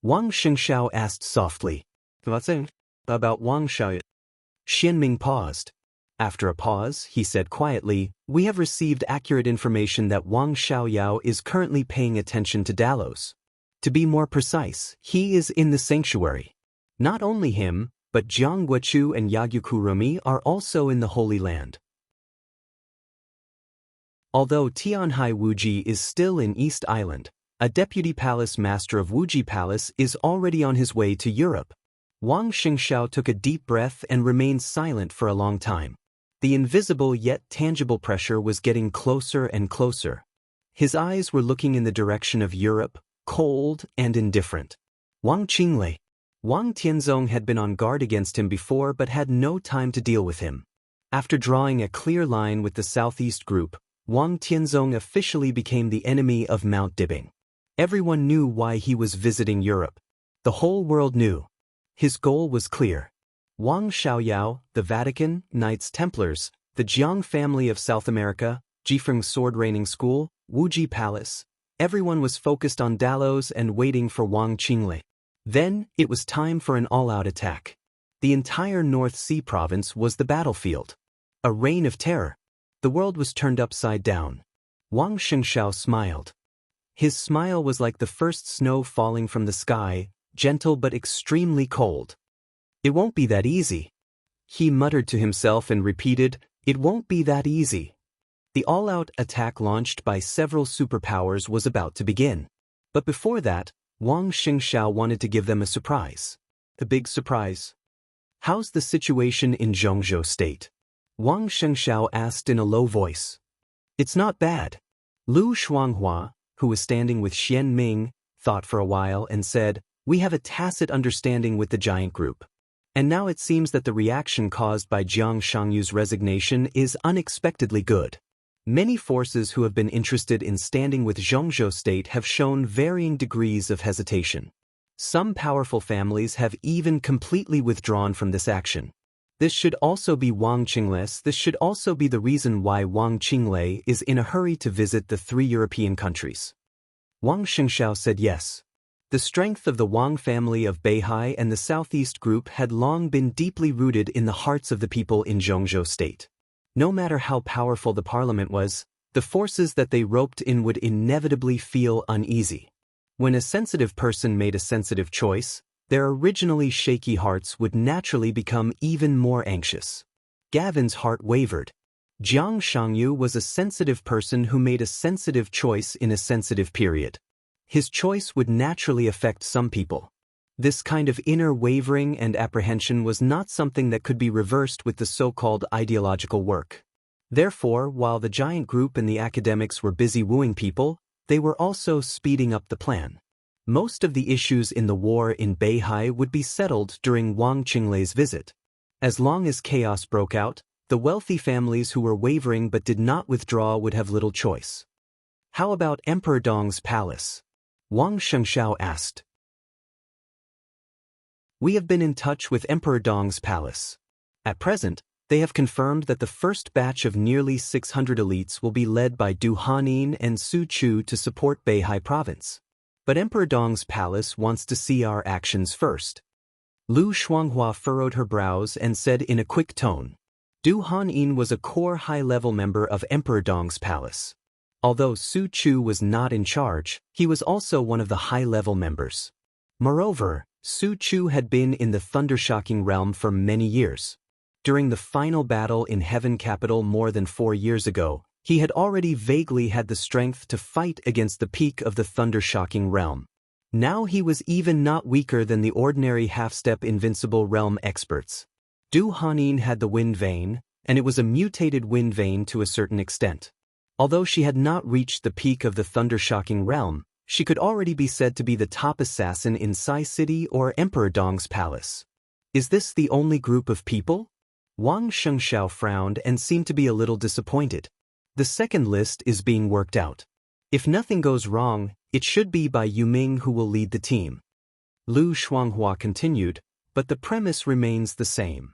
Wang Xingshiao asked softly. About Wang Xiao. Xianming paused. After a pause, he said quietly, "We have received accurate information that Wang Xiaoyao is currently paying attention to Dalos. To be more precise, he is in the sanctuary. Not only him, but Jiang Guochu and Yagyukurumi are also in the Holy Land." Although Tianhai Wuji is still in East Island, a deputy palace master of Wuji Palace is already on his way to Europe. Wang Xingshiao took a deep breath and remained silent for a long time. The invisible yet tangible pressure was getting closer and closer. His eyes were looking in the direction of Europe, cold and indifferent. Wang Qinglei. Wang Tianzong had been on guard against him before but had no time to deal with him. After drawing a clear line with the Southeast group, Wang Tianzong officially became the enemy of Mount Dibbing. Everyone knew why he was visiting Europe. The whole world knew. His goal was clear. Wang Xiaoyao, the Vatican, Knights Templars, the Jiang family of South America, Jifeng Sword Raining School, Wuji Palace. Everyone was focused on Dalos and waiting for Wang Qinglei. Then, it was time for an all-out attack. The entire North Sea province was the battlefield. A reign of terror. The world was turned upside down. Wang Xingshiao smiled. His smile was like the first snow falling from the sky, gentle but extremely cold. "It won't be that easy." He muttered to himself and repeated, "It won't be that easy." The all-out attack launched by several superpowers was about to begin. But before that, Wang Xingshiao wanted to give them a surprise. A big surprise. "How's the situation in Zhongzhou State?" Wang Xingshiao asked in a low voice. "It's not bad." Lu Shuanghua, who was standing with Xianming, thought for a while and said, "We have a tacit understanding with the giant group. And now it seems that the reaction caused by Jiang Shangyu's resignation is unexpectedly good. Many forces who have been interested in standing with Zhongzhou State have shown varying degrees of hesitation. Some powerful families have even completely withdrawn from this action. This should also be Wang Qinglei's. This should also be the reason why Wang Qinglei is in a hurry to visit the 3 European countries." Wang Xingshiao said yes. The strength of the Wang family of Beihai and the Southeast Group had long been deeply rooted in the hearts of the people in Zhongzhou State. No matter how powerful the parliament was, the forces that they roped in would inevitably feel uneasy. When a sensitive person made a sensitive choice, their originally shaky hearts would naturally become even more anxious. Gavin's heart wavered. Jiang Shangyu was a sensitive person who made a sensitive choice in a sensitive period. His choice would naturally affect some people. This kind of inner wavering and apprehension was not something that could be reversed with the so-called ideological work. Therefore, while the giant group and the academics were busy wooing people, they were also speeding up the plan. Most of the issues in the war in Beihai would be settled during Wang Qinglei's visit. As long as chaos broke out, the wealthy families who were wavering but did not withdraw would have little choice. "How about Emperor Dong's palace?" Wang Xingshiao asked. "We have been in touch with Emperor Dong's palace. At present, they have confirmed that the first batch of nearly 600 elites will be led by Du Hanin and Su Chu to support Beihai province. But Emperor Dong's palace wants to see our actions first." Lu Shuanghua furrowed her brows and said in a quick tone, "Du Hanin was a core high-level member of Emperor Dong's palace. Although Su Chu was not in charge, he was also one of the high-level members. Moreover, Su Chu had been in the Thundershocking realm for many years. During the final battle in Heaven Capital more than 4 years ago, he had already vaguely had the strength to fight against the peak of the Thundershocking realm. Now he was even not weaker than the ordinary half-step invincible realm experts. Du Hanin had the wind vein, and it was a mutated wind vein to a certain extent. Although she had not reached the peak of the thunder-shocking realm, she could already be said to be the top assassin in Sai City or Emperor Dong's palace. Is this the only group of people? Wang Xianxia frowned and seemed to be a little disappointed. The second list is being worked out. If nothing goes wrong, it should be by Yuming who will lead the team. Lu Shuanghua continued, but the premise remains the same.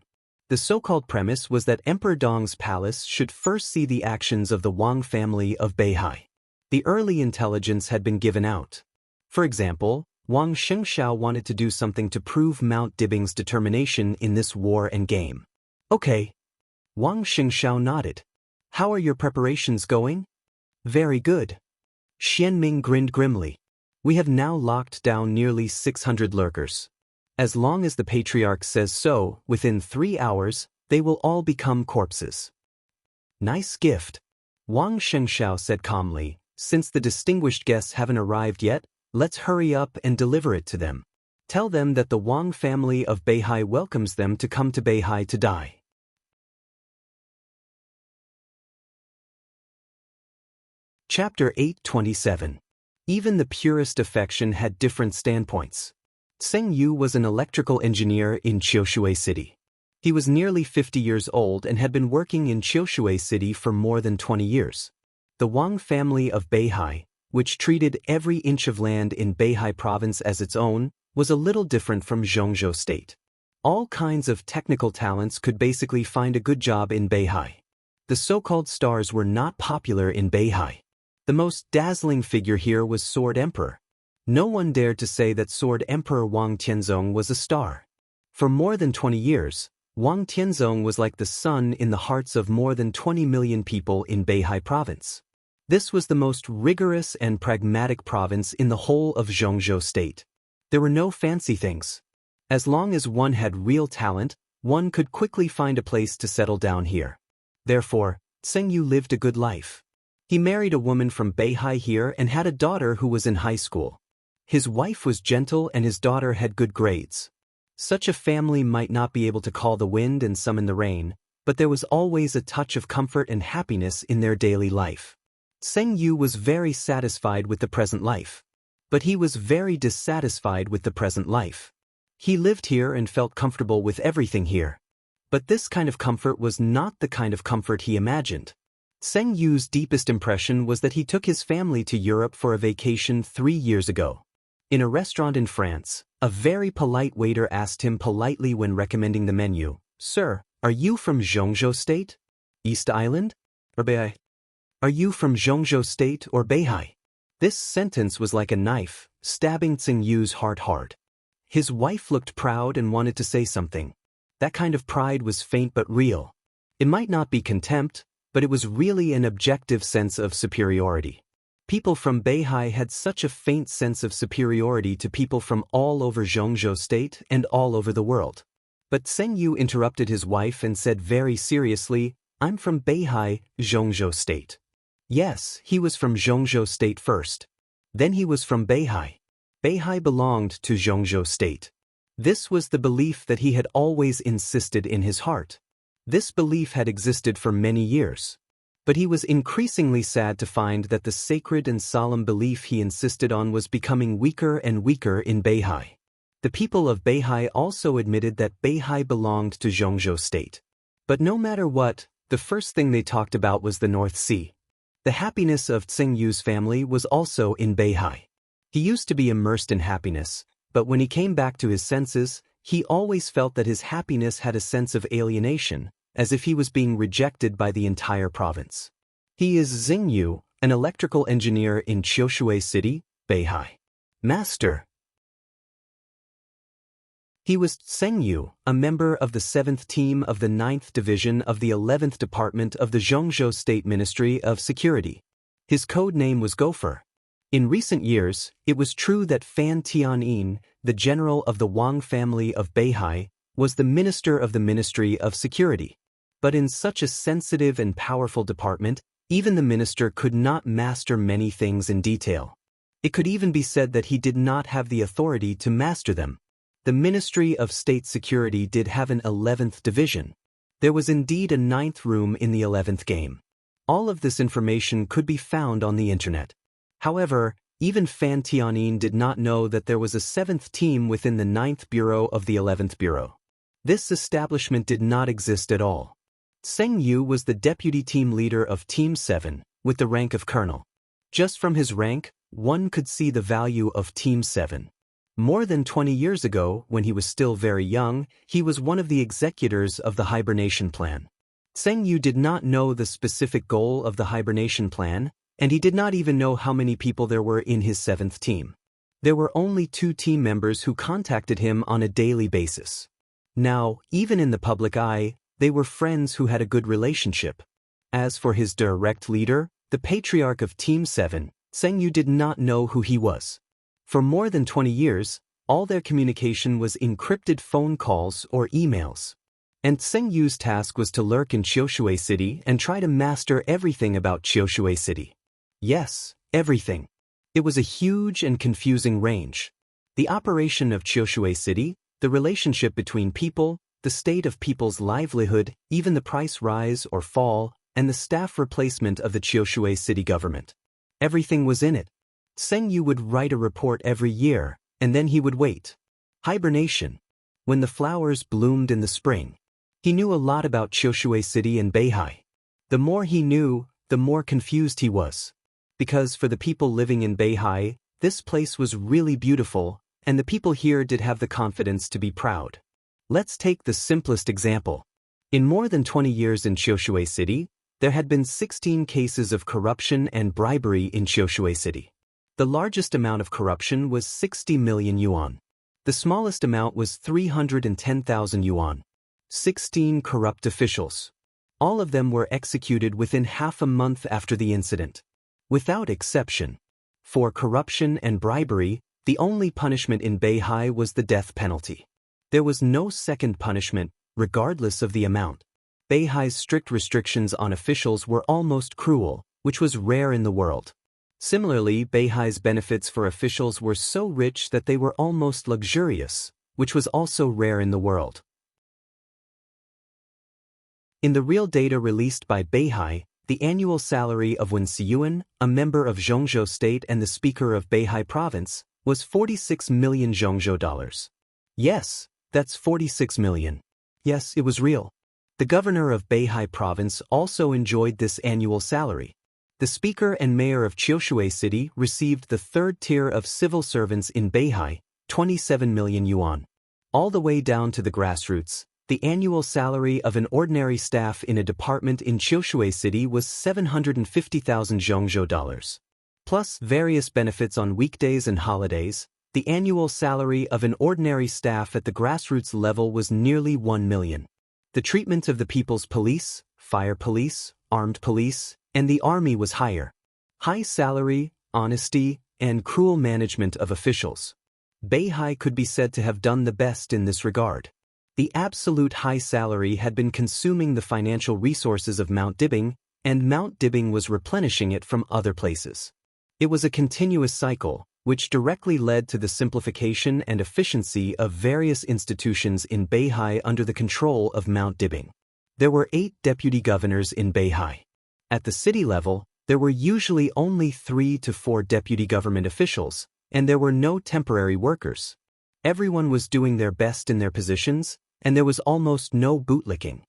The so-called premise was that Emperor Dong's palace should first see the actions of the Wang family of Beihai. The early intelligence had been given out. For example, Wang Xianxiao wanted to do something to prove Mount Dibing's determination in this war and game. Okay. Wang Xianxiao nodded. How are your preparations going? Very good. Xianming grinned grimly. We have now locked down nearly 600 lurkers. As long as the patriarch says so, within 3 hours, they will all become corpses. Nice gift. Wang Xianxiao said calmly, since the distinguished guests haven't arrived yet, let's hurry up and deliver it to them. Tell them that the Wang family of Beihai welcomes them to come to Beihai to die. Chapter 827. Even the purest affection had different standpoints. Zheng Yu was an electrical engineer in Qiushui City. He was nearly 50 years old and had been working in Qiushui City for more than 20 years. The Wang family of Beihai, which treated every inch of land in Beihai province as its own, was a little different from Zhongzhou State. All kinds of technical talents could basically find a good job in Beihai. The so-called stars were not popular in Beihai. The most dazzling figure here was Sword Emperor. No one dared to say that Sword Emperor Wang Tianzong was a star. For more than 20 years, Wang Tianzong was like the sun in the hearts of more than 20 million people in Beihai province. This was the most rigorous and pragmatic province in the whole of Zhongzhou State. There were no fancy things. As long as one had real talent, one could quickly find a place to settle down here. Therefore, Zheng Yu lived a good life. He married a woman from Beihai here and had a daughter who was in high school. His wife was gentle and his daughter had good grades. Such a family might not be able to call the wind and summon the rain, but there was always a touch of comfort and happiness in their daily life. Zheng Yu was very satisfied with the present life. But he was very dissatisfied with the present life. He lived here and felt comfortable with everything here. But this kind of comfort was not the kind of comfort he imagined. Zheng Yu's deepest impression was that he took his family to Europe for a vacation 3 years ago. In a restaurant in France, a very polite waiter asked him politely when recommending the menu, "Sir, are you from Zhongzhou State? East Island? Or Beihai? Are you from Zhongzhou State or Beihai?" This sentence was like a knife, stabbing Zheng Yu's heart hard. His wife looked proud and wanted to say something. That kind of pride was faint but real. It might not be contempt, but it was really an objective sense of superiority. People from Beihai had such a faint sense of superiority to people from all over Zhongzhou State and all over the world. But Zheng Yu interrupted his wife and said very seriously, "I'm from Beihai, Zhongzhou State." Yes, he was from Zhongzhou State first. Then he was from Beihai. Beihai belonged to Zhongzhou State. This was the belief that he had always insisted in his heart. This belief had existed for many years. But he was increasingly sad to find that the sacred and solemn belief he insisted on was becoming weaker and weaker in Beihai. The people of Beihai also admitted that Beihai belonged to Zhongzhou State. But no matter what, the first thing they talked about was the North Sea. The happiness of Zheng Yu's family was also in Beihai. He used to be immersed in happiness, but when he came back to his senses, he always felt that his happiness had a sense of alienation, as if he was being rejected by the entire province. He is Zheng Yu, an electrical engineer in Qiushui City, Beihai. Master. He was Zheng Yu, a member of the 7th team of the 9th Division of the 11th Department of the Zhongzhou State Ministry of Security. His code name was Gopher. In recent years, it was true that Fan Tianyin, the general of the Wang family of Beihai, was the minister of the Ministry of Security. But in such a sensitive and powerful department, even the minister could not master many things in detail. It could even be said that he did not have the authority to master them. The Ministry of State Security did have an 11th division. There was indeed a 9th room in the 11th game. All of this information could be found on the internet. However, even Fan Tianyin did not know that there was a 7th team within the 9th Bureau of the 11th Bureau. This establishment did not exist at all. Zheng Yu was the deputy team leader of Team 7, with the rank of colonel. Just from his rank, one could see the value of Team 7. More than 20 years ago, when he was still very young, he was one of the executors of the hibernation plan. Zheng Yu did not know the specific goal of the hibernation plan, and he did not even know how many people there were in his 7th team. There were only 2 team members who contacted him on a daily basis. Now, even in the public eye, they were friends who had a good relationship. As for his direct leader, the patriarch of Team 7, Zheng Yu did not know who he was. For more than 20 years, all their communication was encrypted phone calls or emails. And Zheng Yu's task was to lurk in Qiushui City and try to master everything about Qiushui City. Yes, everything. It was a huge and confusing range. The operation of Qiushui City, the relationship between people, the state of people's livelihood, even the price rise or fall, and the staff replacement of the Qiushui City government. Everything was in it. Zheng Yu would write a report every year, and then he would wait. Hibernation. When the flowers bloomed in the spring. He knew a lot about Qiushui City and Beihai. The more he knew, the more confused he was. Because for the people living in Beihai, this place was really beautiful, and the people here did have the confidence to be proud. Let's take the simplest example. In more than 20 years in Qiushui City, there had been 16 cases of corruption and bribery in Qiushui City. The largest amount of corruption was 60 million yuan. The smallest amount was 310,000 yuan. 16 corrupt officials. All of them were executed within half a month after the incident. Without exception. For corruption and bribery, the only punishment in Beihai was the death penalty. There was no second punishment, regardless of the amount. Beihai's strict restrictions on officials were almost cruel, which was rare in the world. Similarly, Beihai's benefits for officials were so rich that they were almost luxurious, which was also rare in the world. In the real data released by Beihai, the annual salary of Wen Xiyuan, a member of Zhongzhou State and the Speaker of Beihai Province, was 46 million Zhongzhou dollars. Yes, that's 46 million. Yes, it was real. The governor of Beihai Province also enjoyed this annual salary. The Speaker and Mayor of Qiushui City received the 3rd tier of civil servants in Beihai, 27 million yuan. All the way down to the grassroots, the annual salary of an ordinary staff in a department in Qiushui City was 750,000 Zhongzhou dollars. Plus various benefits on weekdays and holidays, the annual salary of an ordinary staff at the grassroots level was nearly 1 million. The treatment of the people's police, fire police, armed police, and the army was higher. High salary, honesty, and cruel management of officials. Beihai could be said to have done the best in this regard. The absolute high salary had been consuming the financial resources of Mount Dibing, and Mount Dibing was replenishing it from other places. It was a continuous cycle, which directly led to the simplification and efficiency of various institutions in Beihai under the control of Mount Dibing. There were 8 deputy governors in Beihai. At the city level, there were usually only 3 to 4 deputy government officials, and there were no temporary workers. Everyone was doing their best in their positions, and there was almost no bootlicking.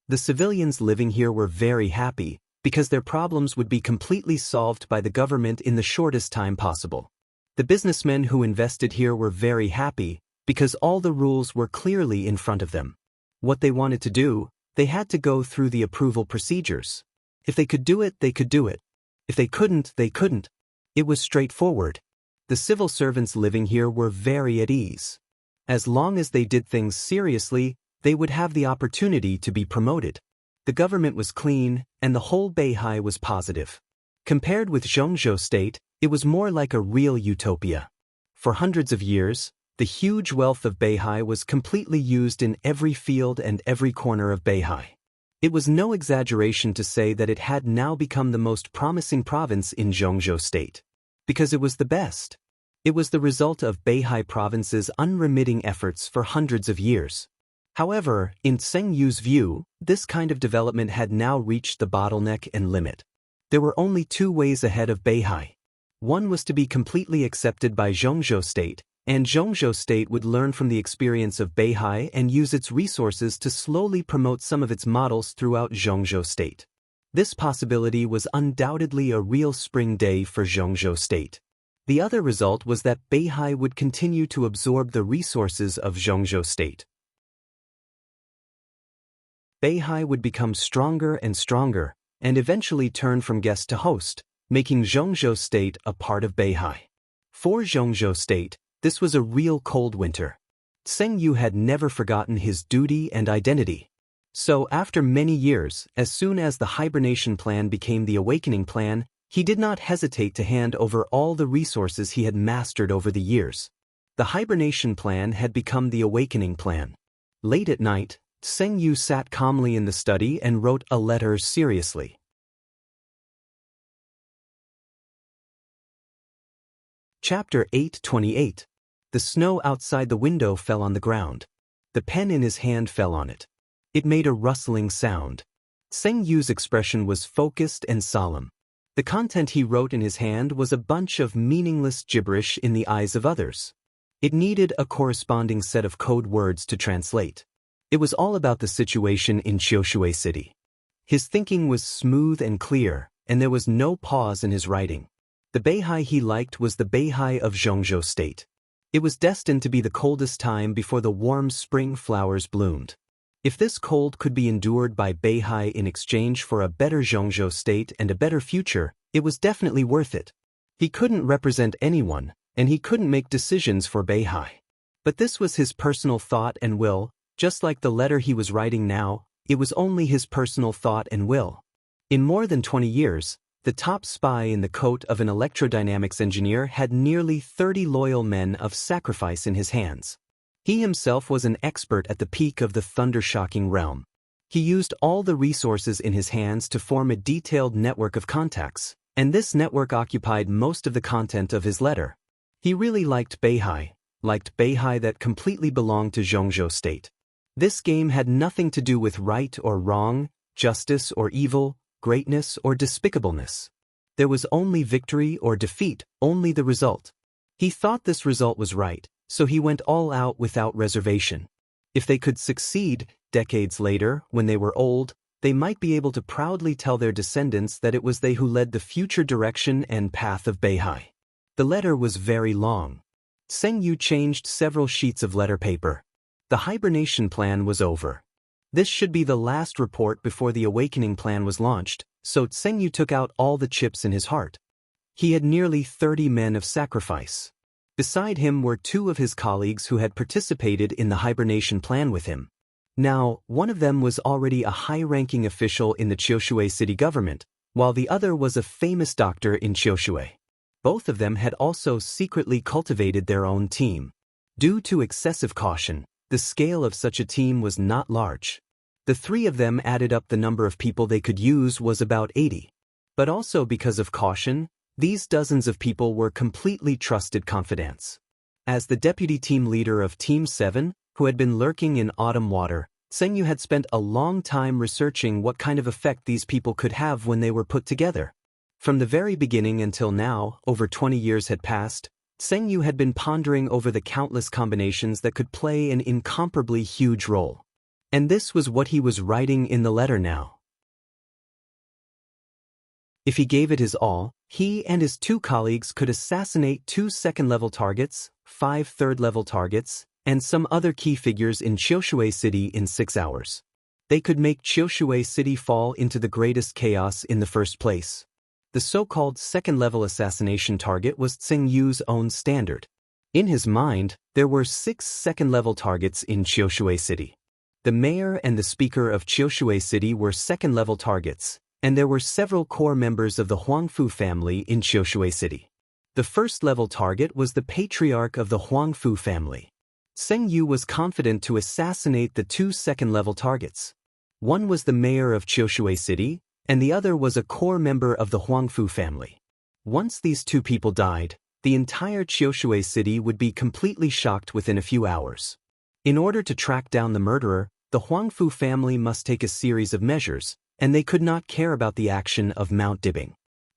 The civilians living here were very happy, because their problems would be completely solved by the government in the shortest time possible. The businessmen who invested here were very happy, because all the rules were clearly in front of them. What they wanted to do, they had to go through the approval procedures. If they could do it, they could do it. If they couldn't, they couldn't. It was straightforward. The civil servants living here were very at ease. As long as they did things seriously, they would have the opportunity to be promoted. The government was clean, and the whole Beihai was positive. Compared with Zhongzhou State, it was more like a real utopia. For hundreds of years, the huge wealth of Beihai was completely used in every field and every corner of Beihai. It was no exaggeration to say that it had now become the most promising province in Zhongzhou State. Because it was the best. It was the result of Beihai Province's unremitting efforts for hundreds of years. However, in Zheng Yu's view, this kind of development had now reached the bottleneck and limit. There were only two ways ahead of Beihai. One was to be completely accepted by Zhongzhou State, and Zhongzhou State would learn from the experience of Beihai and use its resources to slowly promote some of its models throughout Zhongzhou State. This possibility was undoubtedly a real spring day for Zhongzhou State. The other result was that Beihai would continue to absorb the resources of Zhongzhou State. Beihai would become stronger and stronger, and eventually turn from guest to host, making Zhongzhou State a part of Beihai. For Zhongzhou State, this was a real cold winter. Zheng Yu had never forgotten his duty and identity. So after many years, as soon as the hibernation plan became the awakening plan, he did not hesitate to hand over all the resources he had mastered over the years. The hibernation plan had become the awakening plan. Late at night, Zheng Yu sat calmly in the study and wrote a letter seriously. Chapter 8:28. The snow outside the window fell on the ground. The pen in his hand fell on it. It made a rustling sound. Zheng Yu's expression was focused and solemn. The content he wrote in his hand was a bunch of meaningless gibberish in the eyes of others. It needed a corresponding set of code words to translate. It was all about the situation in Xiaoxue City. His thinking was smooth and clear, and there was no pause in his writing. The Beihai he liked was the Beihai of Zhongzhou State. It was destined to be the coldest time before the warm spring flowers bloomed. If this cold could be endured by Beihai in exchange for a better Zhongzhou State and a better future, it was definitely worth it. He couldn't represent anyone, and he couldn't make decisions for Beihai. But this was his personal thought and will, just like the letter he was writing now, it was only his personal thought and will. In more than 20 years, the top spy in the coat of an electrodynamics engineer had nearly 30 loyal men of sacrifice in his hands. He himself was an expert at the peak of the thunder-shocking realm. He used all the resources in his hands to form a detailed network of contacts, and this network occupied most of the content of his letter. He really liked Beihai that completely belonged to Zhongzhou State. This game had nothing to do with right or wrong, justice or evil, greatness or despicableness. There was only victory or defeat, only the result. He thought this result was right, so he went all out without reservation. If they could succeed, decades later, when they were old, they might be able to proudly tell their descendants that it was they who led the future direction and path of Beihai. The letter was very long. Zheng Yu changed several sheets of letter paper. The hibernation plan was over. This should be the last report before the awakening plan was launched, so Zheng Yu took out all the chips in his heart. He had nearly 30 men of sacrifice. Beside him were two of his colleagues who had participated in the hibernation plan with him. Now, one of them was already a high-ranking official in the Xiaoxue city government, while the other was a famous doctor in Xiaoxue. Both of them had also secretly cultivated their own team. Due to excessive caution, the scale of such a team was not large. The three of them added up the number of people they could use was about 80. But also because of caution, these dozens of people were completely trusted confidants. As the deputy team leader of Team 7, who had been lurking in autumn water, Zheng Yu had spent a long time researching what kind of effect these people could have when they were put together. From the very beginning until now, over 20 years had passed, Zheng Yu had been pondering over the countless combinations that could play an incomparably huge role. And this was what he was writing in the letter now. If he gave it his all, he and his two colleagues could assassinate 2 second-level targets, 5 third-level targets, and some other key figures in Xiaoxue City in 6 hours. They could make Xiaoxue City fall into the greatest chaos in the first place. The so-called second-level assassination target was Zheng Yu's own standard. In his mind, there were 6 second-level targets in Xiaoxue City. The mayor and the speaker of Xiaoxue City were second-level targets, and there were several core members of the Huangfu family in Xiaoxue City. The first-level target was the patriarch of the Huangfu family. Zheng Yu was confident to assassinate the 2 second-level targets. One was the mayor of Xiaoxue City, and the other was a core member of the Huangfu family. Once these 2 people died, the entire Xiaoxue City would be completely shocked within a few hours. In order to track down the murderer, the Huangfu family must take a series of measures, and they could not care about the action of Mount Dibing.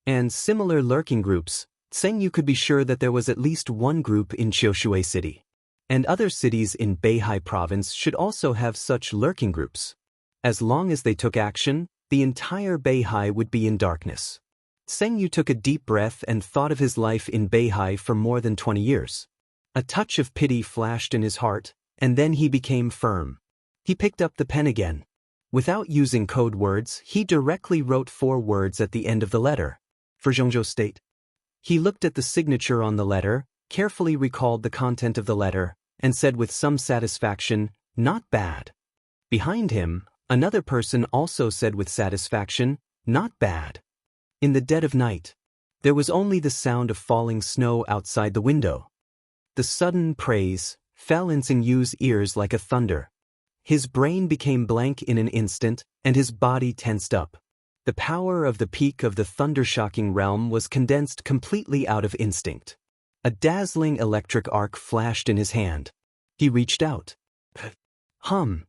and similar lurking groups, Tseng Yu could be sure that there was at least one group in Qiushui City. And other cities in Beihai Province should also have such lurking groups. As long as they took action, the entire Beihai would be in darkness. Tseng Yu took a deep breath and thought of his life in Beihai for more than 20 years. A touch of pity flashed in his heart, and then he became firm. He picked up the pen again. Without using code words, he directly wrote 4 words at the end of the letter. For Zhongzhou State. He looked at the signature on the letter, carefully recalled the content of the letter, and said with some satisfaction, "Not bad." Behind him, another person also said with satisfaction, "Not bad." In the dead of night, there was only the sound of falling snow outside the window. The sudden praise fell in Tseng Yu's ears like a thunder. His brain became blank in an instant, and his body tensed up. The power of the peak of the thunder-shocking realm was condensed completely out of instinct. A dazzling electric arc flashed in his hand. He reached out. Hum.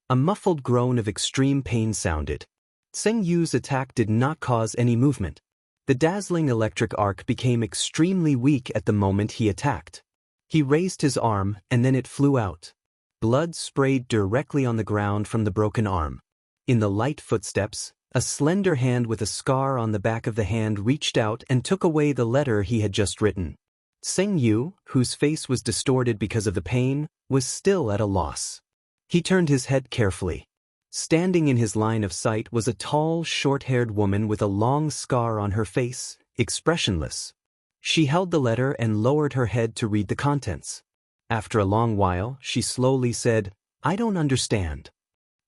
A muffled groan of extreme pain sounded. Tseng Yu's attack did not cause any movement. The dazzling electric arc became extremely weak at the moment he attacked. He raised his arm, and then it flew out. Blood sprayed directly on the ground from the broken arm. In the light footsteps, a slender hand with a scar on the back of the hand reached out and took away the letter he had just written. Tseng Yu, whose face was distorted because of the pain, was still at a loss. He turned his head carefully. Standing in his line of sight was a tall, short-haired woman with a long scar on her face, expressionless. She held the letter and lowered her head to read the contents. After a long while, she slowly said, "I don't understand."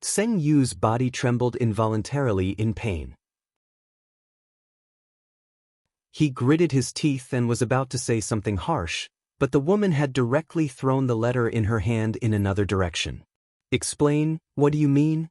Tseng Yu's body trembled involuntarily in pain. He gritted his teeth and was about to say something harsh, but the woman had directly thrown the letter in her hand in another direction. "Explain, what do you mean?"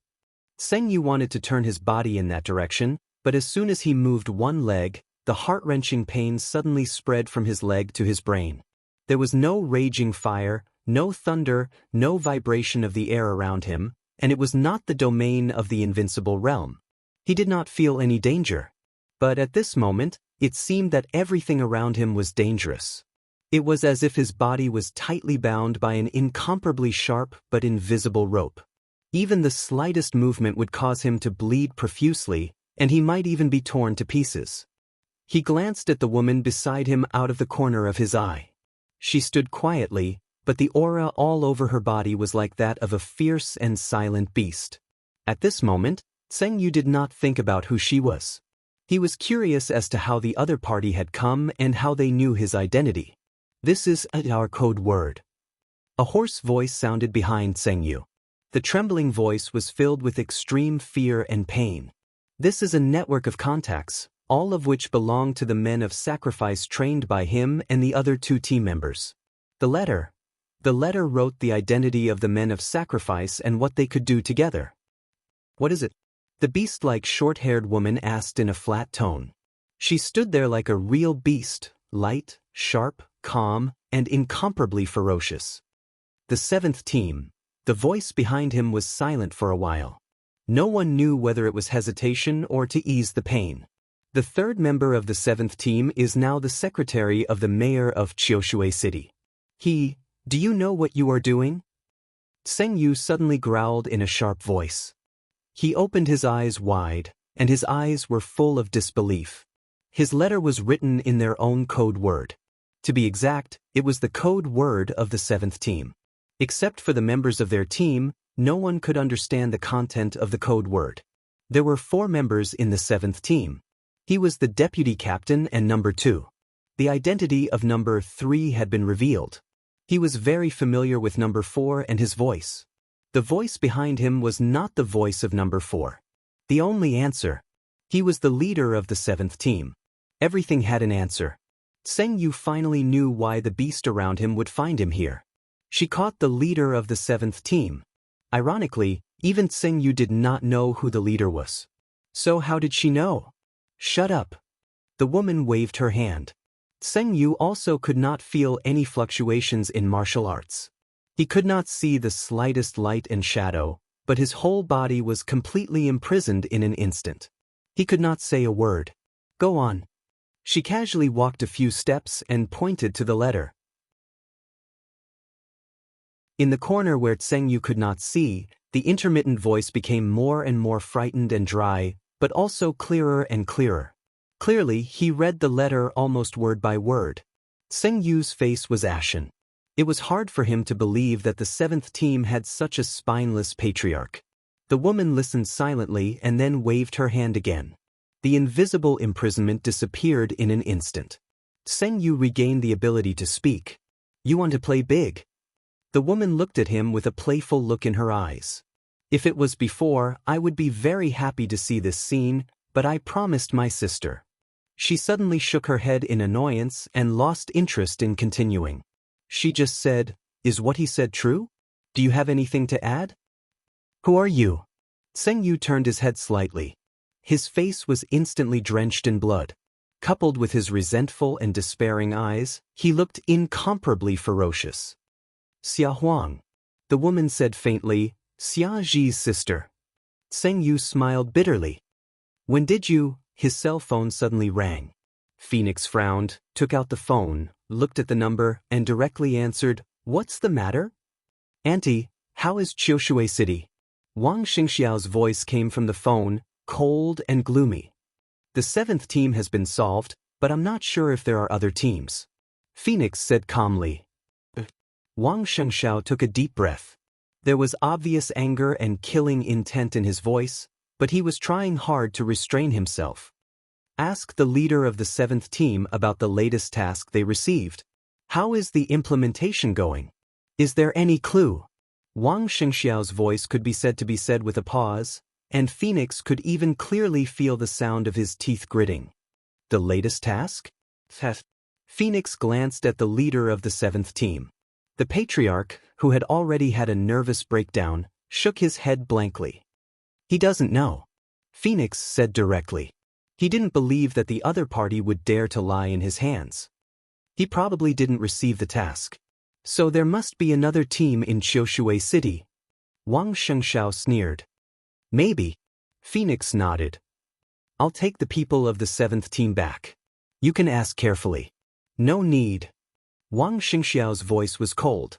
Tseng Yu wanted to turn his body in that direction, but as soon as he moved one leg, the heart-wrenching pain suddenly spread from his leg to his brain. There was no raging fire, no thunder, no vibration of the air around him, and it was not the domain of the invincible realm. He did not feel any danger. But at this moment, it seemed that everything around him was dangerous. It was as if his body was tightly bound by an incomparably sharp but invisible rope. Even the slightest movement would cause him to bleed profusely, and he might even be torn to pieces. He glanced at the woman beside him out of the corner of his eye. She stood quietly, but the aura all over her body was like that of a fierce and silent beast. At this moment, Tseng Yu did not think about who she was. He was curious as to how the other party had come and how they knew his identity. "This is our code word." A hoarse voice sounded behind Tseng Yu. The trembling voice was filled with extreme fear and pain. "This is a network of contacts, all of which belong to the men of sacrifice trained by him and the other 2 team members. The letter wrote the identity of the men of sacrifice and what they could do together." "What is it?" the beast-like short-haired woman asked in a flat tone. She stood there like a real beast, light, sharp, calm, and incomparably ferocious. The 7th team. The voice behind him was silent for a while. No one knew whether it was hesitation or to ease the pain. The 3rd member of the 7th team is now the secretary of the mayor of Qiushui City. "Do you know what you are doing?" Tseng Yu suddenly growled in a sharp voice. He opened his eyes wide, and his eyes were full of disbelief. His letter was written in their own code word. To be exact, it was the code word of the 7th team. Except for the members of their team, no one could understand the content of the code word. There were 4 members in the 7th team. He was the deputy captain and number 2. The identity of number 3 had been revealed. He was very familiar with number 4 and his voice. The voice behind him was not the voice of number 4. The only answer. He was the leader of the 7th team. Everything had an answer. Tseng Yu finally knew why the beast around him would find him here. She caught the leader of the 7th team. Ironically, even Tseng Yu did not know who the leader was. So how did she know? "Shut up." The woman waved her hand. Tseng Yu also could not feel any fluctuations in martial arts. He could not see the slightest light and shadow, but his whole body was completely imprisoned in an instant. He could not say a word. "Go on." She casually walked a few steps and pointed to the letter. In the corner where Tsengyu could not see, the intermittent voice became more and more frightened and dry, but also clearer and clearer. Clearly, he read the letter almost word by word. Tsengyu's face was ashen. It was hard for him to believe that the 7th team had such a spineless patriarch. The woman listened silently and then waved her hand again. The invisible imprisonment disappeared in an instant. Tsengyu regained the ability to speak. "You want to play big?" The woman looked at him with a playful look in her eyes. "If it was before, I would be very happy to see this scene, but I promised my sister." She suddenly shook her head in annoyance and lost interest in continuing. She just said, "Is what he said true? Do you have anything to add?" "Who are you?" Tsengyu turned his head slightly. His face was instantly drenched in blood. Coupled with his resentful and despairing eyes, he looked incomparably ferocious. "Xia Huang," the woman said faintly, "Xia Ji's sister." Tsengyu smiled bitterly. "When did you—" His cell phone suddenly rang. Phoenix frowned, took out the phone, looked at the number, and directly answered, "What's the matter?" "Auntie, how is Qiushui City?" Wang Xingxiao's voice came from the phone, cold and gloomy. "The 7th team has been solved, but I'm not sure if there are other teams," Phoenix said calmly. Wang Xingxiao took a deep breath. There was obvious anger and killing intent in his voice, but he was trying hard to restrain himself. "Ask the leader of the 7th team about the latest task they received. How is the implementation going? Is there any clue?" Wang Xingxiao's voice could be said to be said with a pause, and Phoenix could even clearly feel the sound of his teeth gritting. "The latest task?" Phoenix glanced at the leader of the 7th team. The patriarch, who had already had a nervous breakdown, shook his head blankly. "He doesn't know," Phoenix said directly. He didn't believe that the other party would dare to lie in his hands. He probably didn't receive the task. So there must be another team in Qiushui City. Wang Shengxiao sneered. "Maybe." Phoenix nodded. "I'll take the people of the 7th team back. You can ask carefully." "No need." Wang Xingxiao's voice was cold.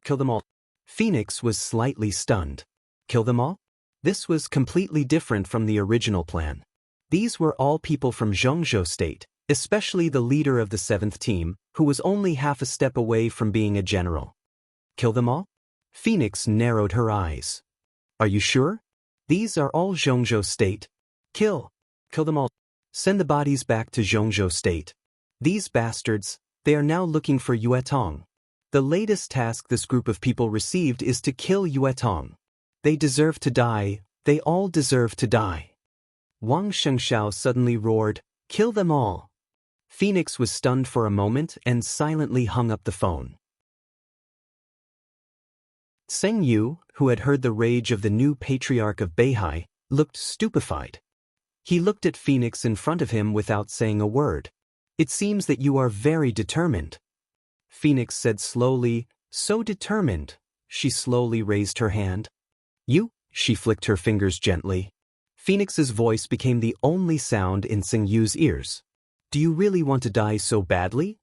"Kill them all." Phoenix was slightly stunned. Kill them all? This was completely different from the original plan. These were all people from Zhongzhou State, especially the leader of the 7th team, who was only half a step away from being a general. "Kill them all?" Phoenix narrowed her eyes. "Are you sure? These are all Zhongzhou State. Kill them all. Send the bodies back to Zhongzhou State. These bastards, they are now looking for Yuetong. The latest task this group of people received is to kill Yuetong. They deserve to die, they all deserve to die." Wang Shengxiao suddenly roared, "Kill them all." Phoenix was stunned for a moment and silently hung up the phone. Tsengyu, who had heard the rage of the new patriarch of Beihai, looked stupefied. He looked at Phoenix in front of him without saying a word. "It seems that you are very determined." Phoenix said slowly, "So determined." She slowly raised her hand. "You?" She flicked her fingers gently. Phoenix's voice became the only sound in Tsengyu's ears. "Do you really want to die so badly?"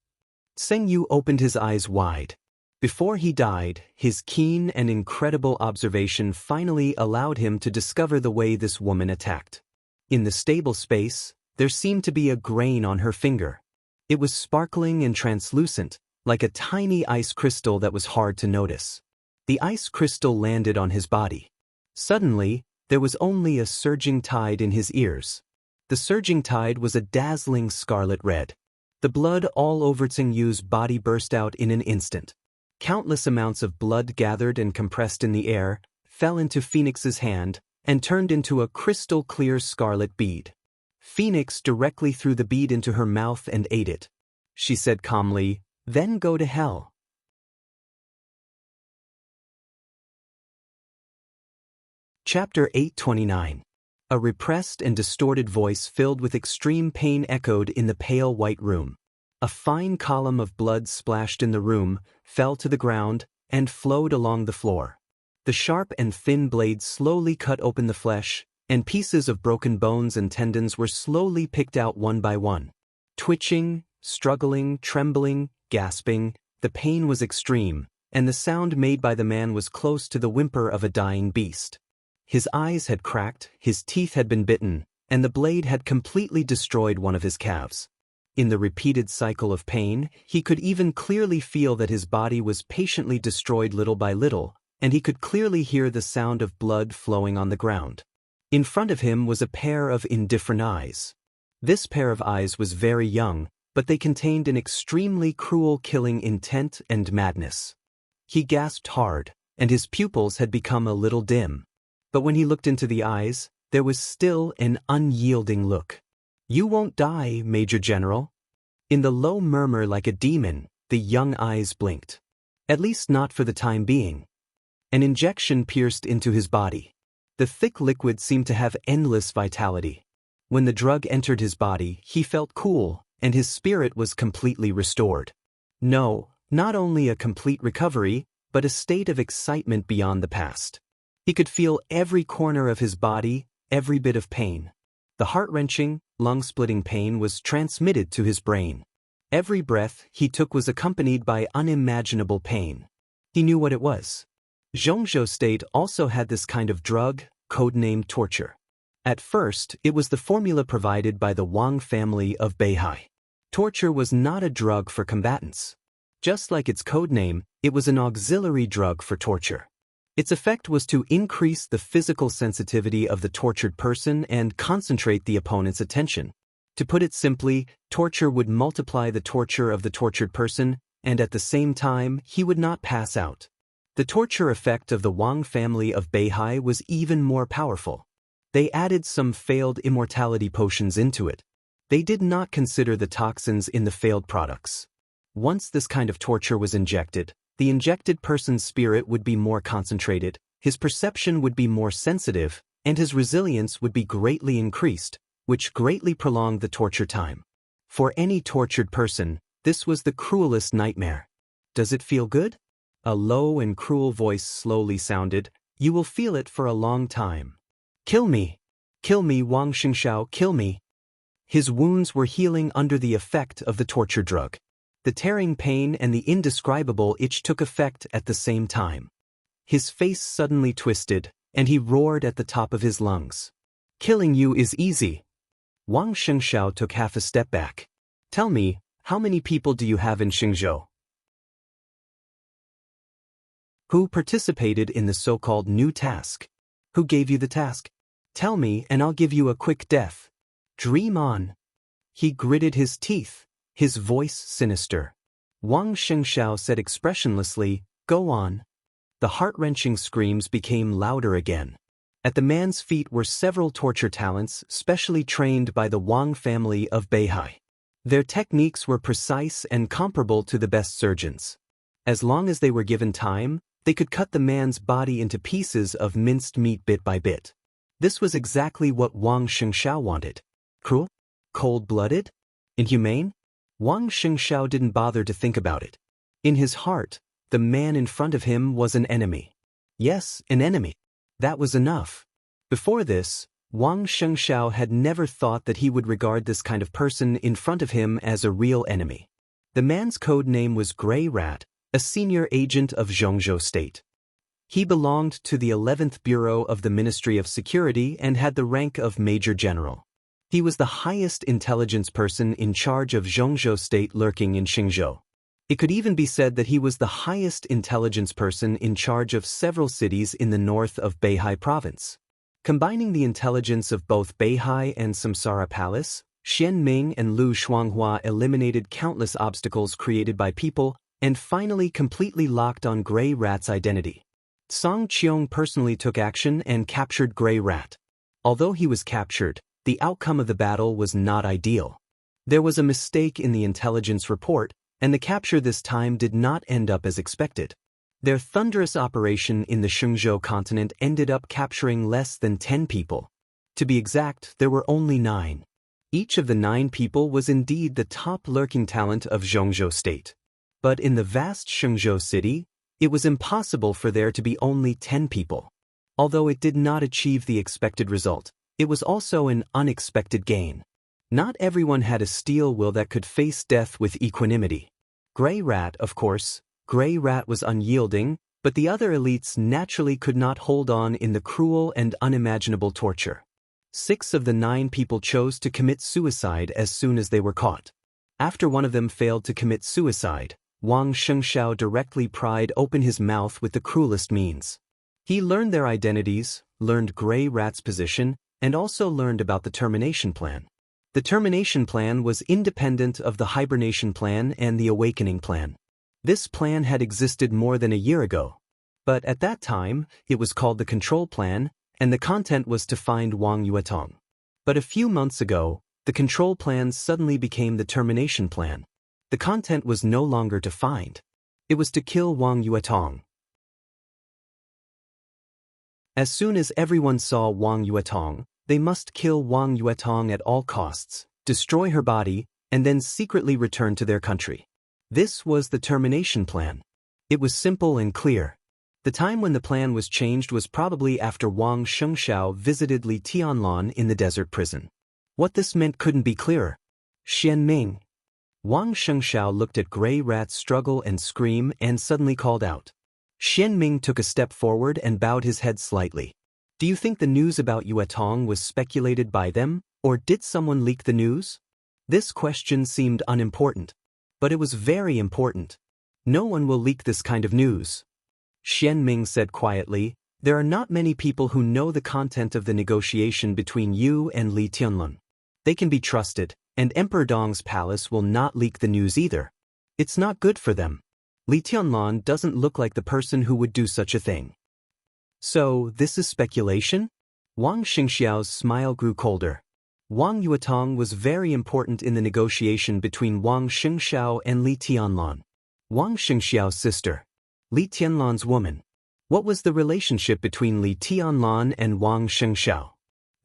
Tsengyu opened his eyes wide. Before he died, his keen and incredible observation finally allowed him to discover the way this woman attacked. In the stable space, there seemed to be a grain on her finger. It was sparkling and translucent, like a tiny ice crystal that was hard to notice. The ice crystal landed on his body. Suddenly, there was only a surging tide in his ears. The surging tide was a dazzling scarlet red. The blood all over Tsengyu's body burst out in an instant. Countless amounts of blood gathered and compressed in the air, fell into Phoenix's hand, and turned into a crystal-clear scarlet bead. Phoenix directly threw the bead into her mouth and ate it. She said calmly, "Then go to hell." Chapter 829. A repressed and distorted voice filled with extreme pain echoed in the pale white room. A fine column of blood splashed in the room, fell to the ground, and flowed along the floor. The sharp and thin blade slowly cut open the flesh, and pieces of broken bones and tendons were slowly picked out one by one. Twitching, struggling, trembling, gasping, the pain was extreme, and the sound made by the man was close to the whimper of a dying beast. His eyes had cracked, his teeth had been bitten, and the blade had completely destroyed one of his calves. In the repeated cycle of pain, he could even clearly feel that his body was patiently destroyed little by little, and he could clearly hear the sound of blood flowing on the ground. In front of him was a pair of indifferent eyes. This pair of eyes was very young, but they contained an extremely cruel killing intent and madness. He gasped hard, and his pupils had become a little dim. But when he looked into the eyes, there was still an unyielding look. "You won't die, Major General." In the low murmur like a demon, the young eyes blinked. At least not for the time being. An injection pierced into his body. The thick liquid seemed to have endless vitality. When the drug entered his body, he felt cool, and his spirit was completely restored. No, not only a complete recovery, but a state of excitement beyond the past. He could feel every corner of his body, every bit of pain. The heart-wrenching, lung-splitting pain was transmitted to his brain. Every breath he took was accompanied by unimaginable pain. He knew what it was. Xianxia state also had this kind of drug, codenamed torture. At first, it was the formula provided by the Wang family of Beihai. Torture was not a drug for combatants. Just like its codename, it was an auxiliary drug for torture. Its effect was to increase the physical sensitivity of the tortured person and concentrate the opponent's attention. To put it simply, torture would multiply the torture of the tortured person, and at the same time, he would not pass out. The torture effect of the Wang family of Beihai was even more powerful. They added some failed immortality potions into it. They did not consider the toxins in the failed products. Once this kind of torture was injected, the injected person's spirit would be more concentrated, his perception would be more sensitive, and his resilience would be greatly increased, which greatly prolonged the torture time. For any tortured person, this was the cruelest nightmare. "Does it feel good?" A low and cruel voice slowly sounded. "You will feel it for a long time." "Kill me! Kill me, Wang Xingxiao, kill me!" His wounds were healing under the effect of the torture drug. The tearing pain and the indescribable itch took effect at the same time. His face suddenly twisted, and he roared at the top of his lungs. "Killing you is easy." Wang Xingxiao took half a step back. "Tell me, how many people do you have in Xingzhou who participated in the so-called new task? Who gave you the task? Tell me and I'll give you a quick death. Dream on." He gritted his teeth, his voice sinister. Wang Xingxiao said expressionlessly, "Go on." The heart-wrenching screams became louder again. At the man's feet were several torture talents specially trained by the Wang family of Beihai. Their techniques were precise and comparable to the best surgeons. As long as they were given time, they could cut the man's body into pieces of minced meat bit by bit. This was exactly what Wang Xingxiao wanted. Cruel? Cold-blooded? Inhumane? Wang Xingxiao didn't bother to think about it. In his heart, the man in front of him was an enemy. Yes, an enemy. That was enough. Before this, Wang Xingxiao had never thought that he would regard this kind of person in front of him as a real enemy. The man's code name was Grey Rat, a senior agent of Xianxia State. He belonged to the 11th Bureau of the Ministry of Security and had the rank of Major General. He was the highest intelligence person in charge of Xianxia State lurking in Xingzhou. It could even be said that he was the highest intelligence person in charge of several cities in the north of Beihai Province. Combining the intelligence of both Beihai and Samsara Palace, Xian Ming and Lu Shuanghua eliminated countless obstacles created by people and finally completely locked on Grey Rat's identity. Song Qiong personally took action and captured Grey Rat. Although he was captured, the outcome of the battle was not ideal. There was a mistake in the intelligence report, and the capture this time did not end up as expected. Their thunderous operation in the Xingzhou continent ended up capturing less than 10 people. To be exact, there were only 9. Each of the 9 people was indeed the top lurking talent of Xianxia State. But in the vast Xingzhou city, it was impossible for there to be only 10 people. Although it did not achieve the expected result, it was also an unexpected gain. Not everyone had a steel will that could face death with equanimity. Gray Rat, of course. Gray Rat was unyielding, but the other elites naturally could not hold on in the cruel and unimaginable torture. 6 of the 9 people chose to commit suicide as soon as they were caught. After one of them failed to commit suicide, Wang Xianxia directly pried open his mouth with the cruelest means. He learned their identities, learned Gray Rat's position, and also learned about the termination plan. The termination plan was independent of the hibernation plan and the awakening plan. This plan had existed more than a year ago. But at that time, it was called the control plan, and the content was to find Wang Yuetong. But a few months ago, the control plan suddenly became the termination plan. The content was no longer to find. It was to kill Wang Yuetong. As soon as everyone saw Wang Yuetong, they must kill Wang Yuetong at all costs, destroy her body, and then secretly return to their country. This was the termination plan. It was simple and clear. The time when the plan was changed was probably after Wang Xianxia visited Li Tianlan in the desert prison. What this meant couldn't be clearer. Xianming. Wang Xianxia looked at Gray Rat's struggle and scream and suddenly called out. Xianming took a step forward and bowed his head slightly. Do you think the news about Yuetong was speculated by them, or did someone leak the news? This question seemed unimportant. But it was very important. No one will leak this kind of news. Xianming said quietly, there are not many people who know the content of the negotiation between you and Li Tianlan. They can be trusted, and Emperor Dong's palace will not leak the news either. It's not good for them. Li Tianlan doesn't look like the person who would do such a thing. So, this is speculation? Wang Xingxiao's smile grew colder. Wang Yuetong was very important in the negotiation between Wang Xingxiao and Li Tianlan. Wang Xingxiao's sister. Li Tianlan's woman. What was the relationship between Li Tianlan and Wang Xingxiao?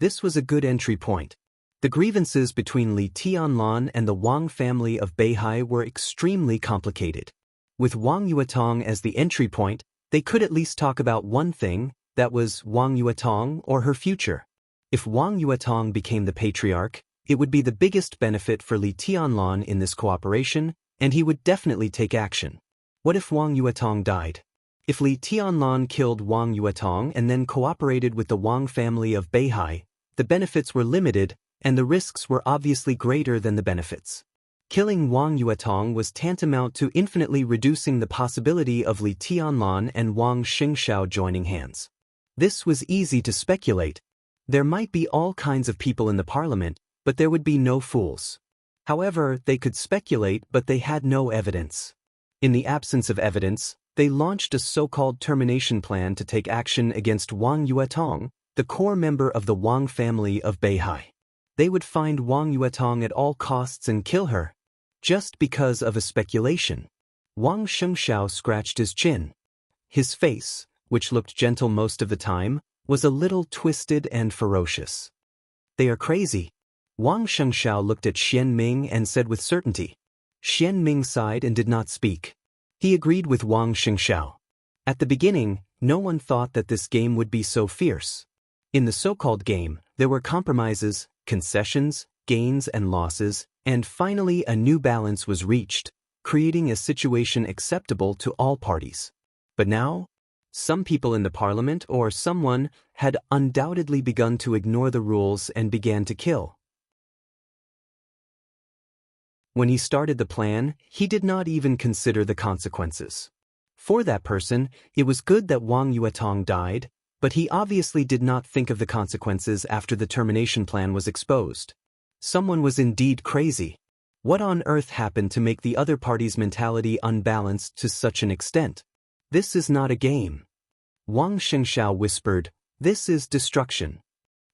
This was a good entry point. The grievances between Li Tianlan and the Wang family of Beihai were extremely complicated. With Wang Yuetong as the entry point, they could at least talk about one thing, that was Wang Yuetong or her future. If Wang Yuetong became the patriarch, it would be the biggest benefit for Li Tianlan in this cooperation, and he would definitely take action. What if Wang Yuetong died? If Li Tianlan killed Wang Yuetong and then cooperated with the Wang family of Beihai, the benefits were limited, and the risks were obviously greater than the benefits. Killing Wang Yuetong was tantamount to infinitely reducing the possibility of Li Tianlan and Wang Xingxiao joining hands. This was easy to speculate. There might be all kinds of people in the parliament, but there would be no fools. However, they could speculate, but they had no evidence. In the absence of evidence, they launched a so-called termination plan to take action against Wang Yuetong, the core member of the Wang family of Beihai. They would find Wang Yuetong at all costs and kill her. Just because of a speculation. Wang Xianxiao scratched his chin. His face, which looked gentle most of the time, was a little twisted and ferocious. They are crazy. Wang Xianxiao looked at Xianming and said with certainty. Xianming sighed and did not speak. He agreed with Wang Xianxiao. At the beginning, no one thought that this game would be so fierce. In the so-called game, there were compromises, concessions, gains and losses, and finally a new balance was reached, creating a situation acceptable to all parties. But now, some people in the parliament or someone had undoubtedly begun to ignore the rules and began to kill. When he started the plan, he did not even consider the consequences. For that person, it was good that Wang Yuetong died, but he obviously did not think of the consequences after the termination plan was exposed. Someone was indeed crazy. What on earth happened to make the other party's mentality unbalanced to such an extent? This is not a game. Wang Xianxiao whispered, this is destruction.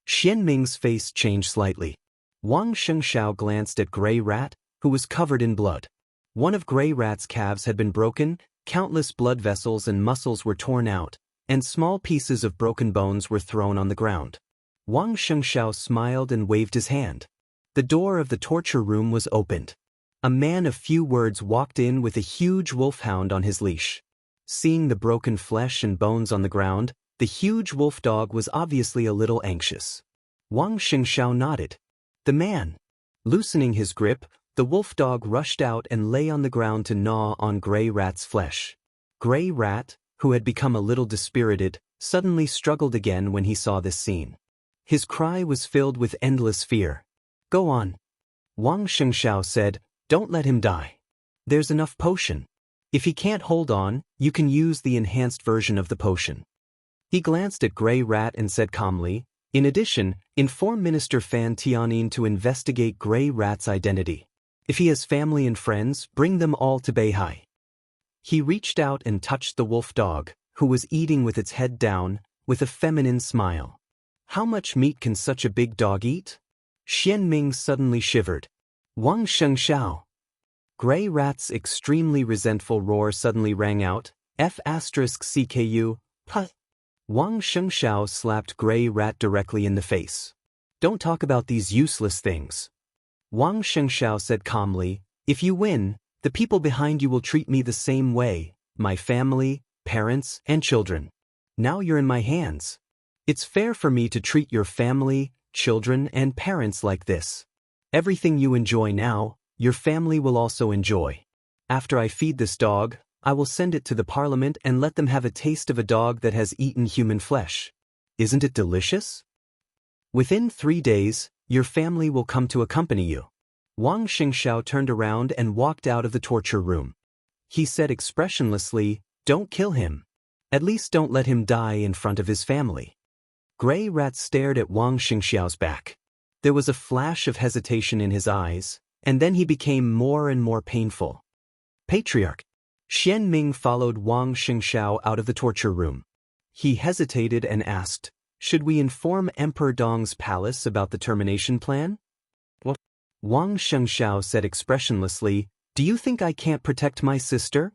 Xianming's face changed slightly. Wang Xianxiao glanced at Gray Rat, who was covered in blood. One of Gray Rat's calves had been broken, countless blood vessels and muscles were torn out, and small pieces of broken bones were thrown on the ground. Wang Xianxiao smiled and waved his hand. The door of the torture room was opened. A man of few words walked in with a huge wolfhound on his leash. Seeing the broken flesh and bones on the ground, the huge wolf dog was obviously a little anxious. Wang Xianxiao nodded. The man. Loosening his grip, the wolf dog rushed out and lay on the ground to gnaw on Gray Rat's flesh. Gray Rat, who had become a little dispirited, suddenly struggled again when he saw this scene. His cry was filled with endless fear. "Go on," Wang Xianxia said, "don't let him die. There's enough potion. If he can't hold on, you can use the enhanced version of the potion." He glanced at Gray Rat and said calmly, "In addition, inform Minister Fan Tianyin to investigate Gray Rat's identity. If he has family and friends, bring them all to Beihai." He reached out and touched the wolf dog, who was eating with its head down, with a feminine smile. "How much meat can such a big dog eat?" Xianming suddenly shivered. "Wang Xianxiao." Gray Rat's extremely resentful roar suddenly rang out, F*CKU, Puh. Wang Xianxiao slapped Gray Rat directly in the face. "Don't talk about these useless things." Wang Xianxiao said calmly, "If you win, the people behind you will treat me the same way, my family, parents, and children. Now you're in my hands. It's fair for me to treat your family, children, and parents like this. Everything you enjoy now, your family will also enjoy. After I feed this dog, I will send it to the parliament and let them have a taste of a dog that has eaten human flesh. Isn't it delicious? Within 3 days, your family will come to accompany you." Wang Xianxiao turned around and walked out of the torture room. He said expressionlessly, "Don't kill him. At least don't let him die in front of his family." Gray Rat stared at Wang Xianxiao's back. There was a flash of hesitation in his eyes, and then he became more and more painful. "Patriarch." Xianming followed Wang Xianxiao out of the torture room. He hesitated and asked, "Should we inform Emperor Dong's palace about the termination plan?" "What?" Wang Xianxiao said expressionlessly, "Do you think I can't protect my sister?"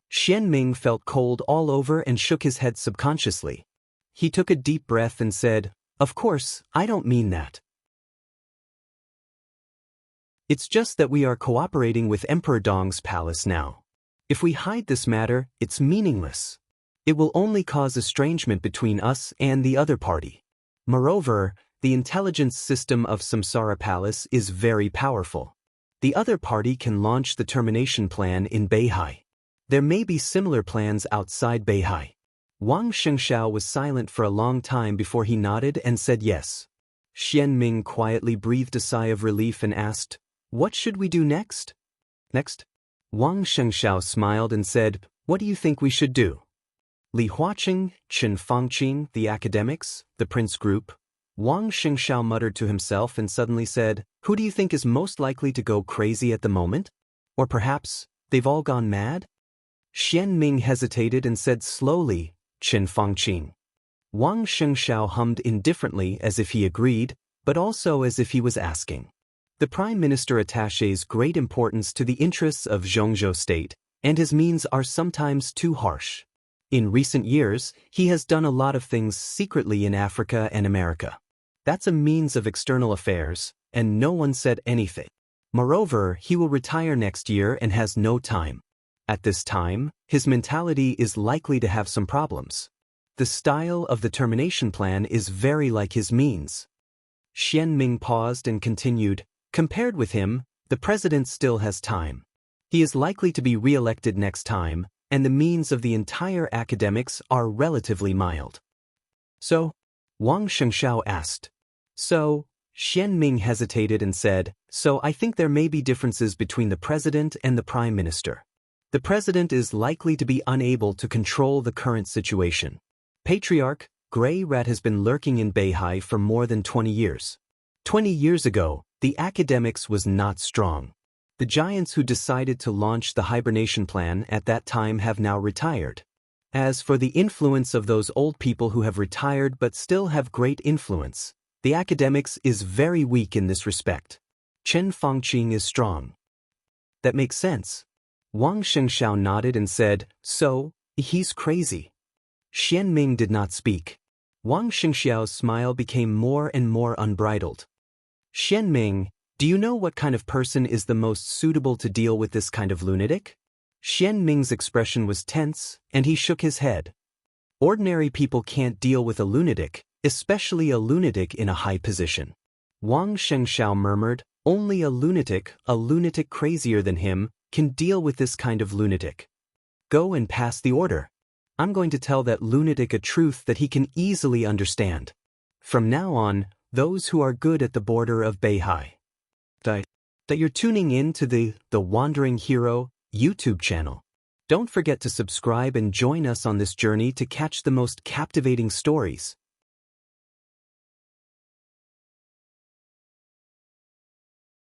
Xianming felt cold all over and shook his head subconsciously. He took a deep breath and said, "Of course, I don't mean that. It's just that we are cooperating with Emperor Dong's palace now. If we hide this matter, it's meaningless. It will only cause estrangement between us and the other party. Moreover, the intelligence system of Samsara Palace is very powerful. The other party can launch the termination plan in Beihai. There may be similar plans outside Beihai." Wang Xianxiao was silent for a long time before he nodded and said yes. Xianming quietly breathed a sigh of relief and asked, "What should we do next?" "Next?" Wang Xianxiao smiled and said, "What do you think we should do?" Li Huaqing, Chen Fangqing, the academics, the prince group. Wang Xianxiao muttered to himself and suddenly said, "Who do you think is most likely to go crazy at the moment? Or perhaps, they've all gone mad?" Xianming hesitated and said slowly, "Chen Fangqing." Wang Xianxiao hummed indifferently as if he agreed, but also as if he was asking. The Prime Minister attaches great importance to the interests of Zhongzhou State, and his means are sometimes too harsh. In recent years, he has done a lot of things secretly in Africa and America. That's a means of external affairs, and no one said anything. Moreover, he will retire next year and has no time. At this time, his mentality is likely to have some problems. The style of the termination plan is very like his means. Xianming paused and continued, "Compared with him, the president still has time. He is likely to be re-elected next time, and the means of the entire academics are relatively mild." "So?" Wang Xianxiao asked. "So?" Xianming hesitated and said, "So I think there may be differences between the president and the prime minister. The president is likely to be unable to control the current situation. Patriarch, Gray Rat has been lurking in Beihai for more than 20 years. 20 years ago, the academics was not strong. The giants who decided to launch the hibernation plan at that time have now retired. As for the influence of those old people who have retired but still have great influence, the academics is very weak in this respect. Chen Fangqing is strong." "That makes sense." Wang Xianxiao nodded and said, "So, he's crazy." Xianming did not speak. Wang Xianxiao's smile became more and more unbridled. "Xianming, do you know what kind of person is the most suitable to deal with this kind of lunatic?" Xianming's expression was tense, and he shook his head. "Ordinary people can't deal with a lunatic, especially a lunatic in a high position." Wang Xianxiao murmured, Only a lunatic crazier than him, can deal with this kind of lunatic. Go and pass the order. I'm going to tell that lunatic a truth that he can easily understand. From now on, those who are good at the border of Beihai. That you're tuning in to the Wandering Hero YouTube channel. Don't forget to subscribe and join us on this journey to catch the most captivating stories.